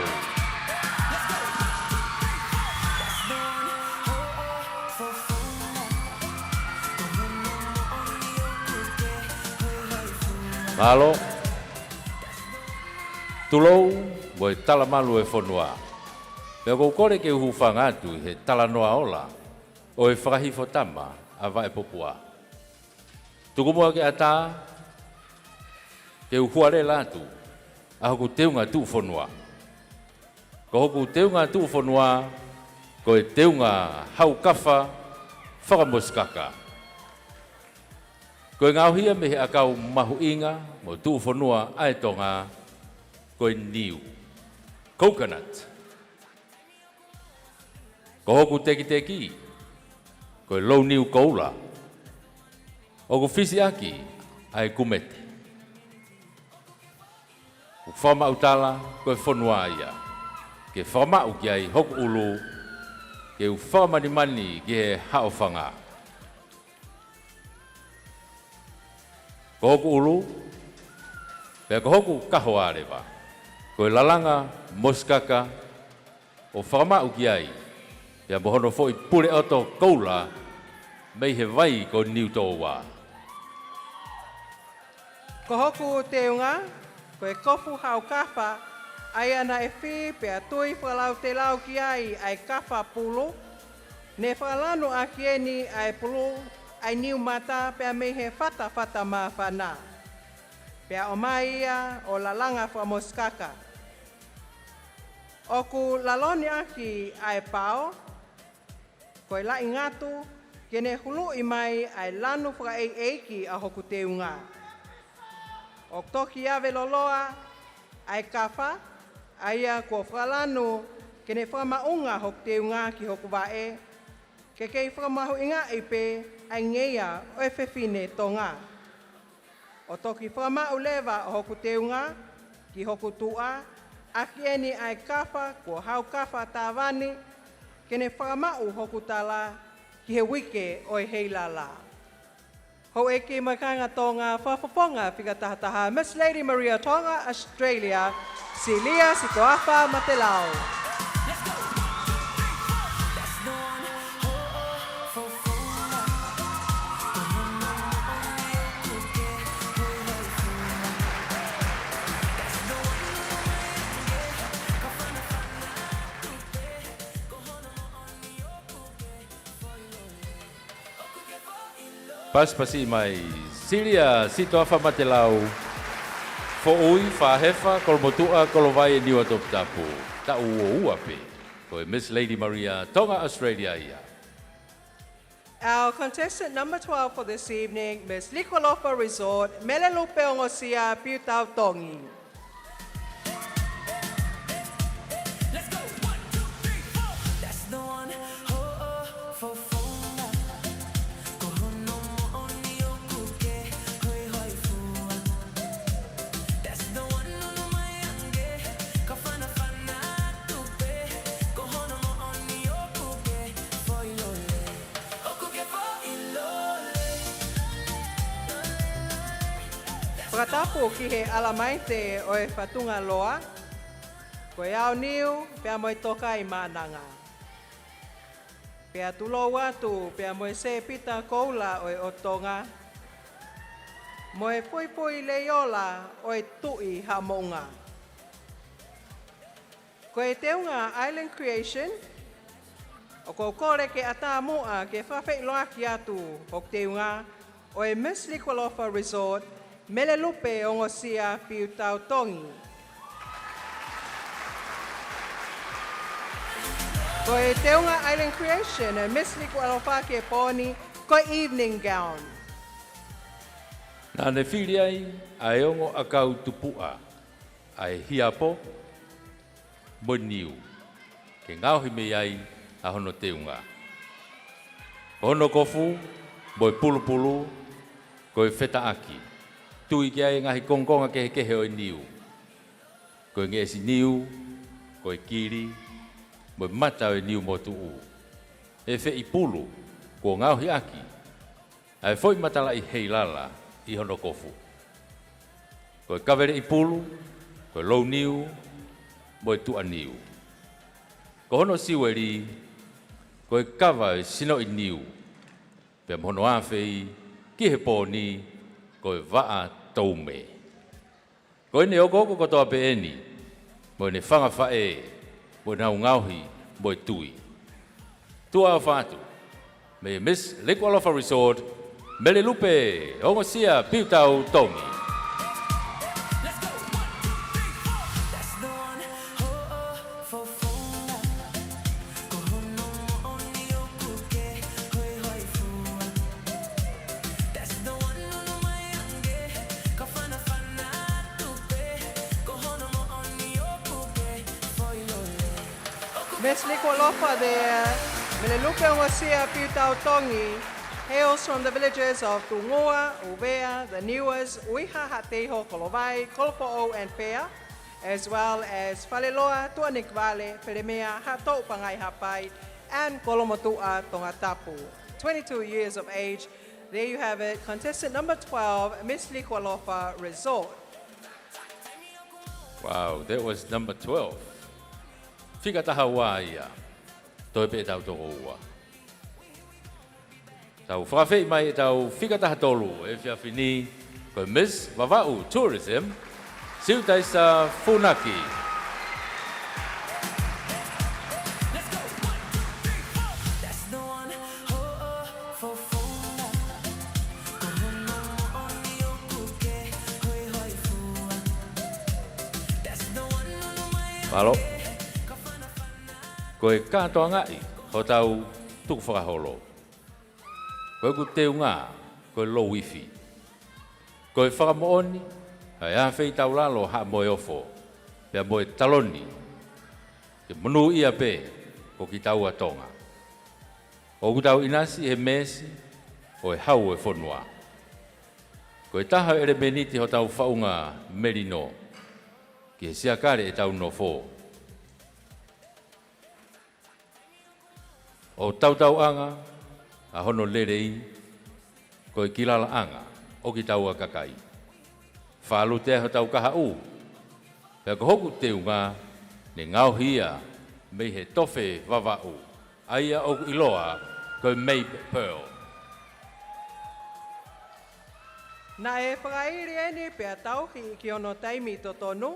Malo, tulou voi talamalu e whanua. Pea kou kore ke uhuwhanga atu he talanoa ola o e whakahifo tama a vai popua. Tukumua ke ata ke uhuare latu a hoku teunga tu whanua. Ko hoku teunga tu whanua ko e teunga hau kawha whakamoskaka. Ko e ngauhia me he akau mahu inga mo tu whanua ai tonga ko e niu. Coconut. Ko hoku teki teki, ko e lau niu koula. O ko fisi aki, ai kumete. Ko whama utala, ko e whanua ia. Ke whama uki ai hoku ulu, ke u whamani mani ki he hao whanga. Ko hoku ulu, pea ko hoku kahoa rewa. Ko e lalanga, moskaka, o whama uki ai. Pea mohono fo I pure oto koula mei he vai ko niu tō wā. Ko hoku teunga, ko e kofu hau kawha, ai ana e whi pea tui whalau te lau ki ai kawha pulu, ne whalano a kieni ai pulu, ai niu mata pea mei he whata mā whana. Pea o mai ia o lalanga whamoskaka. O ku laloni aki ai pao, ko e lai ngatu, kene hulu I mai ai lanu whakaeiki a hoku teunga. O toki ave loloa, ai kawha, aia ko whalanu, kene whamaunga hoku teunga ki hoku wae, ke kei whamahu inga ipe, ai ngeia o e whewhine tonga. O toki whamau lewa o hoku teunga, ki hoku tua, akieni ai kawha, ko hau kawha tāwani, kene whamau hoku tala ki he wike o e Heilala. Ho eke makanga tonga whawhaponga whikatahataha Miss Lady Maria Tonga Australia, Silia Sitoafa Matelau. Paspasi mai Siria sito afa matelau. Fo ui fahefa kolomotua kolovai niwa top tapu. Ta ua pe. Ko Miss Lady Maria Tonga Australia ia. Our contestant number 12 for this evening, Miss Likwalofa Resort, Melelupe Ongosia Piutau Tongi. Prakatapu ki he alamaite o e whatunga loa, ko e au niu pia moe toka i mananga. Pia tulo watu pia moe se pita koula o e otonga, moe pui leiola o e tui ha mounga. Ko e teunga Island Creation, o ko kore ke ata mua ke whawhai loa ki atu o teunga o e Miss Likwalofa Resort, Melelupe Ongosia Piutau Tongi. Ko e teunga Island Creation, e Miss Likwalofa ke poni, ko evening gown. Nā ne whiri ai, ai ongo akau tupua, ai hiapo, mo niu, ke ngauhi me ai a hono teunga. Ko hono kofu, mo pulu, ko e wheta aki. Tui ki ai ngahi kongkonga ke o e niu. Ko e ngesi niu, ko e kiri, mo mata o e niu mo tuu. E whe i pulu, ko ngauhi aki. Ai foi matala i Heilala, i hono kofu. Ko e kawere i pulu, ko e lou niu, mo e tua niu. Ko hono siweri, ko e kawa e sino i niu. Pea mohono awhei, ki he pōni, ko e waa taume. Ko e ne okoko kotoa pe eni, mo e ne whanga whae, mo e nau ngauhi, mo e tui. Tua au whātu, me Miss Likwalofa Resort, Melelupe Ongosia Piutau Tongi. Miss Likwalofa there, Melelupe Ongosia Piutau Tongi, hails from the villages of Tungoa, Uvea, the Niuas, Uiha Hateho, Kolovai, Kolpo'o, and Pea, as well as Faleloa, Tuanik Vale, Peremea, Hato Pangai Hapai, and Kolomotua Tongatapu. 22 years of age. There you have it, contestant number 12, Miss Likwalofa Resort. Wow, that was number 12. Fika taha wā ia, toi pe tau toko ua. Tau whakawhei mai e tau fika taha tolu e whiawhini ko Miss Vava'u Tourism, Siutaisa Funaki. Palo. Ko e katoa ngai, ho tau tuku whakaholo. Ko e ku teunga, ko e lo wifi. Ko e whakamooni, hai awhei tau lalo ha moe ofo, pia moe taloni. Ke munu ia pe, ko ki tau atonga. O ku tau inasi e mesi, o e hau e whonua. Ko e taha ere meniti ho tau whaunga merino, ki e siakare e tau no fo. O tau anga, a hono lerei, ko e kilala anga, o ki tau a kakai. Whaalu te ho tau kaha u, pea ko hoku te unga, ne ngau hia, mei he tofe wawau, aia o iloa, ko e mei pearl. Na e whakairi eni pea tauhi ki ono taimi to tonu,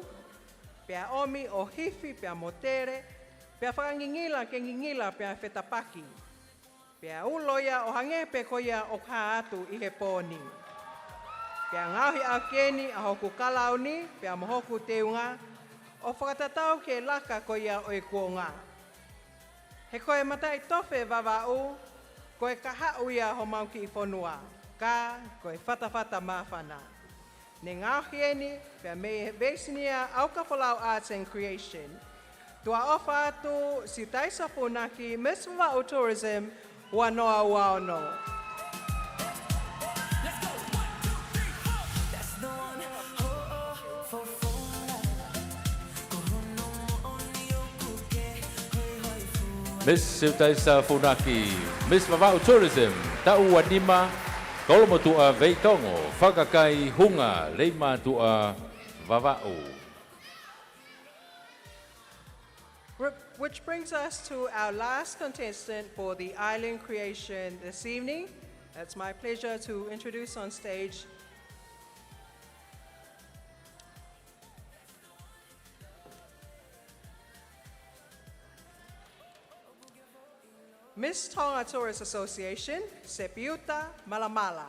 pea omi o hifi pea motere, pea whakangingila ke ngingila pea whetapaki. Pea uloia o hange pe koia o ka atu I he pōni. Pea ngauhi a keni a hoku kalauni, pea mohoku teunga, o whakatatau ke laka koia o e kuonga. He koe matai tofe vavau, koe kaha uia ho mauki I whonua, ka koe whatawhata mawhana. Ne ngauhi eni, pea me veisinia au ka whalau Arts and Creation. Tua ofa atu si taisa punaki Miss Vava'u Tourism wanoa waono. Miss Siutaisa Funaki, Miss Vava'u Tourism, Ta'u Wanima, Kolomo Tua Veitongo, Whakakai Hunga, Leima Tua Vava'u. Which brings us to our last contestant for the island creation this evening. It's my pleasure to introduce on stage Miss Tonga Tourist Association, Sepiuta Malamala.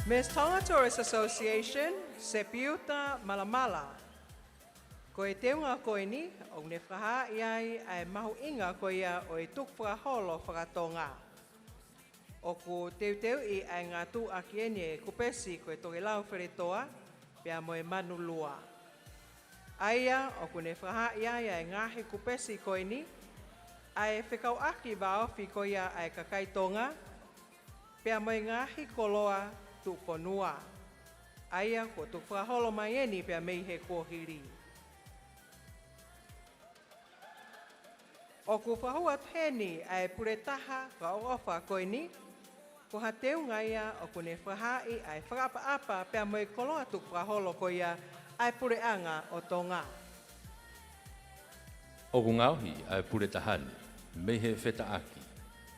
Miss Tonga Tourist Association, Sepiuta Malamala. Ko e teunga koe ni, o ne whaha iai ai mahu inga ko ia o e tuk whakaholo whakatonga. O ko teuteu I ai ngā tū aki eni e kupesi ko e toke lau wheretoa, pia mo e manu lua. Aia, o ko ne whaha iai ai ngāhe kupesi koe ni, ai Fekaulahi waofi ko ia ai kakaitonga, pia mo e ngāhi koloa tu ponua. Aia ko tu whaholo mai eni pia mei he kōhiri. O ku whahua peni ai puretaha ka ofa koe ni, ko ha teu ngaia o ku ne whahai ai whakapa-apa pia mo e koloa tu whaholo ko ia ai pureanga o tonga. O ku ngauhi ai puretahani, mei he whetaaki,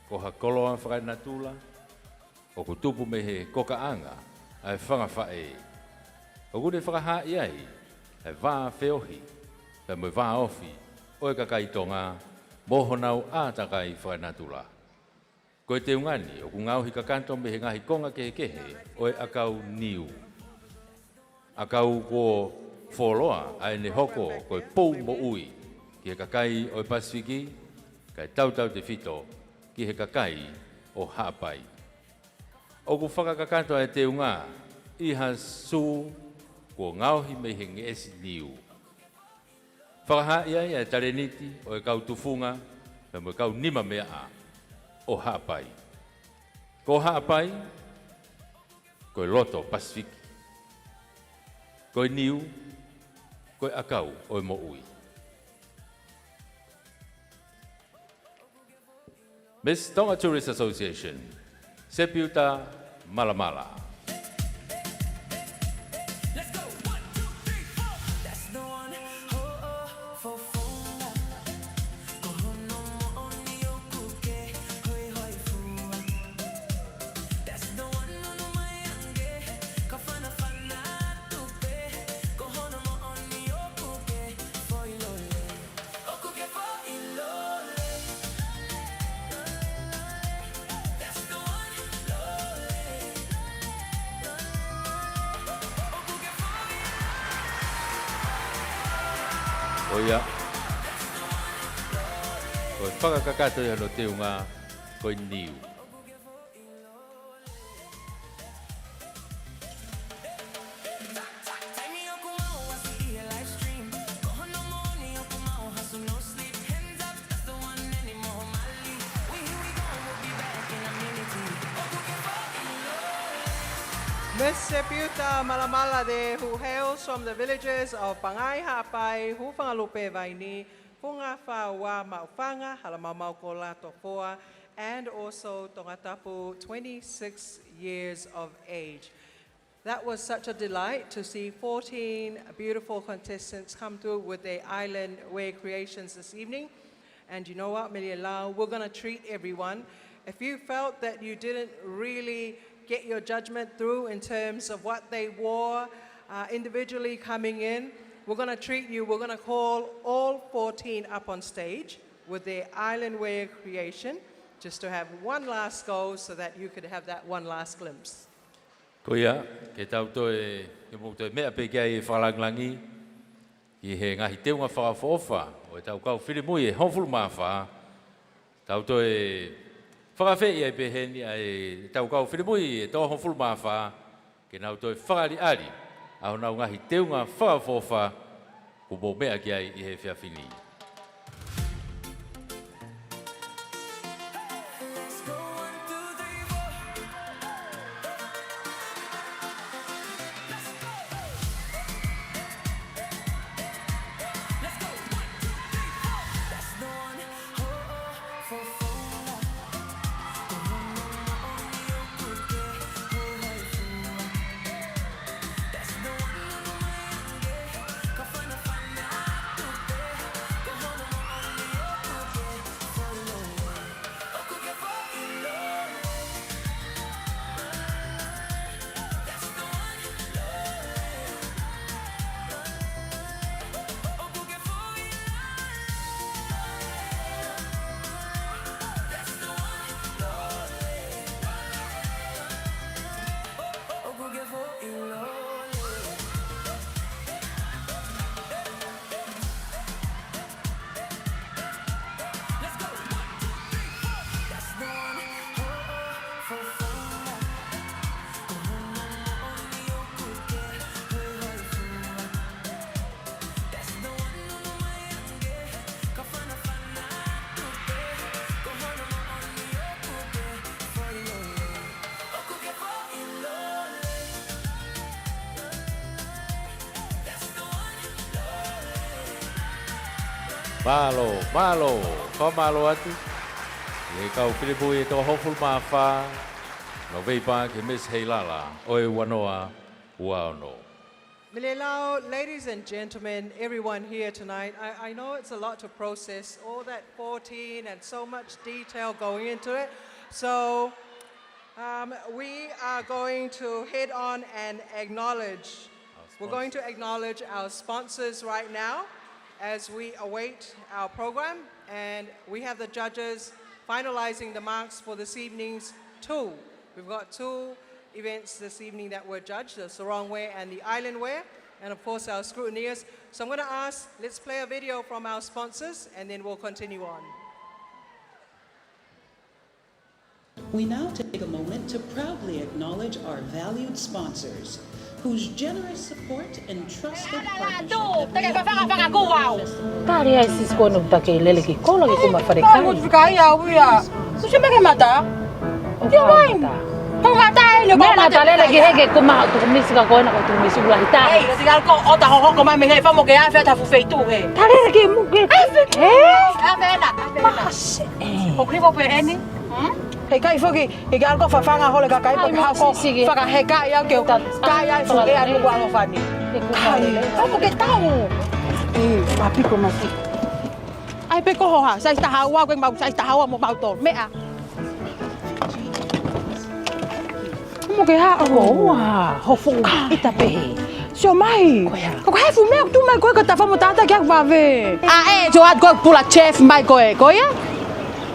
ko ha koloa whakainatula, o ku tupu me he kokaanga ai whangawhae. O ku ne whakahai ai, ai wā whiohi, pe mo wā ofi, o e kakaitonga, mohonau ātakai whainatula. Ko e te ungani, o ku ngauhi kakanto me he ngahi konga kehe, o e akau niu. Akau ko wholoa ai ne hoko ko e pou mo ui, ki he kakai o e Pasifiki, kai tautau te whito, ki he kakai o Haapai. O ku whakakakanto ai te unga, iha su ko ngauhi me he ngesi niu. Whakahai ai ai tareniti o e kau tufunga, me mo e kau nima mea a, o Haapai. Ko Haapai, ko e loto Pasifiki. Ko e niu, ko e akau o e mo ui. Miss Tonga Tourist Association, Sepiuta Malamala. Oia. Ko whakakakato ia no te unga ko niu. Miss Sepiuta Malamala there, who hails from the villages of Pangai Hapai, Hufangalupe Vaini, Fungafa Wa Maufanga, Halamamau Kola Tofoa, and also Tongatapu, 26 years of age. That was such a delight to see 14 beautiful contestants come through with their island way creations this evening. And you know what, Heilala, we're going to treat everyone. If you felt that you didn't really get your judgment through in terms of what they wore individually coming in, we're going to treat you. We're going to call all 14 up on stage with their island wear creation, just to have one last go so that you could have that one last glimpse. Koia, ke tau toe, ke mo toe mea pe kia e whalanglangi, ki he ngahi teunga whakafofa, o e tau kau whirimui e honfulu maa wha, tau toe whakawhi e pe heni e tau kau whirimui e tō honfulu maa wha, ke nau toe whakari ari, au nau ngahi teunga whakafofa, ko mo mea kia i he whiawhini. Malo, malo, ko malo atu. E kau whirimui e tō hofulu maa wha, no veipa ke Miss Heilala, oe wanoa, ua ono. Heilala, ladies and gentlemen, everyone here tonight, I know it's a lot to process, all that 14 and so much detail going into it. So we are going to head on and acknowledge, we're going to acknowledge our sponsors right now as we await our program, and we have the judges finalizing the marks for this evening's two. We've got two events this evening that were judged, the sarong wear and the island wear, and of course our scrutineers. So I'm going to ask, let's play a video from our sponsors and then we'll continue on. We now take a moment to proudly acknowledge our valued sponsors, whose generous support and trusted partnership have made the Heilala Festival. Tari ai sis kono take lele ki kola ki kuma farekai. Ko fikai ya uia. Tu se meke mata. Dia mai. Ko mata ai le ko mata lele ki hege kuma tu kumisi ka kona ko tu kumisi ula hita. Ei, le tigal ko o ta ho ko mai me he famo ke afa ta fu feitu he. Tari le ki mu ke. Avena. Ko krivo pe eni. Hei kai foki, hei kai alko whawhanga hole ka kai pa ka hako whaka he kai au keu kai ai fuke anu kua alo whani. Kai, whamu ke tau. Mapiko masi. Ai pe koho ha, sa ista haua koe mau, sa ista haua mo mau tol, mea. Whamu ke ha o hofu ita pehe. Sio mai. Ko hai fu mea tu mai koe ka tawhamu tata kia wave. A jo at koe pula chef mai koe, koe?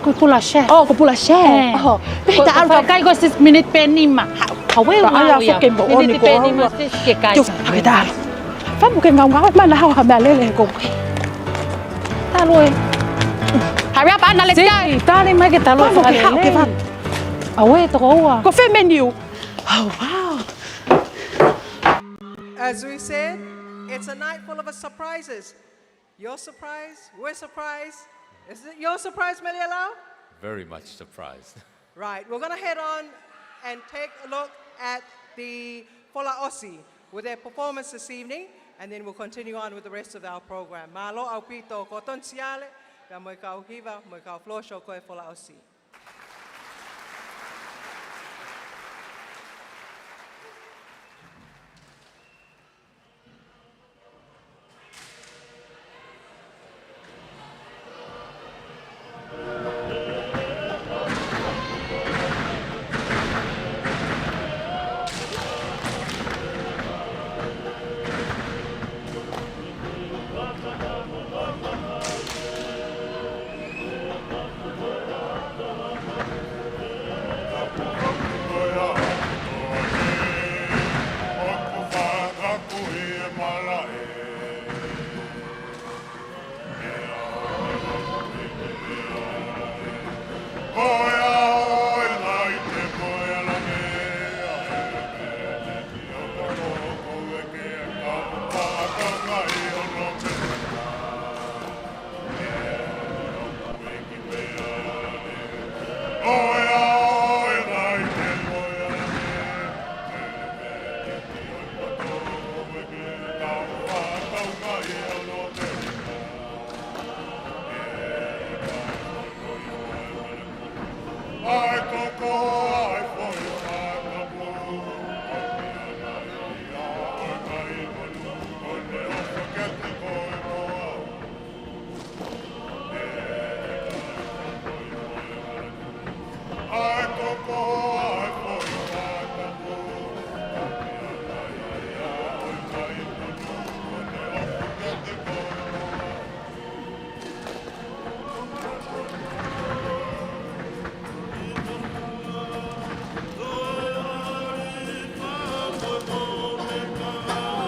Ko pula chef. Oh, ko pula chef. Oh. Ko ta kai ko 6 minute penima. Hawe wa ya. Minute penima ke kai. Jo, agada. Fa mo ke ngau ngau ma na ha ha ma lele ko. Ta loi. Hurry up, Anna, let's go. Ta ni mai ke ta loi fa lele. Awe to wa. Ko fe menu. Oh, wow. As we said, it's a night full of surprises. Your surprise, we're surprised. Is it your surprise, Heilala? Very much surprised. Right, we're going to head on and take a look at the Folaosi with their performance this evening, and then we'll continue on with the rest of our program. Malo au pito koton siale, ka mo ka hiva, mo ka flosho koe Folaosi.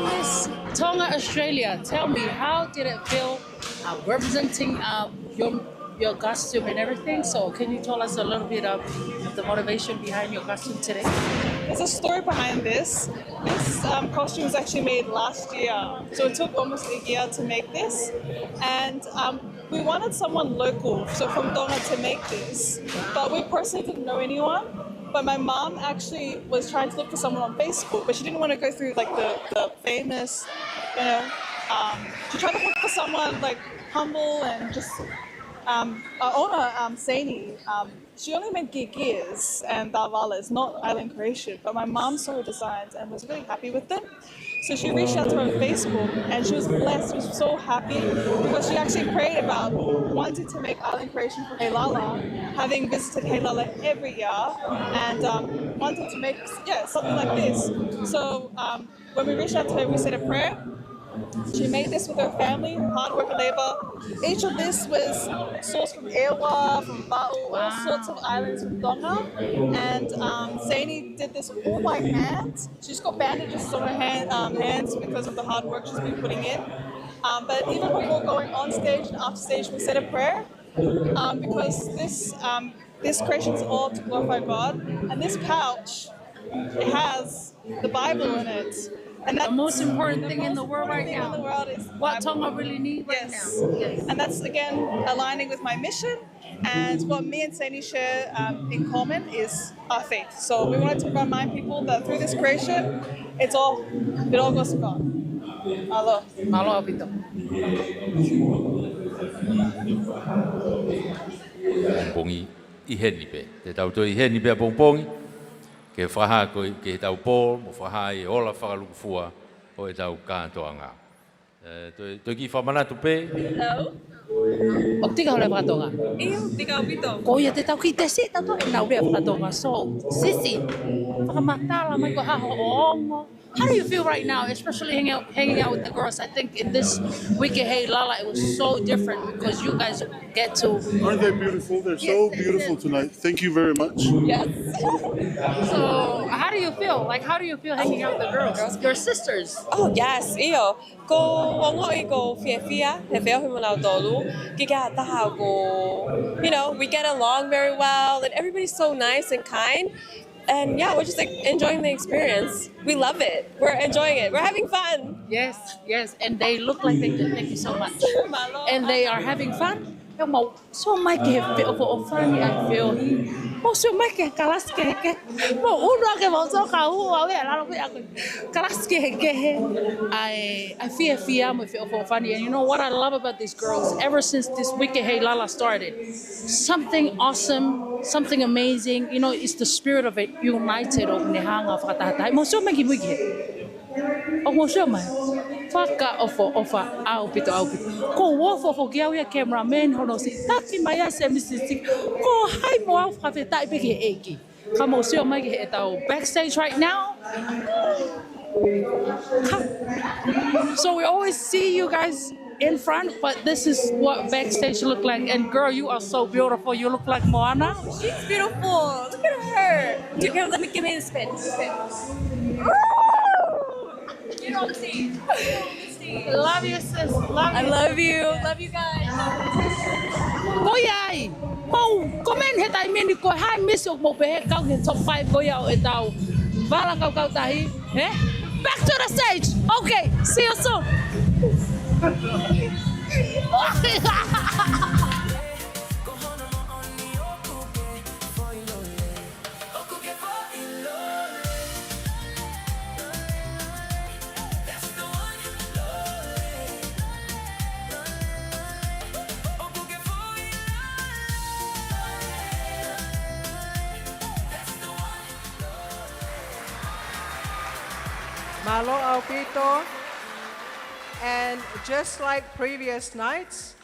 Miss Tonga, Australia, tell me, how did it feel representing your costume and everything? So can you tell us a little bit of the motivation behind your costume today? There's a story behind this. This costume was actually made last year, so it took almost a year to make this. And we wanted someone local, so from Tonga, to make this. But we personally didn't know anyone. But my mom actually was trying to look for someone on Facebook, but she didn't want to go through like the famous, she tried to look for someone like humble and just, our owner, Saini, she only made gears and davalas, not island creation, but my mom saw her designs and was really happy with them. So she reached out to her on Facebook and she was blessed, she was so happy because she actually prayed about wanting to make island creation for Heilala, having visited Heilala every year and wanted to make something like this. So when we reached out to her, we said a prayer. She made this with her family, hard work and labor. Each of this was sourced from Ewa, from Ba'u, all sorts of islands from Tonga. And Saini did this all by hand. She's got bandages on her hands because of the hard work she's been putting in. But even before going on stage and off stage, we said a prayer because this creation is all to glorify God. And this pouch, it has the Bible in it. And the most important thing in the world right now. In the world is what Tonga really needs right now. Yes. And that's again aligning with my mission. And what me and Saini share in common is our faith. So we wanted to remind people that through this creation, it all goes to God. Malo. Malo apito. Pongi I heni pe. Te tau toi heni pe pongi. Ke whaha ko ke tau pō, mo whaha I ola whakalukufua o e tau kātoanga. Toi ki whamanatu pe. Hello. O tika hore whakatonga? Iyo, tika o pito. Ko ia te tau ki te si, tau e nau rea whakatonga. So, sisi, whakamatala mai ko haho o ongo. How do you feel right now, especially hanging out with the girls? I think in this week at Heilala, it was so different because you guys get to... Aren't they beautiful? They're so beautiful tonight. Thank you very much. Yes. So, how do you feel? Like, how do you feel hanging out with the girls? Your sisters. Oh, yes. Iyo. Ko wongo I go fia he feo he manau tolu. Kika taha ko. You know, we get along very well and everybody's so nice and kind. And yeah, we're just like enjoying the experience. We love it. We're enjoying it. We're having fun. Yes, yes. And they look like they do. Thank you so much. And they are having fun. Eu mau so mai ke pe o fani I feel. Mo so mai ke kalas ke. Mo uno ke mo so ka u a we la we aku. Kalas ke. I feel mo fe o fani, and you know what I love about these girls ever since this weekend Heilala started. Something awesome, something amazing. You know, it's the spirit of it united o ne hanga whakatahata. Mo so mai ki wiki. O mo so mai. Whaka ofa au pito. Ko wofo fo kia wia cameraman hono si taki mai a se misisik. Ko hai mo au whawhetai piki eki. Ka mo sio mai ki he tau backstage right now. So we always see you guys in front, but this is what backstage look like. And girl, you are so beautiful. You look like Moana. She's beautiful. Look at her. Let me give me the spin. You don't see. Love you, sis. I love you. Love you guys. Koyai. Mau komen he tai meni ko hai miss mo pe kau ke top 5 ko ya e tau. Vala kau tahi. Back to the stage. Okay, see you soon. Malo Alpito. And just like previous nights,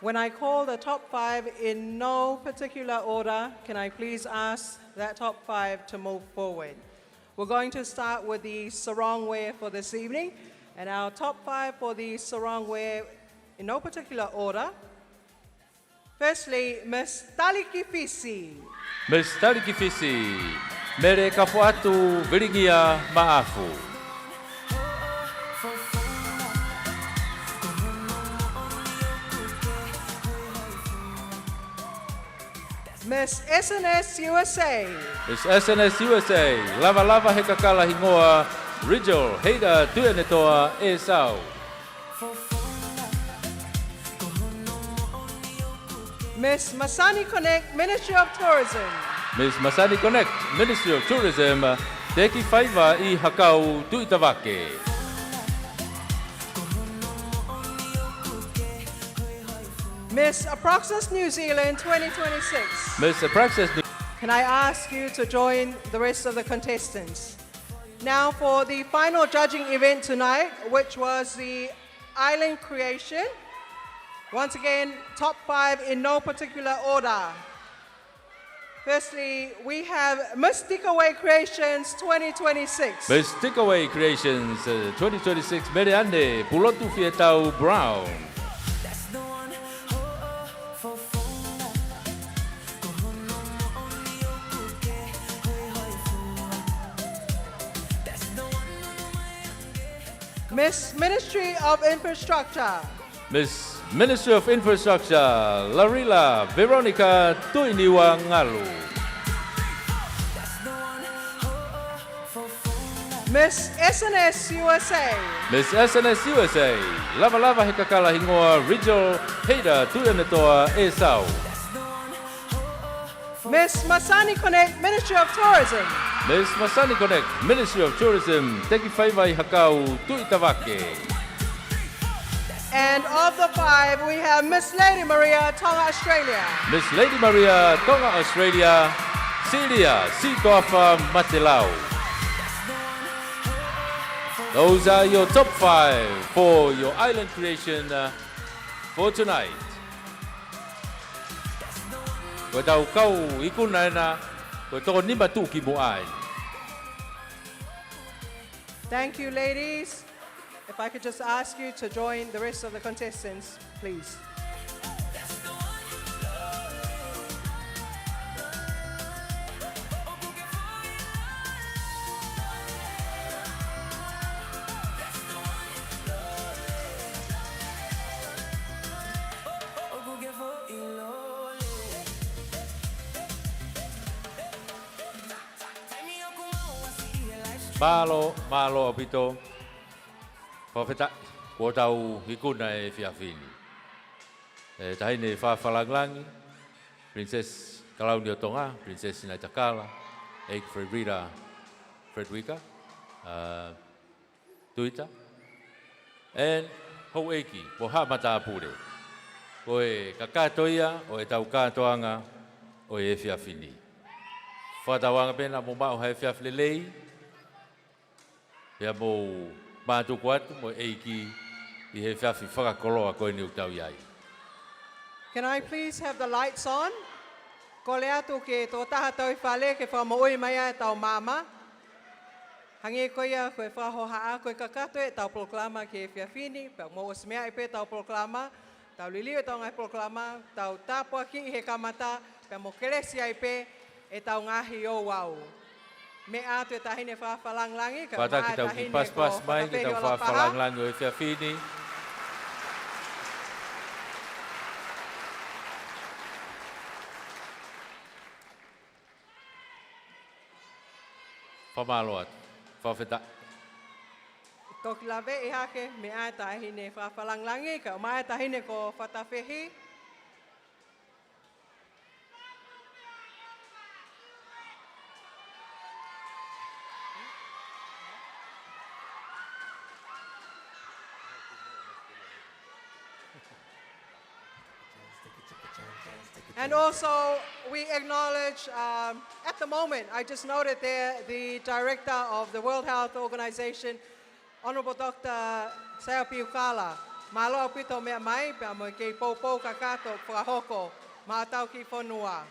when I call the top 5 in no particular order, can I please ask that top 5 to move forward? We're going to start with the sarong wear for this evening. And our top 5 for the sarong wear in no particular order. Firstly, Miss Talikifisi. Miss Talikifisi, mere kafuatu viringia maafu. Miss SNS USA. Miss SNS USA, lava he kakala hingoa, Rijal, heida tuenetoa e sau. Miss Masani Connect, Ministry of Tourism. Miss Masani Connect, Ministry of Tourism, teki whaiva I hakau tuitawake. Miss Aproxus New Zealand 2026. Miss Aproxus. Can I ask you to join the rest of the contestants? Now for the final judging event tonight, which was the Island Creation. Once again, top 5 in no particular order. Firstly, we have Miss Stickaway Creations 2026. Miss Stickaway Creations 2026, Meriande, Pulotu Fietau Brown. Miss Ministry of Infrastructure. Miss Ministry of Infrastructure, Larila Veronica Tuiniwa Ngalu. Miss SNS USA. Miss SNS USA, lava hekakala hingoa Rijal Heida Tuenetoa e sau. Miss Masani Connect, Ministry of Tourism. Miss Masani Connect, Ministry of Tourism, teki whaiwai hakau tuitawake. And of the 5, we have Miss Lady Maria, Tonga, Australia. Miss Lady Maria, Tonga, Australia, Celia, Sitoafa Matelau. Those are your top 5 for your island creation for tonight. Ko tau kau ikuna na ko to ni batu ki mo ai. Thank you, ladies. If I could just ask you to join the rest of the contestants, please. Malo apito. Pofeta ko tau hikuna e fiafini. Tahine whawhalanglangi, Princess Kalauni o Tonga, Princess Sinaitakala, Eik Frederica, Tuita, and Ho Eiki, Moha Mata Apure. Ko e kakatoia o e tau katoanga o e whiawhini. Whatawanga pena mo mao hai whiawhilelei, pia mo mātuku atu mo eiki I he whiawhi whakakoloa koe ni utau iai. Can I please have the lights on? Ko le atu ke tō taha tau I whale ke whamooi mai ai tau mama. Hangi koe ia koe whahoha a koe kakato e tau proklama ke whiawhini, pia mo osmea I pe tau proklama, tau lilio tau ngai proklama, tau tāpua ki I he kamata, pia mo keresi ai pe e tau ngahi o wau. Me atu e tahine whawhalanglangi, ka Wata ki tau ki pas mai, ki tau whawhalanglangi o e whiawhini. Whamalo atu, whawheta. Toki lawe I hake me ai tahine whawhalanglangi, ka mai tahine ko whatawhehi. And also, we acknowledge, at the moment, I just noted there, the director of the World Health Organization, Honorable Dr. Fekaulahi. Malo pito mea mai, pia mo kei poupou kakato whakahoko, mātau ki whanua.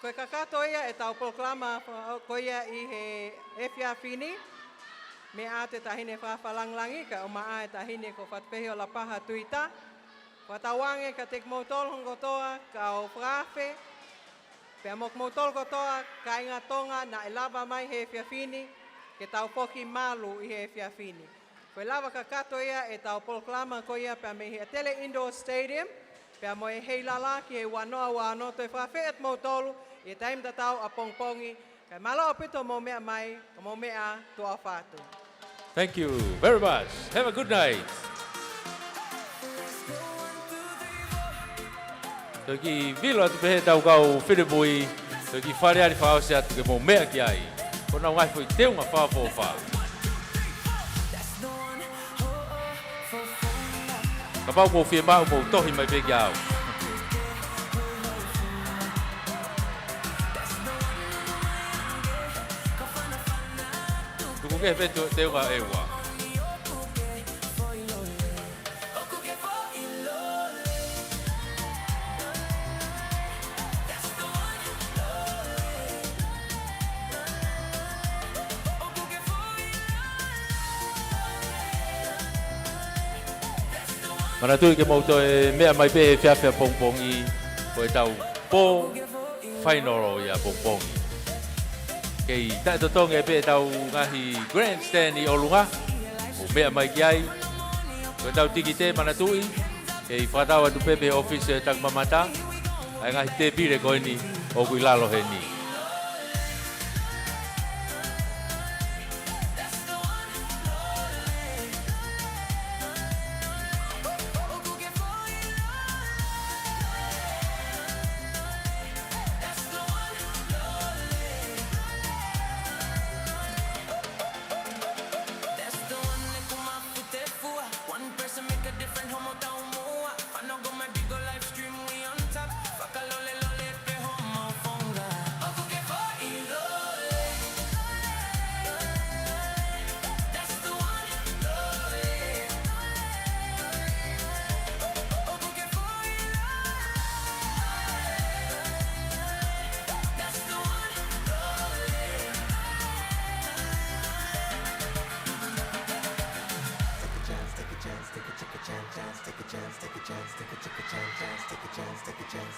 Koe kakato ia e tau proklama koe ia I he whiawhini. Me ate tahine whawhalanglangi, ka o maa e tahine ko whatpehi o la paha tuita. Watawange ka tek mautol hongotoa ka o whawhe. Pea mok mautol kotoa ka inga tonga na e lava mai he whiawhini, ke tau poki malu I he whiawhini. Koe lava ka kato ia e tau proklama ko ia pea me he Atele Indoor Stadium, pea mo e Heilala ki he wanoa wano toi whawhe et mautolu, I taim tatau a pongpongi, kai malo pito mo mea mai, ka mo mea tua whātu. Thank you very much. Have a good night. Toki vilo atu pehe tau kau whiremui, toki whare ari whaose atu ke mō mea ki ai. Kona ngai fwoi teunga whawhawha. Ka pau mō whie mau mō tohi mai pe ki au. Tuku ke petu teunga ewa. Mana tui ke mauto e mea mai pe e whiawhia pongpongi ko e tau pō whainoro ia pongpongi. Kei tato tonga e pe e tau ngahi grandstand I olunga o mea mai ki ai. Ko e tau tiki te mana tui kei whatau atu pepe office e tak mamata. Ai ngahi te pire ko ni o kui lalo he ni.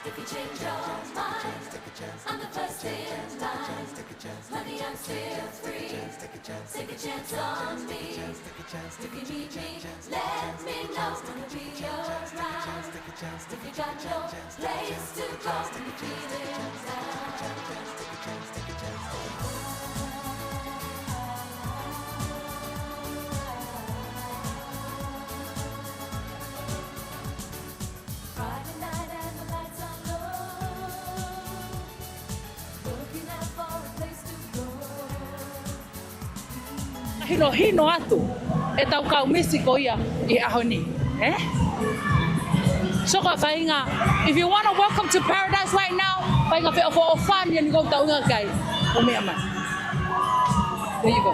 If you change your mind, I'm the first in line. Honey, I'm still free. Take a chance on me. If you need me, let me know. Gonna be around. If you got no place to go, you feel it inside. hino atu e tau kau misi ko ia I ahoni. So ka whainga, if you want to welcome to paradise right now, whainga whea o whan ia ni kau taunga kai o mea mai. There you go.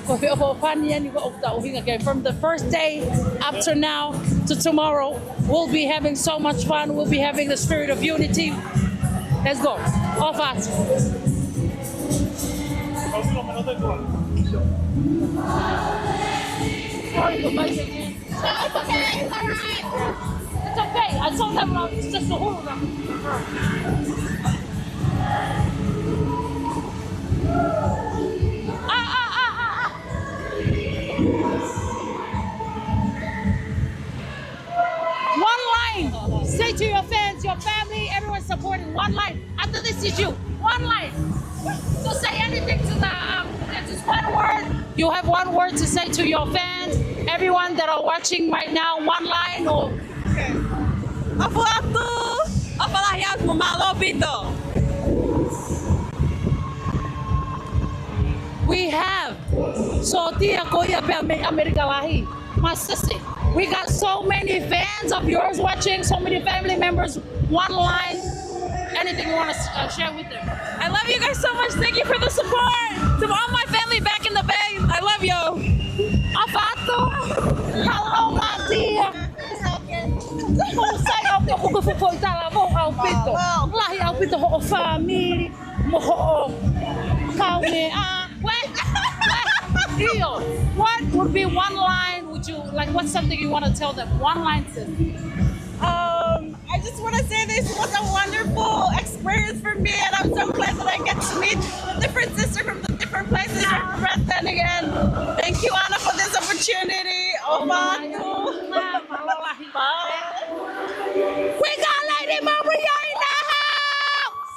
Ko whea o whan ia ni kau taunga kai. From the first day up to now to tomorrow, we'll be having so much fun. We'll be having the spirit of unity. Let's go. Off us. It's okay. I told them it's just a whole One line. Say to your fans, your family, everyone supporting. One line. After this is you. One line. So say anything to the, just one word. You have one word to say to your fans, everyone that are watching right now, one line or... Okay. We have Sotia Koya Amerikalahi, my sister. We got so many fans of yours watching, so many family members, one line. Anything you want to share with them? I love you guys so much. Thank you for the support. To all my family back in the Bay, I love you. Afato. Hello, my dear. Kung sa'yo ako kukupupunta mo ang pito. Lahi ang pito ho family. Mo ho kaune. What would be one line? Would you like? What's something you want to tell them? One line, sis. I just want to say this was a wonderful experience for me, and I'm so glad that I get to meet the different sisters from the different places representing again. Thank you, Anna, for this opportunity. We got Lady Maria in the house!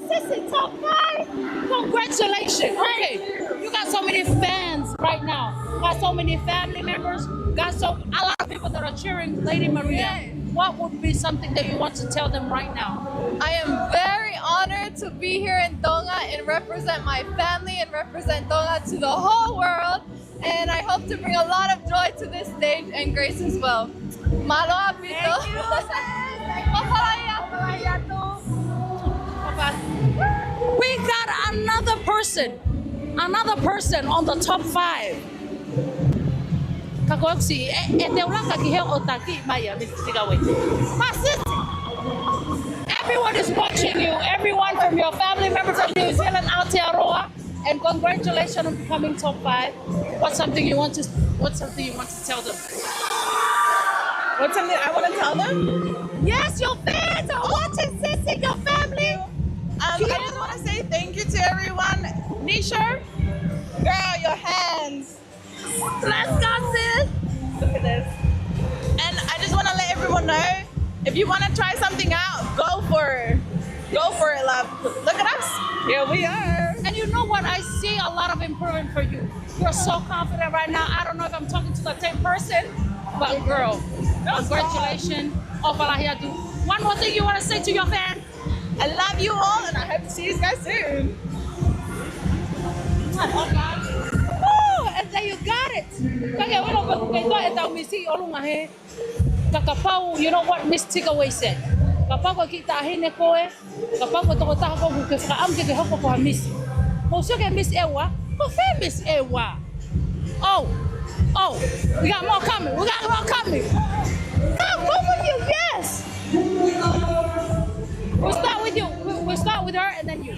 Sissy top 5! Congratulations! Okay, you got so many fans right now. Got so many family members. Got a lot of people that are cheering Lady Maria. What would be something that you want to tell them right now? I am very honored to be here in Tonga and represent my family and represent Tonga to the whole world. And I hope to bring a lot of joy to this stage and grace as well. Maloha pito. We got another person on the top 5. Kakoksi, everyone is watching you. Everyone from your family members from New Zealand, Aotearoa, and congratulations on becoming top 5. What's something you want to tell them? What's something I want to tell them? Yes, your fans are watching, Sissy, your family. I just want to say thank you to everyone. Nisha, girl, your hands. Let's go, sis. Look at this. And I just want to let everyone know, if you want to try something out, go for it. Go for it, love. Look at us. Here we are. And you know what? I see a lot of improvement for you. You're so confident right now. I don't know if I'm talking to the same person, but girl, congratulations. One more thing you want to say to your fans? I love you all, and I hope to see you guys soon. Oh, and there you got it. You know what Miss Tigaway said? Kapag kita hine koe, kapag ko taha ko ke fra am ke hoko ko Miss. Mo so ke Miss Ewa, ko fe Miss Ewa. Oh, we got more coming. We got more coming. Come, go with you, yes. We'll start with you. We'll start with her and then you.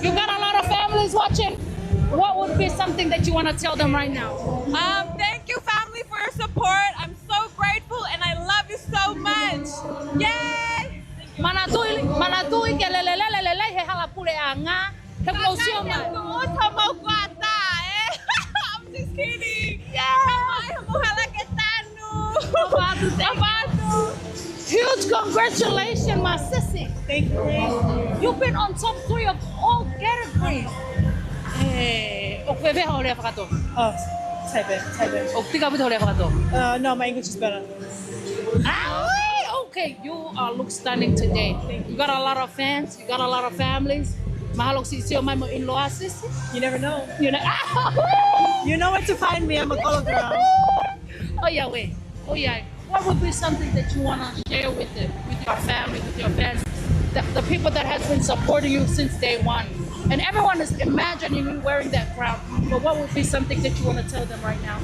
You got a lot of families watching. What would be something that you want to tell them right now? Thank you, family, for your support. I'm so grateful and I love you so much. Yay! Manatui ke lelelelelele he halapule anga. He emociona. I'm just kidding. Huge congratulations, my sissy. Thank you. You've been on top 3 of all categories. No, my English is better. Okay, you look stunning today. You got a lot of fans, you got a lot of families. Mahalo si sio mai mo in-law sis. You never know. You know. You know where to find me. I'm a call girl. Oh yeah, wait. Oh yeah. What would be something that you want to share with your family, with your fans, the people that has been supporting you since day one? And everyone is imagining you wearing that crown. But what would be something that you want to tell them right now?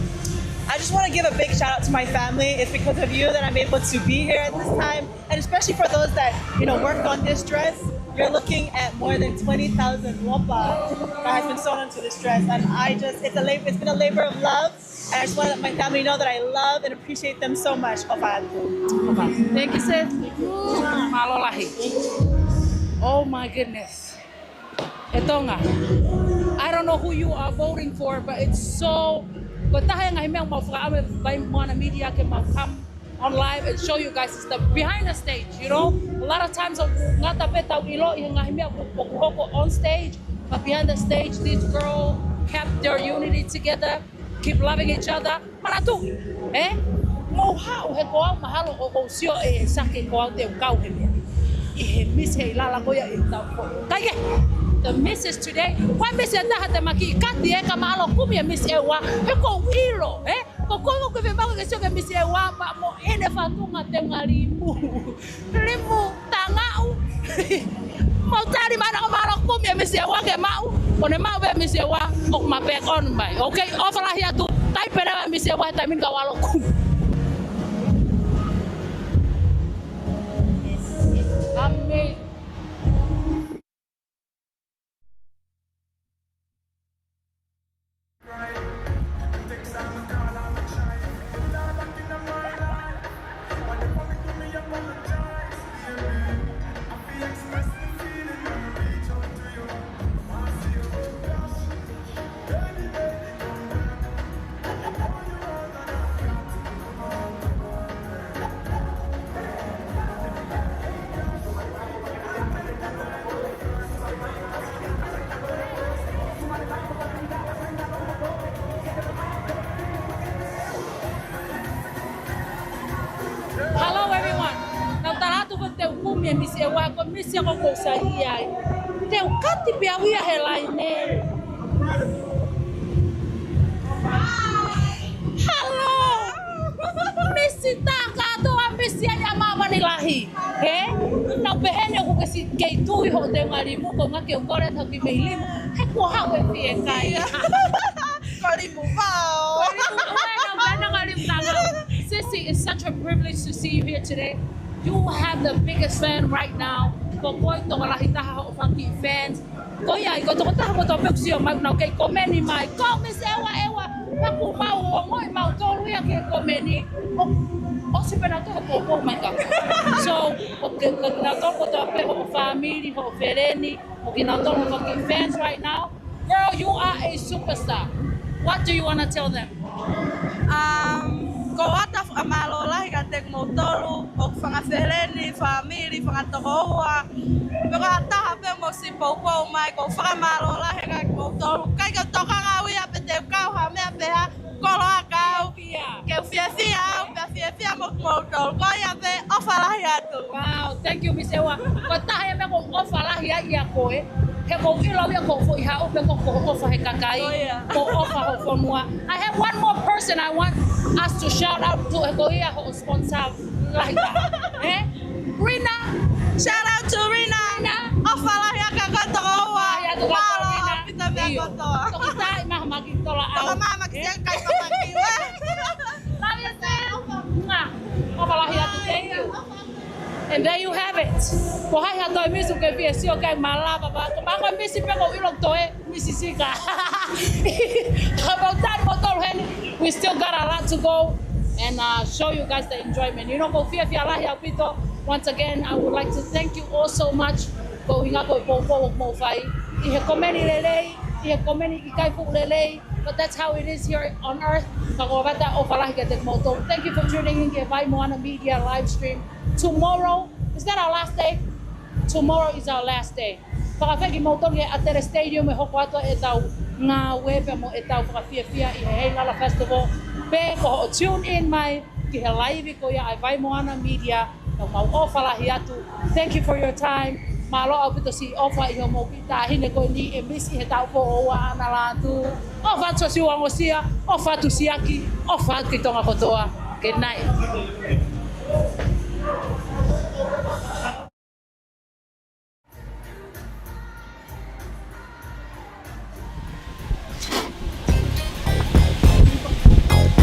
I just want to give a big shout out to my family. It's because of you that I'm able to be here at this time, and especially for those that worked on this dress. You're looking at more than 20,000 lopa that has been sewn onto this dress, and it's been a labor of love. And I just want to let my family know that I love and appreciate them so much. Thank you, sis. Malolahi. Oh my goodness. Etonga. I don't know who you are voting for, but it's so. But tayo nga himeng mafraame by mga media can come on live and show you guys the behind the stage. A lot of times nga tape tao ilo nga himeng on stage, but behind the stage these girls kept their unity together, keep loving each other. Manatu, mo hao he ko mahalo o sio sake ko te kau he Miss Heilala ko ya ita kaya. The missus today, why miss ya hata maki kati ka malo kumi ya miss ewa he ko ilo ko ko ke vema ke sio ke miss ewa pa mo ene fatunga te ngalimu limu tangau mau tari mana malo kumi ya miss ewa ke mau one mau be miss ewa ok ma back on by okay ofala ya tu tai pera miss ewa ta min ka walo kum amazing. Misi ewa ko misi ko ko sa iya te ukati pia wia helaine hello misi taka to misi ya mama ni lahi na behene ko kasi kei tu ho te ngari mu ko ngake ngore ta ki meilim he ko ha we pie kai kali mu bao na ngari tanga Sissy, it's such a privilege to see you here today. You have the biggest fan right now. Kokoy to wala hitaha o funky fans. Koya iko to ta mo to pexio mag na kay komeni mai. Ko miss ewa. Aku mau ngoi mau to luya ke komeni. O si pena to ko my god. So, okay, na to ko to pe ho family ho fereni. O kina to ho funky fans right now. Girl, you are a superstar. What do you want to tell them? Ko ata Malolahi ka tek motoru o fanga fereni family fanga tohoa pero ata hape mo si popo mai ko fanga Malolahi ka motoru kai ka toka ngawi apete ka ha me apeha kolo akau ke fia mo motoru ko ya be ofalahi atu. Wow, thank you Miss Ewa. Ko tahe me ko ofalahi ya ko he ko ilo ya ko fo iha o pe ko ofa he kakai ko ofa ho fonua. I have one more person I want us to shout out to ko ia ho sponsor like that. Rina, shout out to Rina. Ofalahi ya kakatoa ya malo pita be koto to kita mah magitola au mama makisia kai papakiwe love you sis ofalahi ya thank you. And there you have it. Ko hai hato misu ke vi sio kai mala baba. Ko ba ko misi pe ko ilok toe misi sika. About that motor hen, we still got a lot to go and show you guys the enjoyment. Ko Fekaulahi apito. Once again, I would like to thank you all so much. Ko hinga ko po mo fai. I he komeni lele, i he komeni i kai fu lele. But that's how it is here on earth. Thank you for tuning in to Vai Moana Media live stream. Tomorrow, is that our last day? Tomorrow is our last day. Pakafeki motong ye Atele Stadium e hoko ato e tau ngā wepe mo e tau whakawhiawhia i he Heilala Festival. Pe ko tune in mai ki he live ko ia ai Vai Moana Media. Thank you for your time. Malo au pito si ofa i homo pita hine ko ni e misi he tau po o ana latu. Ofa so si wangosia, ofa tu siaki, ofa ki tonga kotoa. Good night.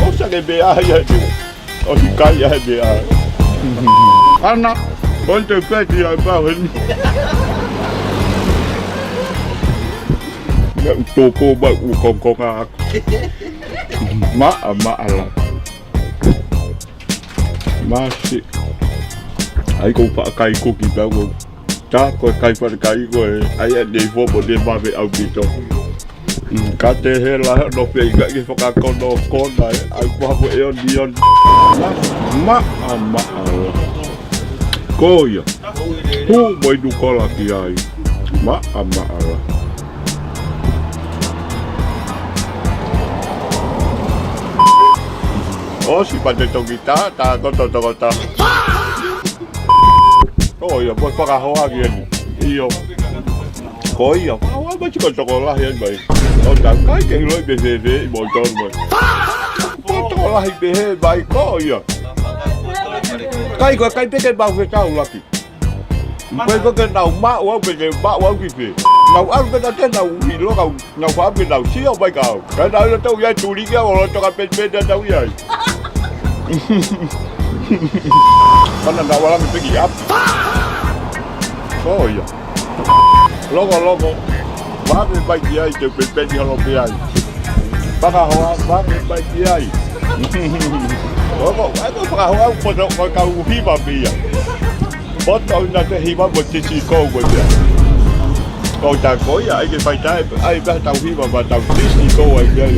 Osa ke bea ya tu. O si kai ya bea. Ana, ponte peti ya pa hen. Ya toko ba u kong ak. Ma ala. Masih. Ai ko pa kai ko ki ba wo. Ta ko kai pa kai ko ai de fo bo de ba be au bito. Kate hela no pe ga ki foka ko no ko na ai ko bo e on dion. Ma ala. Ko ya. Hu boy du ko la ki ai. Ma ala. Oh, si pada kita tak kota. Oh ya, buat para hoa gini. Iyo. Oh iya, awal baca ke sekolah ya baik. Oh tak kai ke lo BCD motor boy. Sekolah BCD baik oh iya. Kai pergi bau ke tahu lagi. Pergi ke tahu mak wau pergi mak wau gitu. Nau aku kata dia nau hilo kau nau apa nau siapa baik kau. Kalau dia tahu ya curiga orang cakap beda tahu ya. Mana nak walang pergi apa? Oh iya. Logo. Babe baik dia itu pergi kalau pergi. Pakai hawa babe baik dia. Logo, aku pakai hawa pada kau hiba dia. Botol nanti hiba berisi kau dia. Kau tak kau ya, ai phải trái, ai biết tàu hiba và tàu tisi kau ai dia.